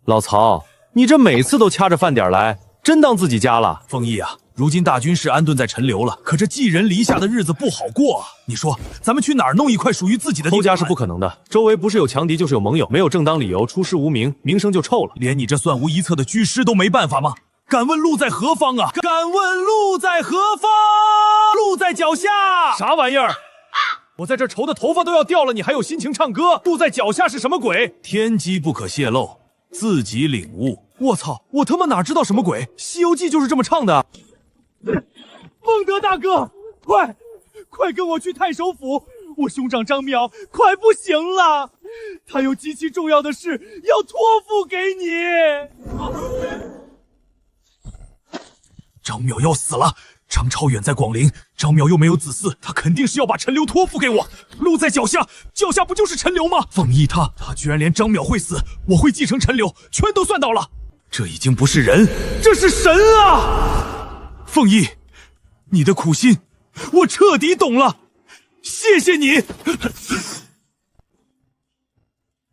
Speaker 7: 老曹，你这每次都掐着饭点来，真当自己家了？
Speaker 6: 凤翼啊，如今大军是安顿在陈留了，可这寄人篱下的日子不好过啊！你说，咱们去哪儿弄一块属于自己的地盘？
Speaker 7: 偷家是不可能的，周围不是有强敌就是有盟友，没有正当理由出师无名，名声就臭了。
Speaker 6: 连你这算无一策的军师都没办法吗？敢问路在何方啊？
Speaker 9: 敢问路在何方？路在脚下。啥玩意儿？我在这愁的头发都要掉了，你还有心情唱歌？路在脚下是什么鬼？
Speaker 6: 天机不可泄露，自己领悟。
Speaker 9: 我操，我他妈哪知道什么鬼？《西游记》就是这么唱的。
Speaker 2: 孟德大哥，快跟我去太守府，我兄长张邈快不行了，他有极其重要的事要托付给你。
Speaker 6: 张邈要死了，张超远在广陵，张邈又没有子嗣，他肯定是要把陈留托付给我。路在脚下，脚下不就是陈留吗？凤翼他居然连张邈会死，我会继承陈留，全都算到了。这已经不是人，
Speaker 2: 这是神啊！
Speaker 6: 凤翼，你的苦心我彻底懂了，谢谢你。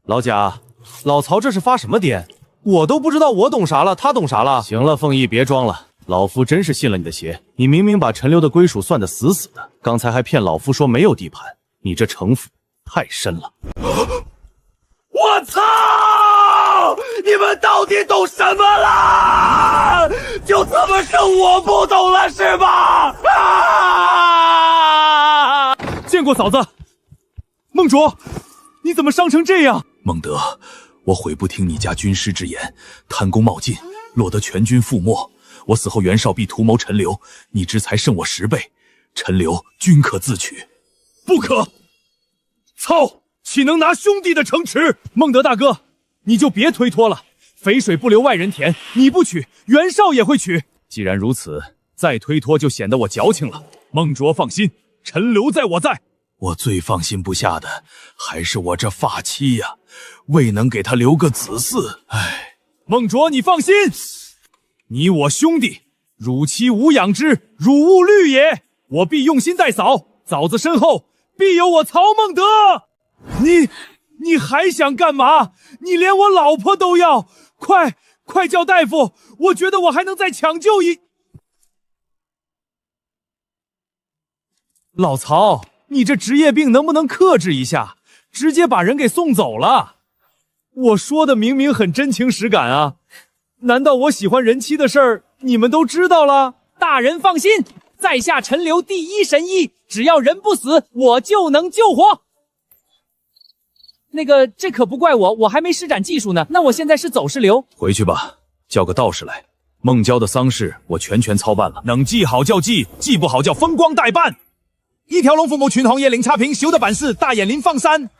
Speaker 7: 老贾，老曹这是发什么癫？我都不知道我懂啥了，他懂啥了？
Speaker 1: 行了，凤翼别装了，老夫真是信了你的邪。你明明把陈留的归属算得死死的，刚才还骗老夫说没有地盘，你这城府太深了。
Speaker 2: 我操！你们到底懂什么了？就这么是我不懂了是吧？啊！见过嫂子。孟卓，你怎么伤成这样？
Speaker 6: 孟德，我悔不听你家军师之言，贪功冒进，落得全军覆没。我死后袁绍必图谋陈留，你之才胜我10倍，陈留均可自取。
Speaker 5: 不可！操！岂能拿兄弟的城池？
Speaker 2: 孟德大哥，你就别推脱了，肥水不流外人田，你不取，袁绍也会取。
Speaker 5: 既然如此，再推脱就显得我矫情了。孟卓放心，陈留在我在。
Speaker 6: 我最放心不下的还是我这发妻呀，未能给他留个子嗣。唉，
Speaker 5: 孟卓你放心，你我兄弟，汝妻无养之，汝勿虑也。我必用心待嫂，嫂子身后
Speaker 2: 必有我曹孟德。你还想干嘛？你连我老婆都要！快叫大夫！我觉得我还能再抢救一……老曹，你这职业病能不能克制一下？直接把人给送走了。我说的明明很真情实感啊！难道我喜欢人妻的事儿你们都知道了？
Speaker 3: 大人放心，在下陈留第一神医，只要人不死，我就能救活。那个，这可不怪我，我还没施展技术呢。那我现在是走是留？
Speaker 6: 回去吧，叫个道士来。孟郊的丧事我全权操办了，能记好叫记，记不好叫风光代办。
Speaker 13: 一条龙父母群红叶领差评，修的版式大眼林放山。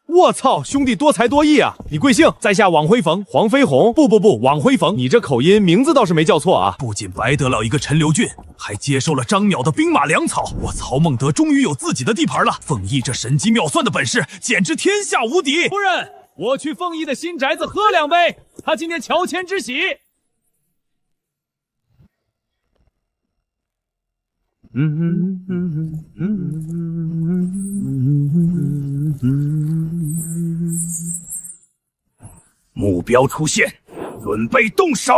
Speaker 2: 我操，兄弟多才多艺啊！你贵姓？在下王辉逢，黄飞鸿。不，王辉逢。你这口音，名字倒是没叫错啊。
Speaker 6: 不仅白得了一个陈留郡，还接受了张邈的兵马粮草。我曹孟德终于有自己的地盘了。凤翼这神机妙算的本事，简直天下无敌。
Speaker 2: 夫人，我去凤翼的新宅子喝2杯，他今天乔迁之喜。
Speaker 6: 目标出现，准备动手。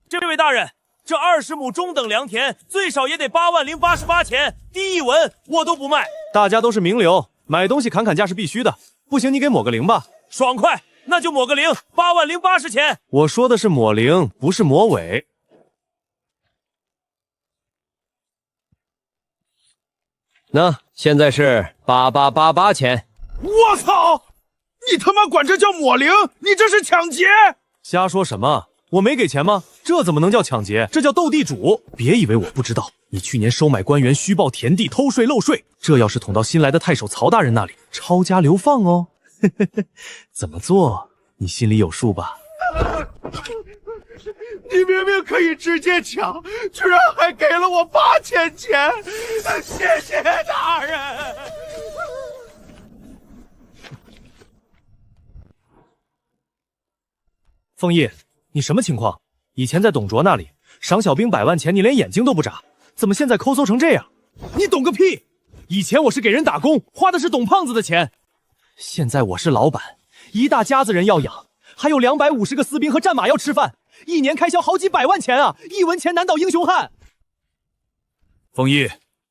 Speaker 2: 这位大人，这20亩中等良田最少也得80088钱，低一文我都不卖。大家都是名流，买东西砍价是必须的。不行，你给抹个零吧。爽快，那就抹个零，80080钱。我说的是抹零，不是抹尾。
Speaker 3: 那现在是8888钱。
Speaker 13: 我操！你他妈管这叫抹零？你这是抢劫！
Speaker 2: 瞎说什么？我没给钱吗？这怎么能叫抢劫？这叫斗地主！别以为我不知道，你去年收买官员，虚报田地，偷税漏税，这要是捅到新来的太守曹大人那里，抄家流放哦。怎么做？你心里有数吧？
Speaker 12: 你明明可以直接抢，居然还给了我8000钱，谢谢大人。
Speaker 2: 凤翼，你什么情况？以前在董卓那里赏小兵100万钱，你连眼睛都不眨，怎么现在抠搜成这样？你懂个屁！以前我是给人打工，花的是董胖子的钱，现在我是老板，一大家子人要养，还有250个私兵和战马要吃饭，一年开销好几百万钱啊！一文钱难倒英雄汉。
Speaker 6: 凤翼，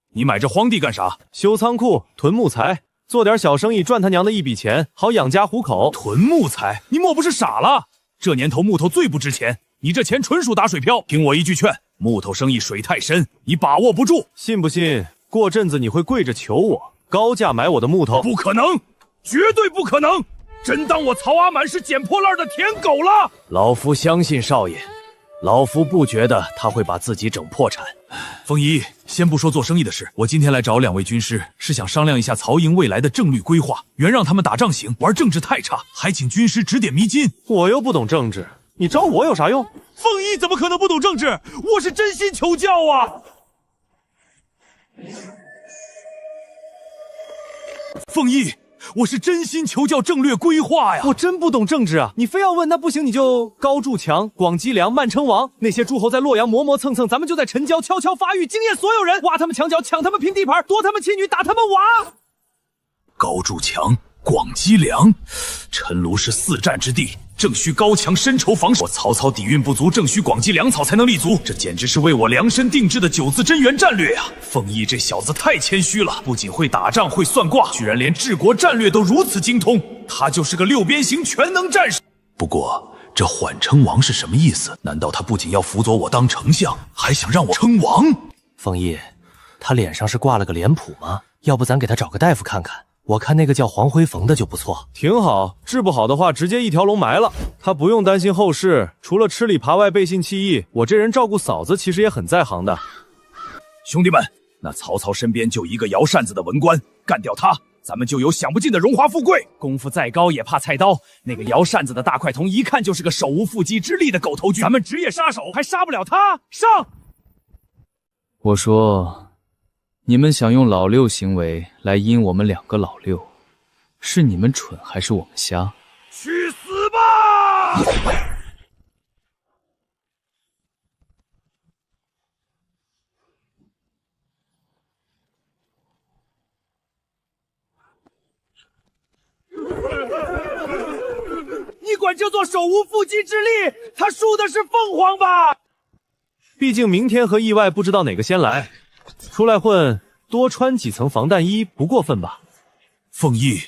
Speaker 6: 你买这荒地干啥？
Speaker 2: 修仓库，囤木材，做点小生意，赚他娘的一笔钱，好养家糊口。
Speaker 6: 囤木材？你莫不是傻了？这年头木头最不值钱，你这钱纯属打水漂。听我一句劝，木头生意水太深，你把握不住。
Speaker 2: 信不信过阵子你会跪着求我高价买我的木头？
Speaker 6: 不可能，绝对不可能！真当我曹阿满是捡破烂的舔狗了？
Speaker 1: 老夫相信少爷，老夫不觉得他会把自己整破产。
Speaker 6: 风姨，先不说做生意的事，我今天来找2位军师，是想商量一下曹营未来的政律规划。原让他们打仗行，玩政治太差，还请军师指点迷津。
Speaker 2: 我又不懂政治，你找我有啥用？
Speaker 6: 凤仪怎么可能不懂政治？我是真心求教啊！凤仪，我是真心求教政略规划呀！
Speaker 2: 我真不懂政治啊！你非要问，那不行，你就高筑墙、广积粮、慢称王。那些诸侯在洛阳磨磨蹭蹭，咱们就在陈郊悄悄发育，惊艳所有人，挖他们墙角，抢他们平地盘，夺他们妻女，打他们娃。
Speaker 6: 高筑墙，广积粮，陈卢是4战之地，正需高墙深筹防守。我曹操底蕴不足，正需广积粮草才能立足。这简直是为我量身定制的9字真元战略呀！凤仪这小子太谦虚了，不仅会打仗会算卦，居然连治国战略都如此精通。他就是个6边形全能战士。不过这缓称王是什么意思？难道他不仅要辅佐我当丞相，还想让我称王？
Speaker 7: 凤仪，他脸上是挂了个脸谱吗？要不咱给他找个大夫看看？我看那个叫黄辉逢的就不错，
Speaker 2: 挺好。治不好的话，直接一条龙埋了。他不用担心后事，除了吃里扒外背信弃义，我这人照顾嫂子其实也很在行的。
Speaker 6: 兄弟们，那曹操身边就一个摇扇子的文官，干掉他，咱们就有享不尽的荣华富贵。
Speaker 3: 功夫再高也怕菜刀，那个摇扇子的大块头一看就是个手无缚鸡之力的狗头军，咱们职业杀手还杀不了他。上！
Speaker 15: 我说，你们想用老六行为来阴我们2个老六，是你们蠢还是我们瞎？
Speaker 6: 去死吧！
Speaker 2: 管这座手无缚鸡之力，他输的是凤凰吧？
Speaker 9: 毕竟明天和意外不知道哪个先来，出来混多穿几层防弹衣不过分吧？
Speaker 6: 凤翼，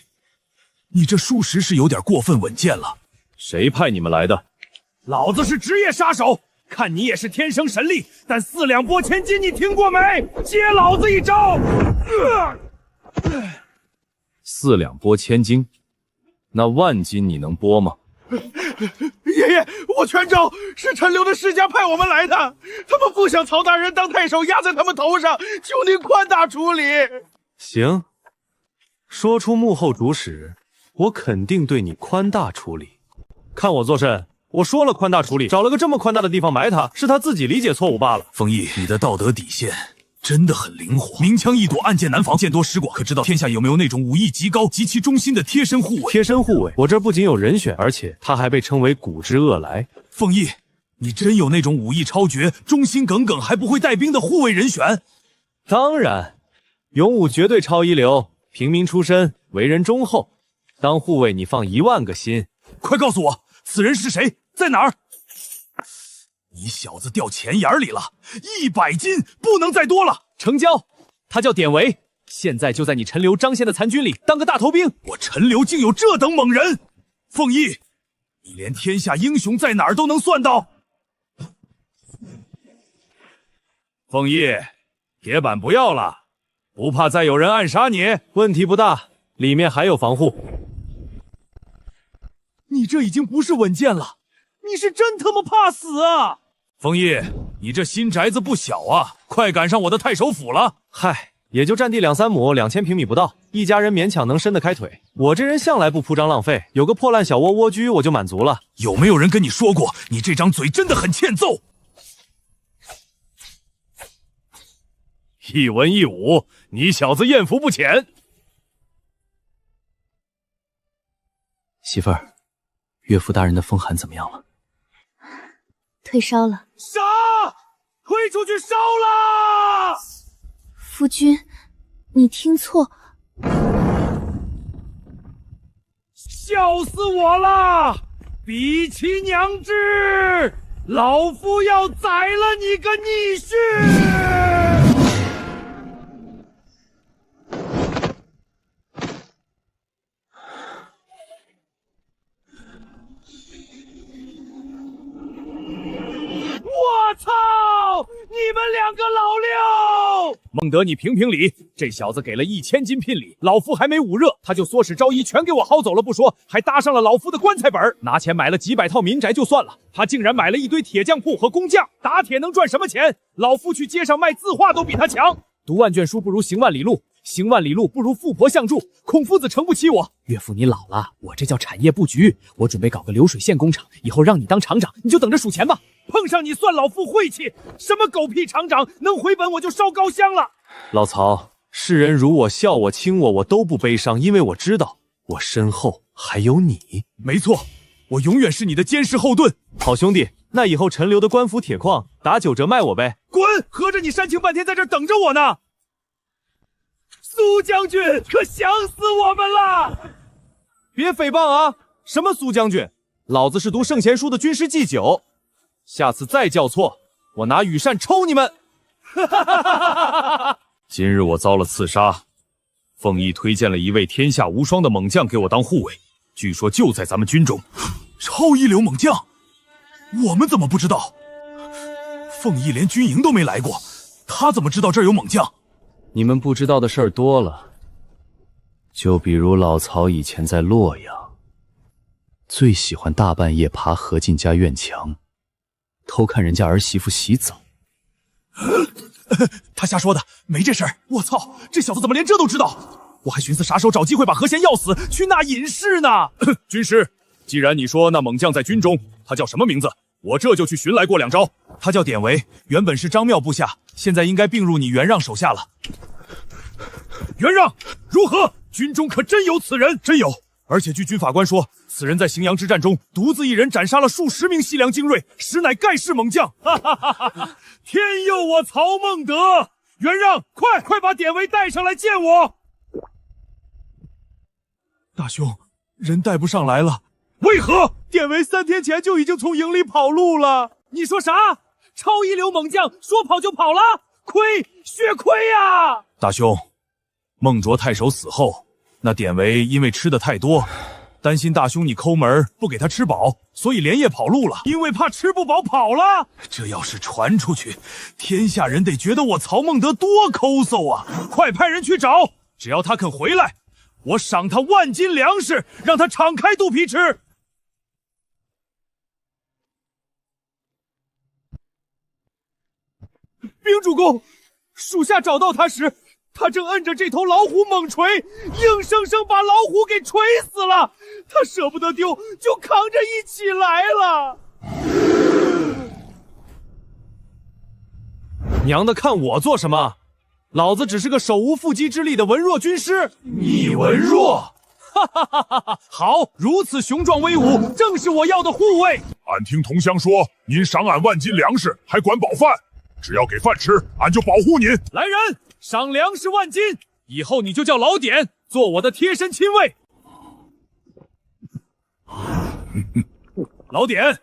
Speaker 6: 你这属实是有点过分稳健了。
Speaker 5: 谁派你们来的？
Speaker 2: 老子是职业杀手，看你也是天生神力，但4两拨千斤你听过没？接老子一招
Speaker 5: ！4两拨千斤，那万斤你能拨吗？
Speaker 12: 爷爷，我全招，是陈留的世家派我们来的，他们不想曹大人当太守压在他们头上，求您宽大处理。
Speaker 9: 行，说出幕后主使，我肯定对你宽大处理。看我做甚？我说了宽大处理，找了个这么宽大的地方埋他，是他自己理解错误罢了。
Speaker 6: 凤翼，你的道德底线真的很灵活，明枪易躲，暗箭难防，见多识广。可知道天下有没有那种武艺极高、极其忠心的贴身护卫？
Speaker 9: 贴身护卫，我这不仅有人选，而且他还被称为古之恶来。
Speaker 6: 凤翼，你真有那种武艺超绝、忠心耿耿还不会带兵的护卫人选？
Speaker 9: 当然，勇武绝对超一流，平民出身，为人忠厚。当护卫你放1万个心。
Speaker 6: 快告诉我，此人是谁，在哪儿？你小子掉钱眼里了，100斤不能再多了。
Speaker 3: 成交，他叫典韦，现在就在你陈留张先的残军里当个大头兵。
Speaker 6: 我陈留竟有这等猛人！凤翼，你连天下英雄在哪儿都能算到。
Speaker 5: 凤翼，铁板不要了，不怕再有人暗杀你？
Speaker 9: 问题不大，里面还有防护。
Speaker 2: 你这已经不是稳健了，你是真他妈怕死啊！
Speaker 6: 凤翼，你这新宅子不小啊，快赶上我的太守府了。
Speaker 9: 嗨，也就占地2-3亩，2000平米不到，一家人勉强能伸得开腿。我这人向来不铺张浪费，有个破烂小窝蜗居我就满足了。
Speaker 6: 有没有人跟你说过，你这张嘴真的很欠揍？
Speaker 5: 一文一武，你小子艳福不浅。
Speaker 15: 媳妇儿，岳父大人的风寒怎么样了？
Speaker 10: 退烧了。
Speaker 2: 杀！推出去烧了！
Speaker 10: 夫君，你听错。
Speaker 2: 笑死我了！比其娘之，老夫要宰了你个逆婿！我操！你们2个老六！
Speaker 3: 孟德，你评评理，这小子给了1000斤聘礼，老夫还没捂热，他就唆使昭仪全给我薅走了不说，还搭上了老夫的棺材本，拿钱买了几百套民宅就算了，他竟然买了一堆铁匠铺和工匠，打铁能赚什么钱？老夫去街上卖字画都比他强。读万卷书不如行万里路，行万里路不如富婆相助，孔夫子撑不起我。岳父你老了，我这叫产业布局，我准备搞个流水线工厂，以后让你当厂长，你就等着数钱吧。
Speaker 2: 碰上你算老夫晦气，什么狗屁厂长，能回本我就烧高香了。
Speaker 9: 老曹，世人辱我、笑我、轻我，我都不悲伤，因为我知道我身后还有你。
Speaker 6: 没错，我永远是你的坚实后盾。
Speaker 9: 好兄弟，那以后陈留的官府铁矿打9折卖我呗。
Speaker 2: 滚！合着你煽情半天在这儿等着我呢。苏将军可想死我们了！
Speaker 9: 别诽谤啊！什么苏将军？老子是读圣贤书的军师祭酒，下次再叫错，我拿羽扇抽你们！
Speaker 5: 今日我遭了刺杀，凤翼推荐了一位天下无双的猛将给我当护卫，据说就在咱们军中。
Speaker 6: 超一流猛将，我们怎么不知道？凤翼连军营都没来过，他怎么知道这儿有猛将？
Speaker 15: 你们不知道的事儿多了，就比如老曹以前在洛阳，最喜欢大半夜爬何进家院墙，偷看人家儿媳妇洗澡。
Speaker 6: 他瞎说的，没这事儿。我操，这小子怎么连这都知道？我还寻思啥时候找机会把何贤要死，去纳隐士呢。
Speaker 5: 军师，既然你说那猛将在军中，他叫什么名字？我这就去寻来过2招。
Speaker 6: 他叫典韦，原本是张庙部下，现在应该并入你袁让手下了。
Speaker 5: 袁让如何？军中可真有此人？
Speaker 6: 真有，而且据军法官说，此人在荥阳之战中独自一人斩杀了数10名西凉精锐，实乃盖世猛将。
Speaker 2: 哈哈哈哈！天佑我曹孟德！袁让，快把典韦带上来见我！
Speaker 12: 大兄，人带不上来了，
Speaker 6: 为何？
Speaker 2: 典韦3天前就已经从营里跑路了。你说啥？超一流猛将说跑就跑了？亏，血亏呀！
Speaker 6: 大兄，孟卓太守死后，那典韦因为吃的太多，担心大兄你抠门不给他吃饱，所以连夜跑路了。
Speaker 2: 因为怕吃不饱跑了。
Speaker 6: 这要是传出去，天下人得觉得我曹孟德多抠搜啊！快派人去找，只要他肯回来，我赏他1万斤粮食，让他敞开肚皮吃。
Speaker 2: 兵主公，属下找到他时，他正摁着这头老虎猛锤，硬生生把老虎给锤死了。他舍不得丢，就扛着一起来了。
Speaker 9: 娘的，看我做什么？老子只是个手无缚鸡之力的文弱军师。
Speaker 6: 你文弱？
Speaker 2: 哈哈哈哈哈！好，如此雄壮威武，正是我要的护卫。
Speaker 6: 俺听同乡说，您赏俺1万斤粮食，还管饱饭。只要给饭吃，俺就保护您。
Speaker 2: 来人，赏粮食1万斤，以后你就叫老典，做我的贴身亲卫。
Speaker 6: 老典，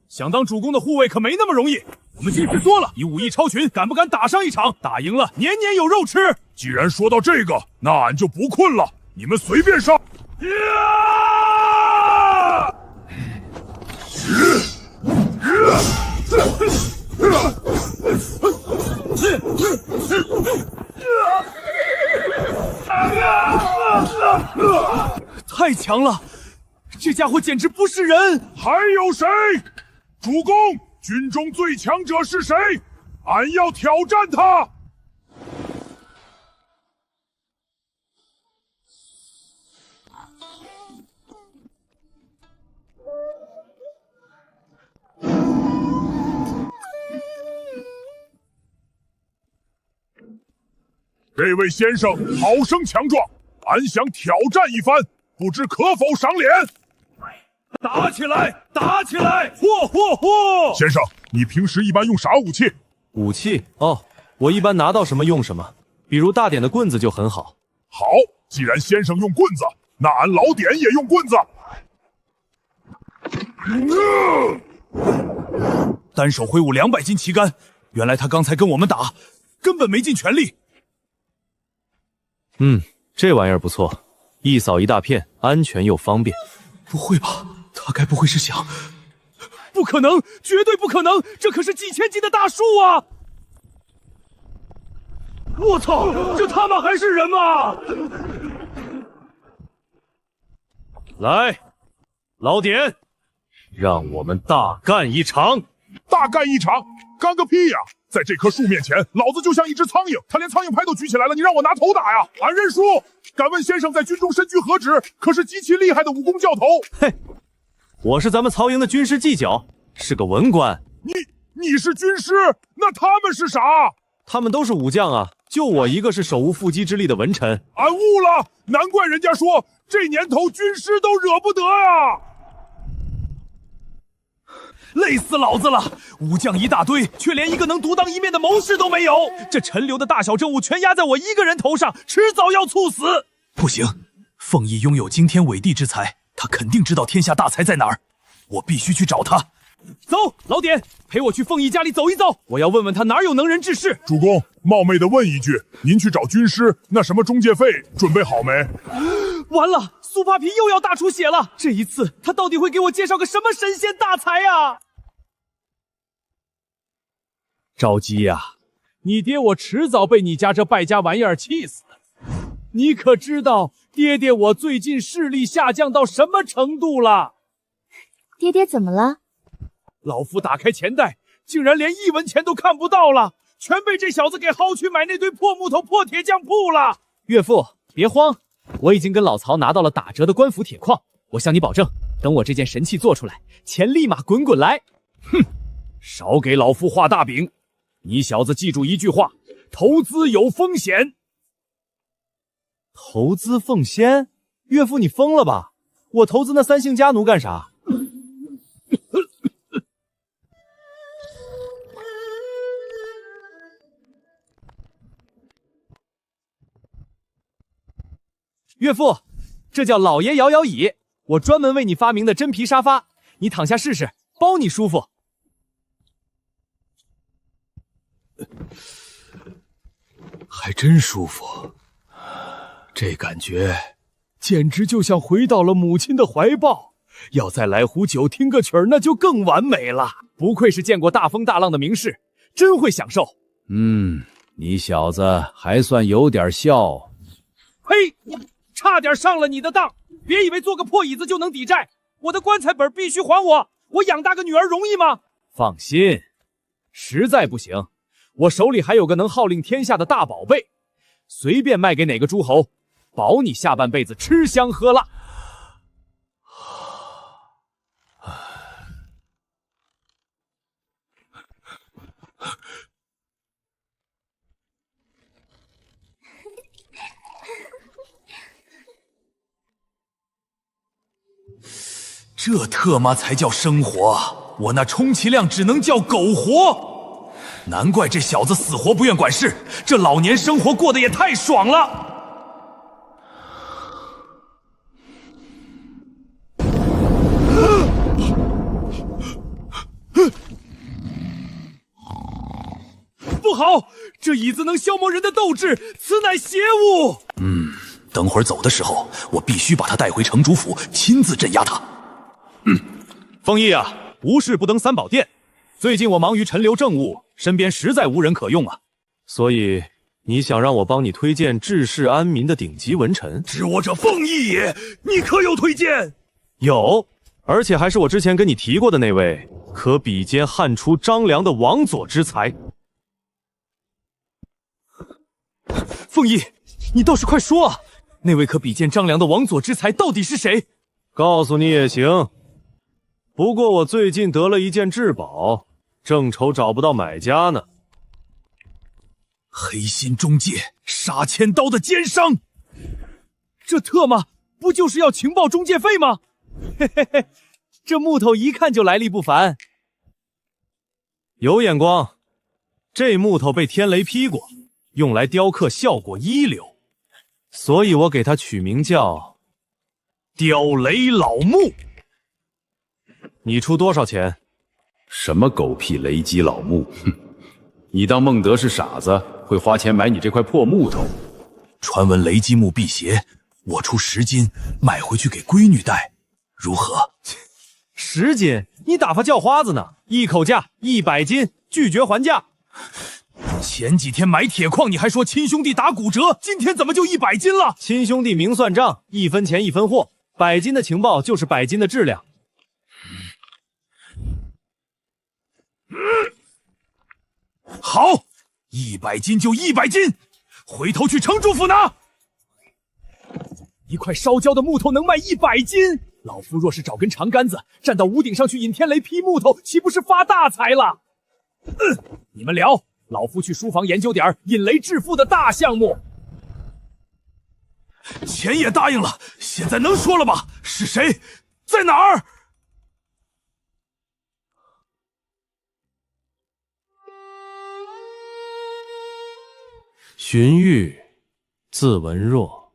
Speaker 6: 想当主公的护卫可没那么容易。我们继续说了，你武艺超群，敢不敢打上一场？打赢了，年年有肉吃。既然说到这个，那俺就不困了，你们随便上。
Speaker 2: 太强了，这家伙简直不是人！
Speaker 6: 还有谁？主公，军中最强者是谁？俺要挑战他！这位先生好生强壮，俺想挑战一番，不知可否赏脸？
Speaker 2: 打起来！打起来！嚯嚯嚯！
Speaker 6: 先生，你平时一般用啥武器？
Speaker 9: 武器？哦，我一般拿到什么用什么，比如大典的棍子就很好。
Speaker 6: 好，既然先生用棍子，那俺老典也用棍子。单手挥舞200斤旗杆，原来他刚才跟我们打，根本没尽全力。
Speaker 9: 这玩意儿不错，一扫一大片，安全又方便。
Speaker 6: 不会吧？他该不会是想……
Speaker 2: 不可能，绝对不可能！这可是几千斤的大树啊！我操，这他妈还是人吗？
Speaker 9: 来，老典，让我们大干一场！
Speaker 6: 大干一场？干个屁呀！在这棵树面前，老子就像一只苍蝇，他连苍蝇拍都举起来了，你让我拿头打呀？俺认输！敢问先生在军中身居何职？可是极其厉害的武功教头。
Speaker 9: 嘿，我是咱们曹营的军师祭酒，是个文官。
Speaker 6: 你是军师，那他们是啥？
Speaker 9: 他们都是武将啊，就我一个是手无缚鸡之力的文臣。
Speaker 6: 俺悟了，难怪人家说这年头军师都惹不得呀！
Speaker 2: 累死老子了！武将一大堆，却连一个能独当一面的谋士都没有。这陈留的大小政务全压在我一个人头上，迟早要猝死。
Speaker 6: 不行，凤仪拥有惊天伟地之才，他肯定知道天下大才在哪儿，我必须去找他。
Speaker 2: 走，老典，陪我去凤仪家里走一走，我要问问他哪有能人志士。
Speaker 6: 主公，冒昧的问一句，您去找军师，那什么中介费准备好没？
Speaker 2: 完了，苏扒皮又要大出血了。这一次，他到底会给我介绍个什么神仙大才啊？
Speaker 5: 着急呀，你爹我迟早被你家这败家玩意儿气死。你可知道爹爹我最近视力下降到什么程度了？
Speaker 10: 爹爹怎么了？
Speaker 5: 老夫打开钱袋，竟然连1文钱都看不到了，全被这小子给薅去买那堆破木头、破铁匠铺了。
Speaker 3: 岳父，别慌，我已经跟老曹拿到了打折的官府铁矿，我向你保证，等我这件神器做出来，钱立马滚滚来。
Speaker 5: 哼，少给老夫画大饼！你小子记住一句话：投资有风险。
Speaker 9: 投资奉先？岳父，你疯了吧？我投资那3姓家奴干啥？
Speaker 3: 岳父，这叫老爷摇摇椅，我专门为你发明的真皮沙发，你躺下试试，包你舒服。
Speaker 12: 还真舒服，这感觉简直就像回到了母亲的怀抱。要再来壶酒听个曲儿，那就更完美了。
Speaker 3: 不愧是见过大风大浪的名士，真会享受。
Speaker 5: 你小子还算有点笑。
Speaker 2: 嘿，差点上了你的当！别以为做个破椅子就能抵债，我的棺材本必须还我！我养大个女儿容易吗？
Speaker 3: 放心，实在不行，我手里还有个能号令天下的大宝贝，随便卖给哪个诸侯，保你下半辈子吃香喝辣。
Speaker 6: 这特妈才叫生活，我那充其量只能叫苟活。难怪这小子死活不愿管事，这老年生活过得也太爽了。
Speaker 2: 不好，这椅子能消磨人的斗志，此乃邪物。
Speaker 6: 等会儿走的时候，我必须把他带回城主府，亲自镇压他。
Speaker 1: 凤翼啊，无事不登三宝殿。最近我忙于陈留政务，身边实在无人可用啊。
Speaker 8: 所以你想让我帮你推荐治世安民的顶级文臣？
Speaker 6: 知我者凤翼也，你可有推荐？
Speaker 8: 有，而且还是我之前跟你提过的那位，可比肩汉初张良的王佐之才。
Speaker 3: 凤翼，你倒是快说啊！那位可比肩张良的王佐之才到底是谁？
Speaker 8: 告诉你也行。不过我最近得了一件至宝，正愁找不到买家呢。
Speaker 6: 黑心中介，杀千刀的奸商，
Speaker 2: 这特么不就是要情报中介费吗？
Speaker 3: 嘿嘿嘿，这木头一看就来历不凡。
Speaker 8: 有眼光，这木头被天雷劈过，用来雕刻效果一流，所以我给它取名叫
Speaker 6: 雕雷老木。
Speaker 8: 你出多少钱？
Speaker 5: 什么狗屁雷击老木？哼！你当孟德是傻子，会花钱买你这块破木头？
Speaker 6: 传闻雷击木辟邪，我出10斤买回去给闺女戴，如何
Speaker 3: ？10斤？你打发叫花子呢？一口价100斤，拒绝还价。
Speaker 6: 前几天买铁矿你还说亲兄弟打骨折，今天怎么就100斤了？
Speaker 3: 亲兄弟明算账，1分钱1分货，100斤的情报就是100斤的质量。
Speaker 6: 好，100斤就100斤，回头去城主府拿。
Speaker 2: 一块烧焦的木头能卖100斤，老夫若是找根长杆子，站到屋顶上去引天雷劈木头，岂不是发大财了？你们聊，老夫去书房研究点引雷致富的大项目。
Speaker 6: 钱也答应了，现在能说了吧？是谁？在哪儿？
Speaker 8: 荀彧，字文若。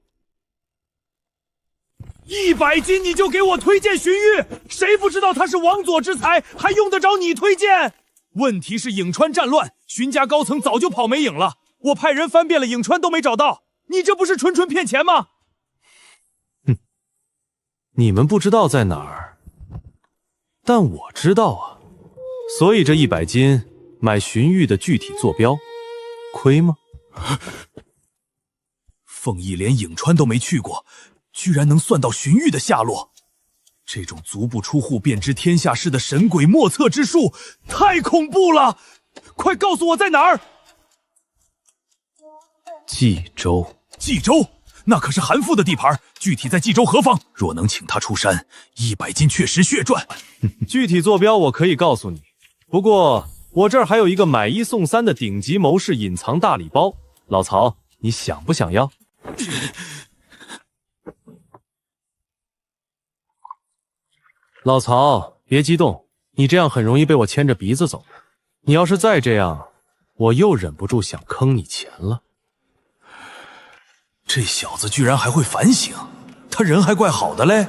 Speaker 2: 100斤你就给我推荐荀彧？谁不知道他是王佐之才，还用得着你推荐？问题是颍川战乱，荀家高层早就跑没影了，我派人翻遍了颍川都没找到，你这不是纯纯骗钱吗？
Speaker 8: 你们不知道在哪儿，但我知道啊。所以这100斤买荀彧的具体坐标，亏吗？
Speaker 6: 凤翼连颍川都没去过，居然能算到荀彧的下落，这种足不出户便知天下事的神鬼莫测之术，太恐怖了！快告诉我在哪儿！
Speaker 8: 冀州。
Speaker 6: 冀州，那可是韩馥的地盘，具体在冀州何方？若能请他出山，100斤确实血赚。
Speaker 8: 具体坐标我可以告诉你，不过我这儿还有一个买1送3的顶级谋士隐藏大礼包，老曹，你想不想要？老曹，别激动，你这样很容易被我牵着鼻子走的。你要是再这样，我又忍不住想坑你钱了。
Speaker 6: 这小子居然还会反省，他人还怪好的嘞。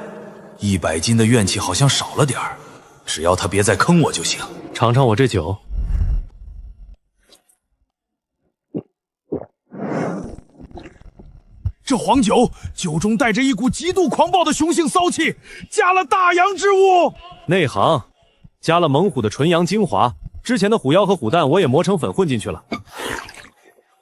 Speaker 13: 100斤的怨气好像少了点儿，只要他别再坑我就行。
Speaker 8: 尝尝我这酒。
Speaker 6: 这黄酒中带着一股极度狂暴的雄性骚气，加了大洋之物，
Speaker 8: 内行，加了猛虎的纯阳精华，之前的虎腰和虎蛋我也磨成粉混进去了。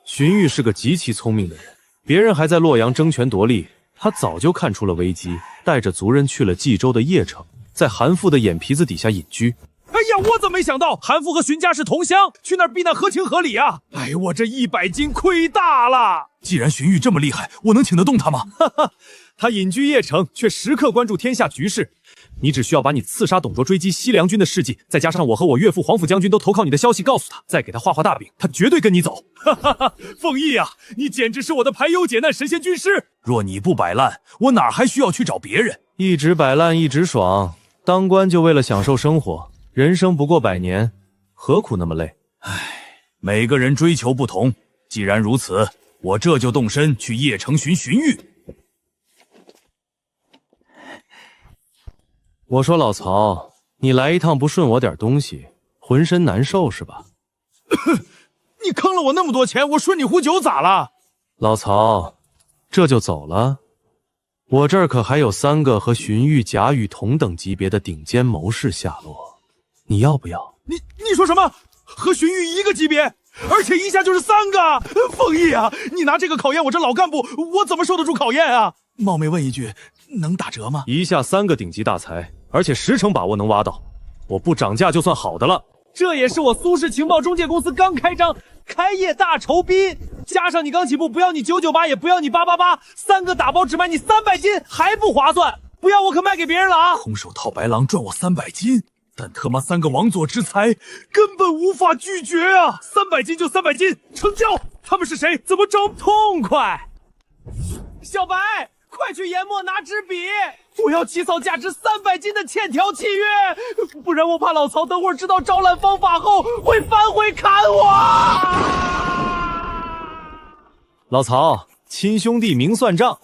Speaker 8: 荀彧是个极其聪明的人，别人还在洛阳争权夺利，他早就看出了危机，带着族人去了冀州的邺城，在韩馥的眼皮子底下隐居。
Speaker 6: 哎呀，我怎么没想到韩馥和荀家是同乡，去那儿避难合情合理啊！哎，我这100斤亏大了。
Speaker 13: 既然荀彧这么厉害，我能请得动他吗？
Speaker 8: 哈哈，他隐居邺城，却时刻关注天下局势。你只需要把你刺杀董卓、追击西凉军的事迹，再加上我和我岳父皇甫将军都投靠你的消息告诉他，再给他画画大饼，他绝对跟你走。
Speaker 6: 哈哈哈，凤翼啊，你简直是我的排忧解难神仙军师。
Speaker 13: 若你不摆烂，我哪还需要去找别人？
Speaker 8: 一直摆烂一直爽，当官就为了享受生活，人生不过100年，何苦那么累？
Speaker 13: 唉，每个人追求不同，既然如此，我这就动身去邺城寻荀彧。
Speaker 8: 我说老曹，你来一趟不顺我点东西，浑身难受是吧？
Speaker 6: 你坑了我那么多钱，我顺你壶酒咋了？
Speaker 8: 老曹，这就走了？我这儿可还有3个和荀彧、贾雨同等级别的顶尖谋士下落，你要不要？
Speaker 6: 你说什么？和荀彧一个级别？而且一下就是3个？凤翼啊，你拿这个考验我这老干部，我怎么受得住考验啊？
Speaker 13: 冒昧问一句，能打折吗？
Speaker 8: 一下3个顶级大才，而且10成把握能挖到，我不涨价就算好的了。
Speaker 2: 这也是我苏氏情报中介公司刚开张，开业大酬宾，加上你刚起步，不要你998，也不要你888，3个打包只卖你300斤，还不划算。不要我可卖给别人了啊！
Speaker 13: 空手套白狼赚我300斤，但他妈3个王佐之才根本无法拒绝啊！300斤就300斤，成交！他们是谁？怎么着？
Speaker 2: 痛快！小白，快去研墨拿支笔，我要起草价值300斤的欠条契约，不然我怕老曹等会儿知道招揽方法后会反悔砍我。
Speaker 8: 老曹，亲兄弟明算账，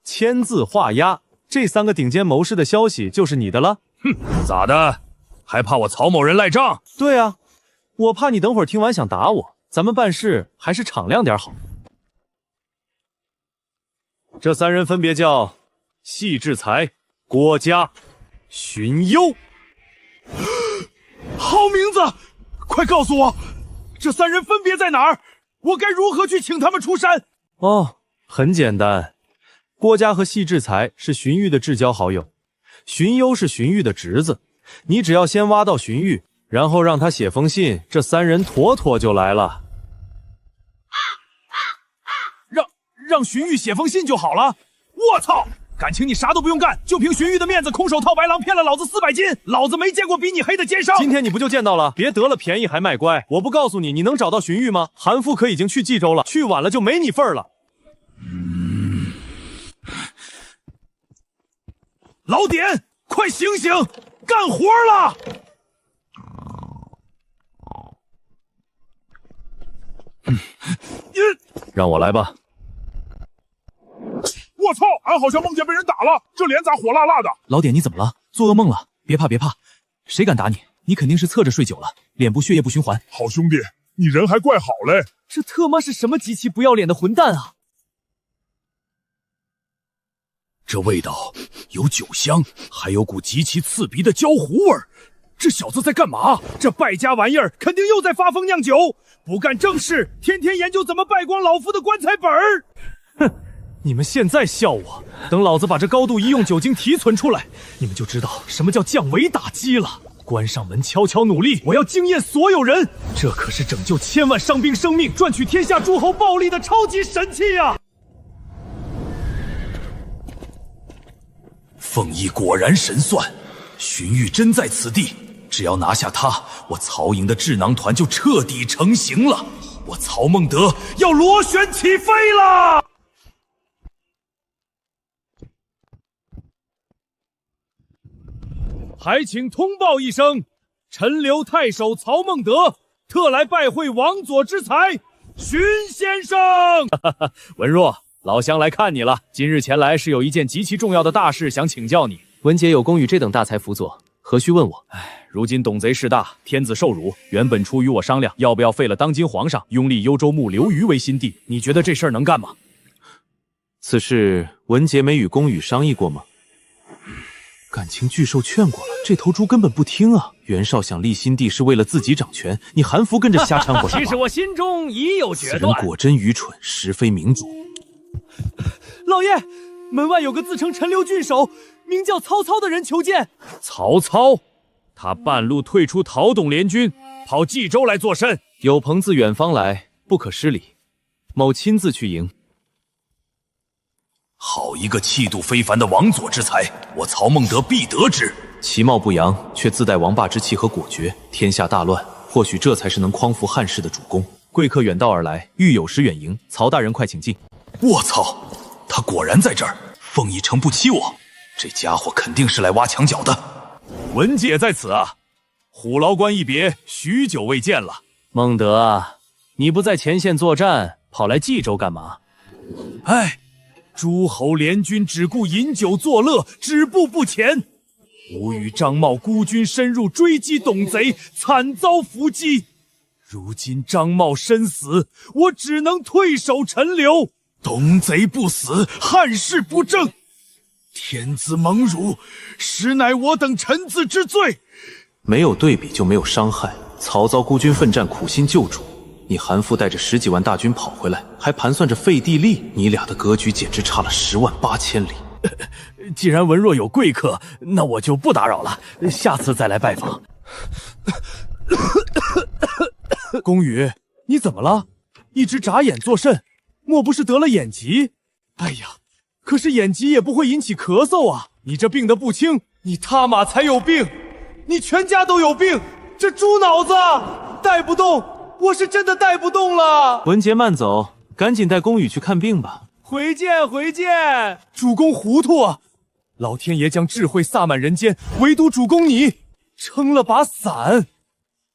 Speaker 8: 签字画押，这3个顶尖谋士的消息就是你的了。
Speaker 6: 哼，咋的？还怕我曹某人赖账？
Speaker 8: 对啊，我怕你等会儿听完想打我，咱们办事还是敞亮点好。这3人分别叫戏志才、郭嘉、荀攸。
Speaker 6: 好名字！快告诉我，这3人分别在哪儿？我该如何去请他们出山？
Speaker 8: 哦，很简单，郭嘉和戏志才是荀彧的至交好友，荀攸是荀彧的侄子。你只要先挖到荀彧，然后让他写封信，这3人妥妥就来了。
Speaker 6: 让荀彧写封信就好了。我操！感情你啥都不用干，就凭荀彧的面子空手套白狼骗了老子400斤，老子没见过比你黑的奸商。
Speaker 8: 今天你不就见到了？别得了便宜还卖乖！我不告诉你，你能找到荀彧吗？韩馥可已经去冀州了，去晚了就没你份儿了。
Speaker 6: 老典，快醒醒，干活了！
Speaker 8: 让我来吧。
Speaker 6: 我操！俺好像梦见被人打了，这脸咋火辣辣的？
Speaker 13: 老典，你怎么了？做噩梦了？别怕别怕，谁敢打你？你肯定是侧着睡久了，脸部血液不循环。
Speaker 6: 好兄弟，你人还怪好嘞！
Speaker 2: 这特妈是什么极其不要脸的混蛋啊！
Speaker 6: 这味道有酒香，还有股极其刺鼻的焦糊味儿。这小子在干嘛？这败家玩意儿肯定又在发疯酿酒，不干正事，天天研究怎么败光老夫的棺材本儿。
Speaker 8: 哼！你们现在笑我，等老子把这高度医用酒精提纯出来，你们就知道什么叫降维打击了。关上门，悄悄努力，我要惊艳所有人。这可是拯救千万伤兵生命、赚取天下诸侯暴利的超级神器啊！
Speaker 13: 凤翼果然神算，荀彧真在此地。只要拿下他，我曹营的智囊团就彻底成型了。我曹孟德要螺旋起飞了！
Speaker 5: 还请通报一声，陈留太守曹孟德特来拜会王佐之才，荀先生。
Speaker 3: 文若，老乡来看你了。今日前来是有一件极其重要的大事想请教你。
Speaker 7: 文杰有公羽这等大才辅佐，何须问我？
Speaker 5: 如今董贼势大，天子受辱，原本出于我商量，要不要废了当今皇上，拥立幽州牧刘虞为新帝？你觉得这事儿能干吗？
Speaker 8: 此事文杰没与公羽商议过吗？感情巨兽劝过了，这头猪根本不听啊！袁绍想立新帝是为了自己掌权，你韩服跟着瞎掺和什么？
Speaker 2: 其实我心中已有决断。
Speaker 8: 此人果真愚蠢，实非明主。
Speaker 2: 老爷，门外有个自称陈留郡守，名叫曹操的人求见。
Speaker 5: 曹操，他半路退出讨董联军，跑冀州来作甚？
Speaker 7: 有朋自远方来，不可失礼，某亲自去迎。
Speaker 13: 好一个气度非凡的王佐之才，我曹孟德必得之。
Speaker 15: 其貌不扬，却自带王霸之气和果决，天下大乱，或许这才是能匡扶汉室的主公。贵客远道而来，欲有失远迎，曹大人快请进。
Speaker 13: 卧槽，他果然在这儿！凤翼城不欺我，这家伙肯定是来挖墙脚的。
Speaker 5: 文姐在此啊，虎牢关一别，许久未见了。
Speaker 7: 孟德啊，你不在前线作战，跑来冀州干嘛？
Speaker 6: 哎，诸侯联军只顾饮酒作乐，止步不前。吾与张茂孤军深入追击董贼，惨遭伏击。如今张茂身死，我只能退守陈留。董贼不死，汉室不正。天子蒙辱，实乃我等臣子之罪。
Speaker 15: 没有对比就没有伤害。曹操孤军奋战，苦心救主。你韩馥带着10几万大军跑回来，还盘算着废帝立，你俩的格局简直差了10万8千里。
Speaker 2: 既然文若有贵客，那我就不打扰了，下次再来拜访。
Speaker 9: 公羽，你怎么了？一直眨眼作甚？莫不是得了眼疾？哎呀，可是眼疾也不会引起咳嗽啊！你这病得不轻，你他妈才有病，你全家都有病！这猪脑子带不动，我是真的带不动了。
Speaker 8: 文杰慢走，赶紧带公羽去看病吧。
Speaker 9: 回见，回见。主公糊涂啊！老天爷将智慧洒满人间，唯独主公你撑了把伞。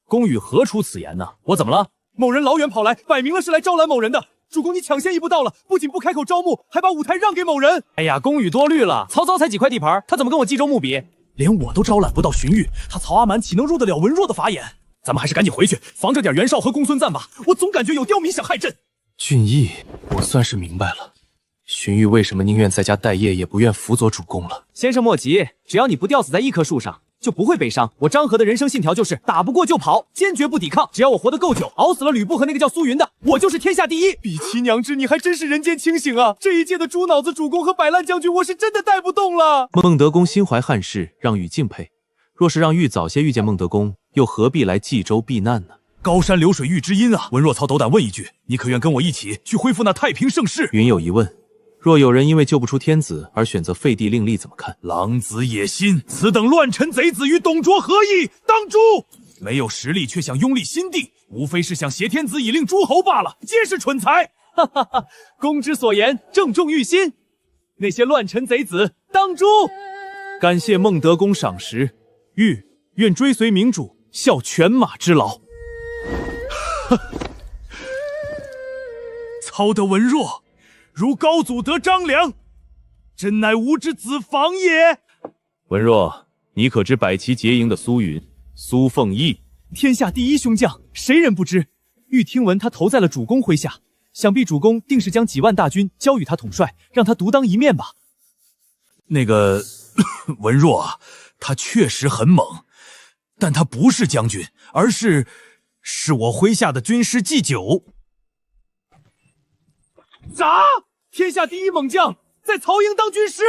Speaker 2: 公羽何出此言呢？我怎么了？
Speaker 9: 某人老远跑来，摆明了是来招揽某人的。主公，你抢先一步到了，不仅不开口招募，还把舞台让给某人。
Speaker 2: 哎呀，公羽多虑了，曹操才几块地盘，他怎么跟我冀州牧比？连我都招揽不到荀彧，他曹阿瞒岂能入得了文若的法眼？咱们还是赶紧回去，防着点袁绍和公孙瓒吧。我总感觉有刁民想害朕。
Speaker 7: 俊逸，我算是明白了，荀彧为什么宁愿在家待业，也不愿辅佐主公了。
Speaker 2: 先生莫急，只要你不吊死在一棵树上，就不会悲伤。我张合的人生信条就是打不过就跑，坚决不抵抗。只要我活得够久，熬死了吕布和那个叫苏云的，我就是天下第一。
Speaker 9: 比其娘之，你还真是人间清醒啊！这一届的猪脑子主公和摆烂将军，我是真的带不动了。
Speaker 8: 孟德公心怀汉室，让禹敬佩。若是让禹早些遇见孟德公，又何必来冀州避难呢？
Speaker 6: 高山流水遇知音啊！文若操斗胆问一句，你可愿跟我一起去恢复那太平盛世？
Speaker 8: 云有疑问。若有人因为救不出天子而选择废帝另立，怎么看？
Speaker 6: 狼子野心，此等乱臣贼子与董卓何异？当诛！没有实力却想拥立新帝，无非是想挟天子以令诸侯罢了，皆是蠢材。
Speaker 2: 哈哈哈！公之所言，正中御心。那些乱臣贼子，当诛！
Speaker 9: 感谢孟德公赏识，禹愿追随明主，效犬马之劳。
Speaker 6: 操得文若，如高祖得张良，真乃吾之子房也。
Speaker 5: 文若，你可知百骑结营的苏云、苏凤翼？
Speaker 9: 天下第一凶将，谁人不知？欲听闻他投在了主公麾下，想必主公定是将几万大军交与他统帅，让他独当一面吧。
Speaker 6: 那个文若啊，他确实很猛，但他不是将军，而是我麾下的军师祭酒。
Speaker 9: 啥？天下第一猛将在曹营当军师？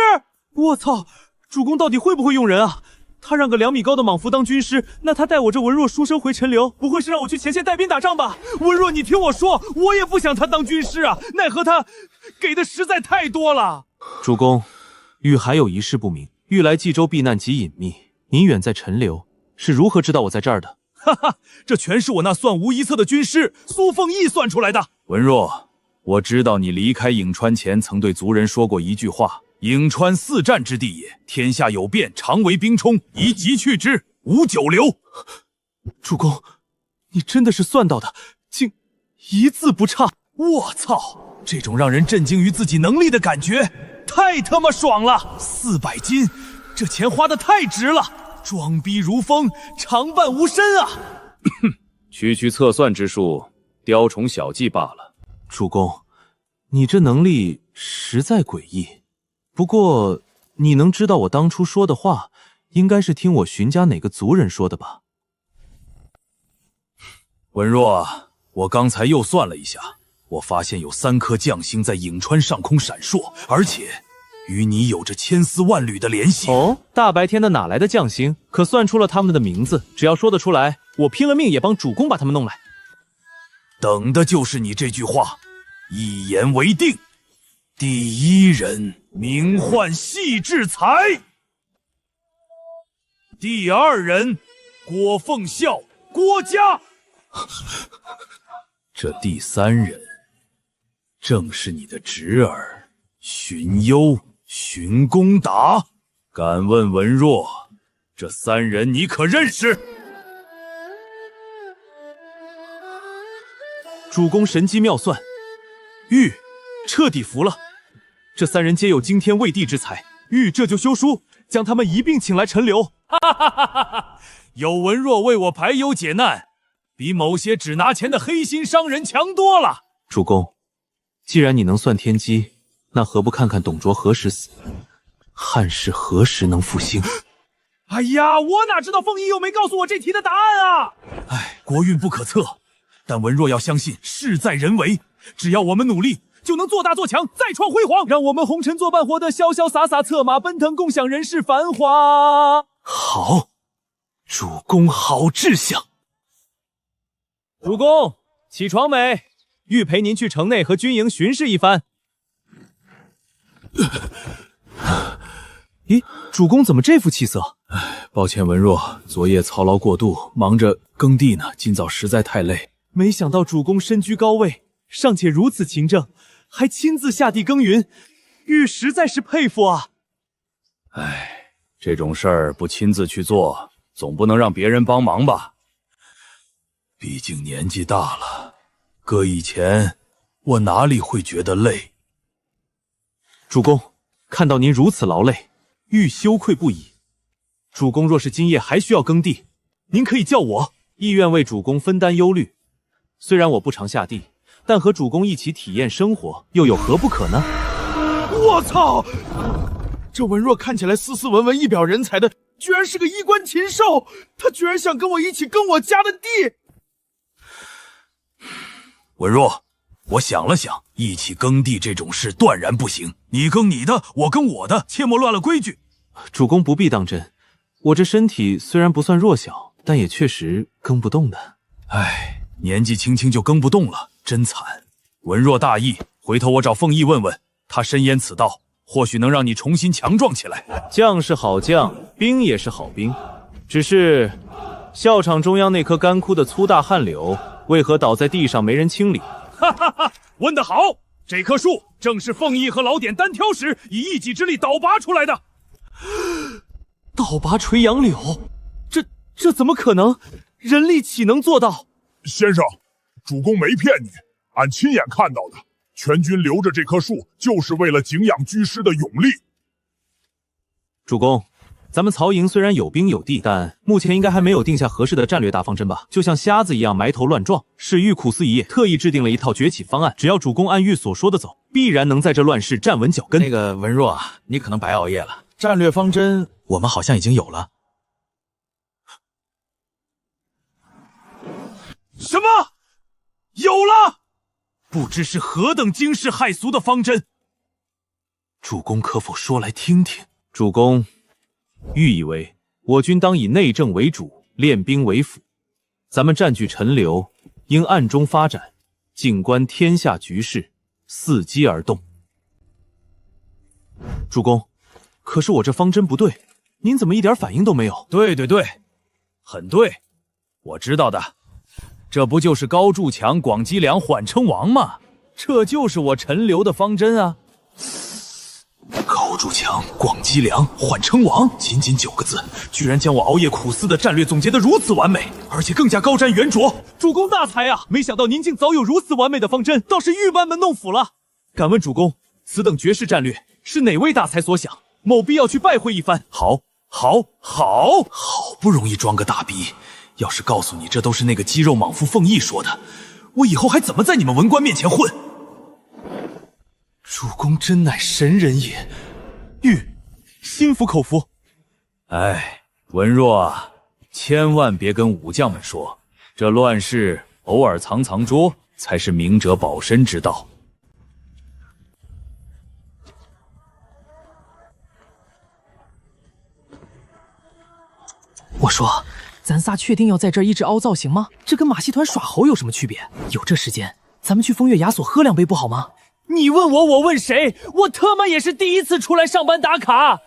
Speaker 9: 我操！主公到底会不会用人啊？他让个2米高的莽夫当军师，那他带我这文若书生回陈留，不会是让我去前线带兵打仗吧？文若，你听我说，我也不想他当军师啊，奈何他给的实在太多了。
Speaker 8: 主公，禹还有一事不明，禹来冀州避难极隐秘，您远在陈留，是如何知道我在这儿的？
Speaker 6: 哈哈，这全是我那算无一策的军师苏凤翼算出来的。
Speaker 5: 文若，我知道你离开颍川前曾对族人说过一句话：颍川四战之地也，天下有变，常为兵冲，宜急去之，无久留。
Speaker 9: 主公，你真的是算到的，竟一字不差。
Speaker 6: 我操，这种让人震惊于自己能力的感觉太他妈爽了！400斤，
Speaker 2: 这钱花得太值了，装逼如风，常伴无身啊！
Speaker 5: 区区测算之术，雕虫小技罢了。
Speaker 8: 主公，你这能力实在诡异。不过，你能知道我当初说的话，应该是听我荀家哪个族人说的吧？
Speaker 13: 文若，我刚才又算了一下，我发现有3颗将星在颍川上空闪烁，而且与你有着千丝万缕的联系。
Speaker 7: 哦，大白天的哪来的将星？可算出了他们的名字，只要说得出来，我拼了命也帮主公把他们弄来。
Speaker 13: 等的就是你这句话，一言为定。第1人名唤戏志才，第2人郭奉孝、郭嘉，这第3人正是你的侄儿荀攸、荀公达。敢问文若，这3人你可认识？
Speaker 7: 主公神机妙算，玉彻底服了。这3人皆有惊天畏地之才，玉这就修书，将他们一并请来陈留。
Speaker 13: 哈哈哈哈哈！有文若为我排忧解难，比某些只拿钱的黑心商人强多了。
Speaker 8: 主公，既然你能算天机，那何不看看董卓何时死，汉室何时能复兴？
Speaker 2: 哎呀，我哪知道凤仪又没告诉我这题的答案啊！
Speaker 13: 哎，国运不可测，但文若要相信事在人为，只要我们努力，就能做大做强，再创辉煌。
Speaker 2: 让我们红尘作伴，活得潇潇洒洒，策马奔腾，共享人世繁华。
Speaker 8: 好，主公好志向。
Speaker 7: 主公，起床没？欲陪您去城内和军营巡视一番。咦，主公怎么这副气色？
Speaker 13: 抱歉，文若，昨夜操劳过度，忙着耕地呢，今早实在太累。
Speaker 7: 没想到主公身居高位，尚且如此勤政，还亲自下地耕耘，玉实在是佩服啊！
Speaker 13: 哎，这种事儿不亲自去做，总不能让别人帮忙吧？毕竟年纪大了，搁以前我哪里会觉得累？
Speaker 7: 主公，看到您如此劳累，玉羞愧不已。主公若是今夜还需要耕地，您可以叫我，亦愿为主公分担忧虑。虽然我不常下地，但和主公一起体验生活，又有何不可呢？
Speaker 12: 我操！这文若看起来斯斯文文、一表人才的，居然是个衣冠禽兽！他居然想跟我一起耕我家的地！
Speaker 13: 文若，我想了想，一起耕地这种事断然不行。你耕你的，我耕我的，切莫乱了规矩。
Speaker 8: 主公不必当真，我这身体虽然不算弱小，但也确实耕不动的。
Speaker 13: 唉，年纪轻轻就耕不动了，真惨。文若大义，回头我找凤仪问问，他深谙此道，或许能让你重新强壮起来。
Speaker 7: 将是好将，兵也是好兵，只是校场中央那棵干枯的粗大旱柳，为何倒在地上没人清理？
Speaker 6: 哈哈哈，问得好！这棵树正是凤仪和老典单挑时以一己之力倒拔出来的。
Speaker 7: 倒拔垂杨柳，这怎么可能？人力岂能做到？
Speaker 16: 先生，主公没骗你，俺亲眼看到的。全军留着这棵树，就是为了敬仰居师的勇力。
Speaker 7: 主公，咱们曹营虽然有兵有地，但目前应该还没有定下合适的战略大方针吧？就像瞎子一样埋头乱撞。史玉苦思一夜，特意制定了一套崛起方案，只要主公按玉所说的走，必然能在这乱世站稳脚跟。
Speaker 1: 那个文若啊，你可能白熬夜了。战略方针我们好像已经有了。
Speaker 13: 什么？有了！不知是何等惊世骇俗的方针。
Speaker 8: 主公可否说来听听？
Speaker 7: 主公，玉以为我军当以内政为主，练兵为辅。咱们占据陈留，应暗中发展，静观天下局势，伺机而动。主公，可是我这方针不对，您怎么一点反应都没有？
Speaker 13: 对，很对，我知道的。这不就是高筑墙、广积粮、缓称王吗？
Speaker 7: 这就是我陈留的方针啊！
Speaker 13: 高筑墙、广积粮、缓称王，仅仅9个字，居然将我熬夜苦思的战略总结得如此完美，而且更加高瞻远瞩。
Speaker 7: 主公大才啊！没想到您竟早有如此完美的方针，倒是玉班门弄斧了。敢问主公，此等绝世战略是哪位大才所想？
Speaker 2: 某必要去拜会一番。
Speaker 13: 好不容易装个大逼，要是告诉你这都是那个肌肉莽夫凤翼说的，我以后还怎么在你们文官面前混？
Speaker 9: 主公真乃神人也，心服口服。
Speaker 3: 哎，文若啊，千万别跟武将们说，这乱世偶尔藏拙才是明哲保身之道。
Speaker 7: 我说，咱仨确定要在这儿一直凹造型吗？这跟马戏团耍猴有什么区别？有这时间，咱们去风月雅所喝2杯不好吗？
Speaker 2: 你问我，我问谁？我他妈也是第一次出来上班打卡。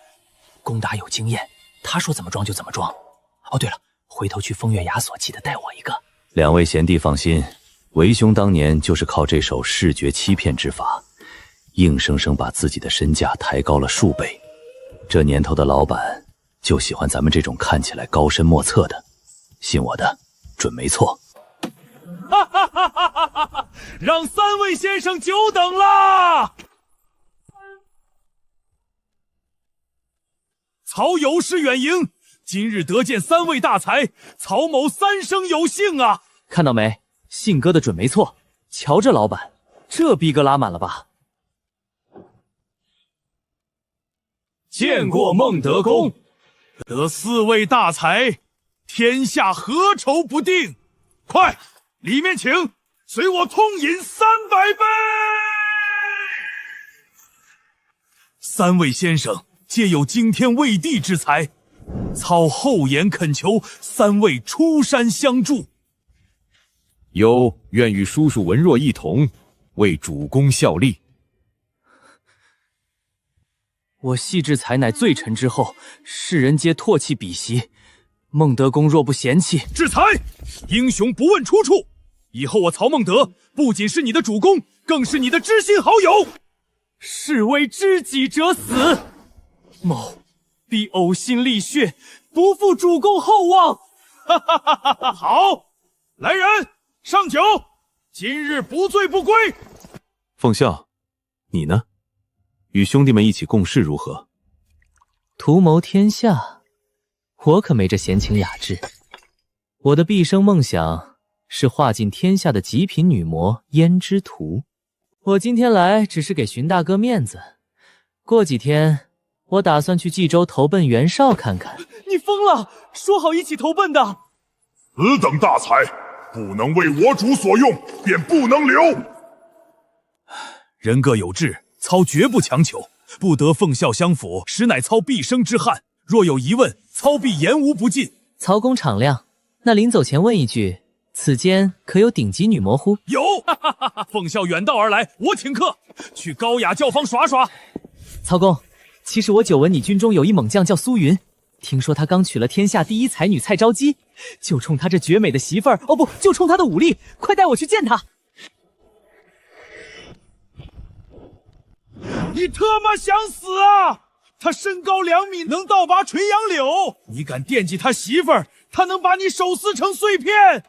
Speaker 7: 龚达有经验，他说怎么装就怎么装。哦，对了，回头去风月雅所记得带我一个。
Speaker 15: 2位贤弟放心，为兄当年就是靠这手视觉欺骗之法，硬生生把自己的身价抬高了数倍。这年头的老板就喜欢咱们这种看起来高深莫测的，信我的，准没错。
Speaker 2: 哈哈哈哈哈哈！让3位先生久等了。
Speaker 6: 曹友师远迎，今日得见3位大才，曹某3生有幸啊！
Speaker 7: 看到没，信哥的准没错。瞧这老板，这逼格拉满了吧？
Speaker 6: 见过孟德公，得4位大才，天下何愁不定？快，里面请，随我痛饮300杯。3位先生皆有惊天畏地之才，操厚颜恳求3位出山相助。
Speaker 5: 有愿与叔叔文若一同为主公效力。
Speaker 7: 我细致才乃罪臣之后，世人皆唾弃鄙夷。孟德公若不嫌弃，
Speaker 6: 制裁！英雄不问出处。以后我曹孟德不仅是你的主公，更是你的知心好友。
Speaker 2: 是为知己者死，某必呕心沥血，不负主公厚望。
Speaker 6: 哈哈哈哈哈！好，来人上酒，今日不醉不归。
Speaker 8: 凤笑，你呢？与兄弟们一起共事如何？
Speaker 7: 图谋天下，我可没这闲情雅致。我的毕生梦想是画尽天下的极品女魔胭脂图。我今天来只是给荀大哥面子，过几天我打算去冀州投奔袁绍看看。
Speaker 2: 你疯了！说好一起投奔的。
Speaker 16: 此等大才，不能为我主所用，便不能留。
Speaker 6: 人各有志，操绝不强求。不得奉孝相辅，实乃操毕生之憾。若有疑问，操必言无不尽。
Speaker 7: 曹公敞亮，那临走前问一句，此间可有顶级女魔乎？
Speaker 6: 有，奉孝远道而来，我请客，去高雅教坊耍耍。
Speaker 7: 曹公，其实我久闻你军中有一猛将叫苏云，听说他刚娶了天下第1才女蔡昭姬，就冲他这绝美的媳妇儿，哦不，就冲他的武力，快带我去见他。
Speaker 6: 你他妈想死啊！他身高2米，能倒拔垂杨柳。你敢惦记他媳妇儿，他能把你手撕成碎片。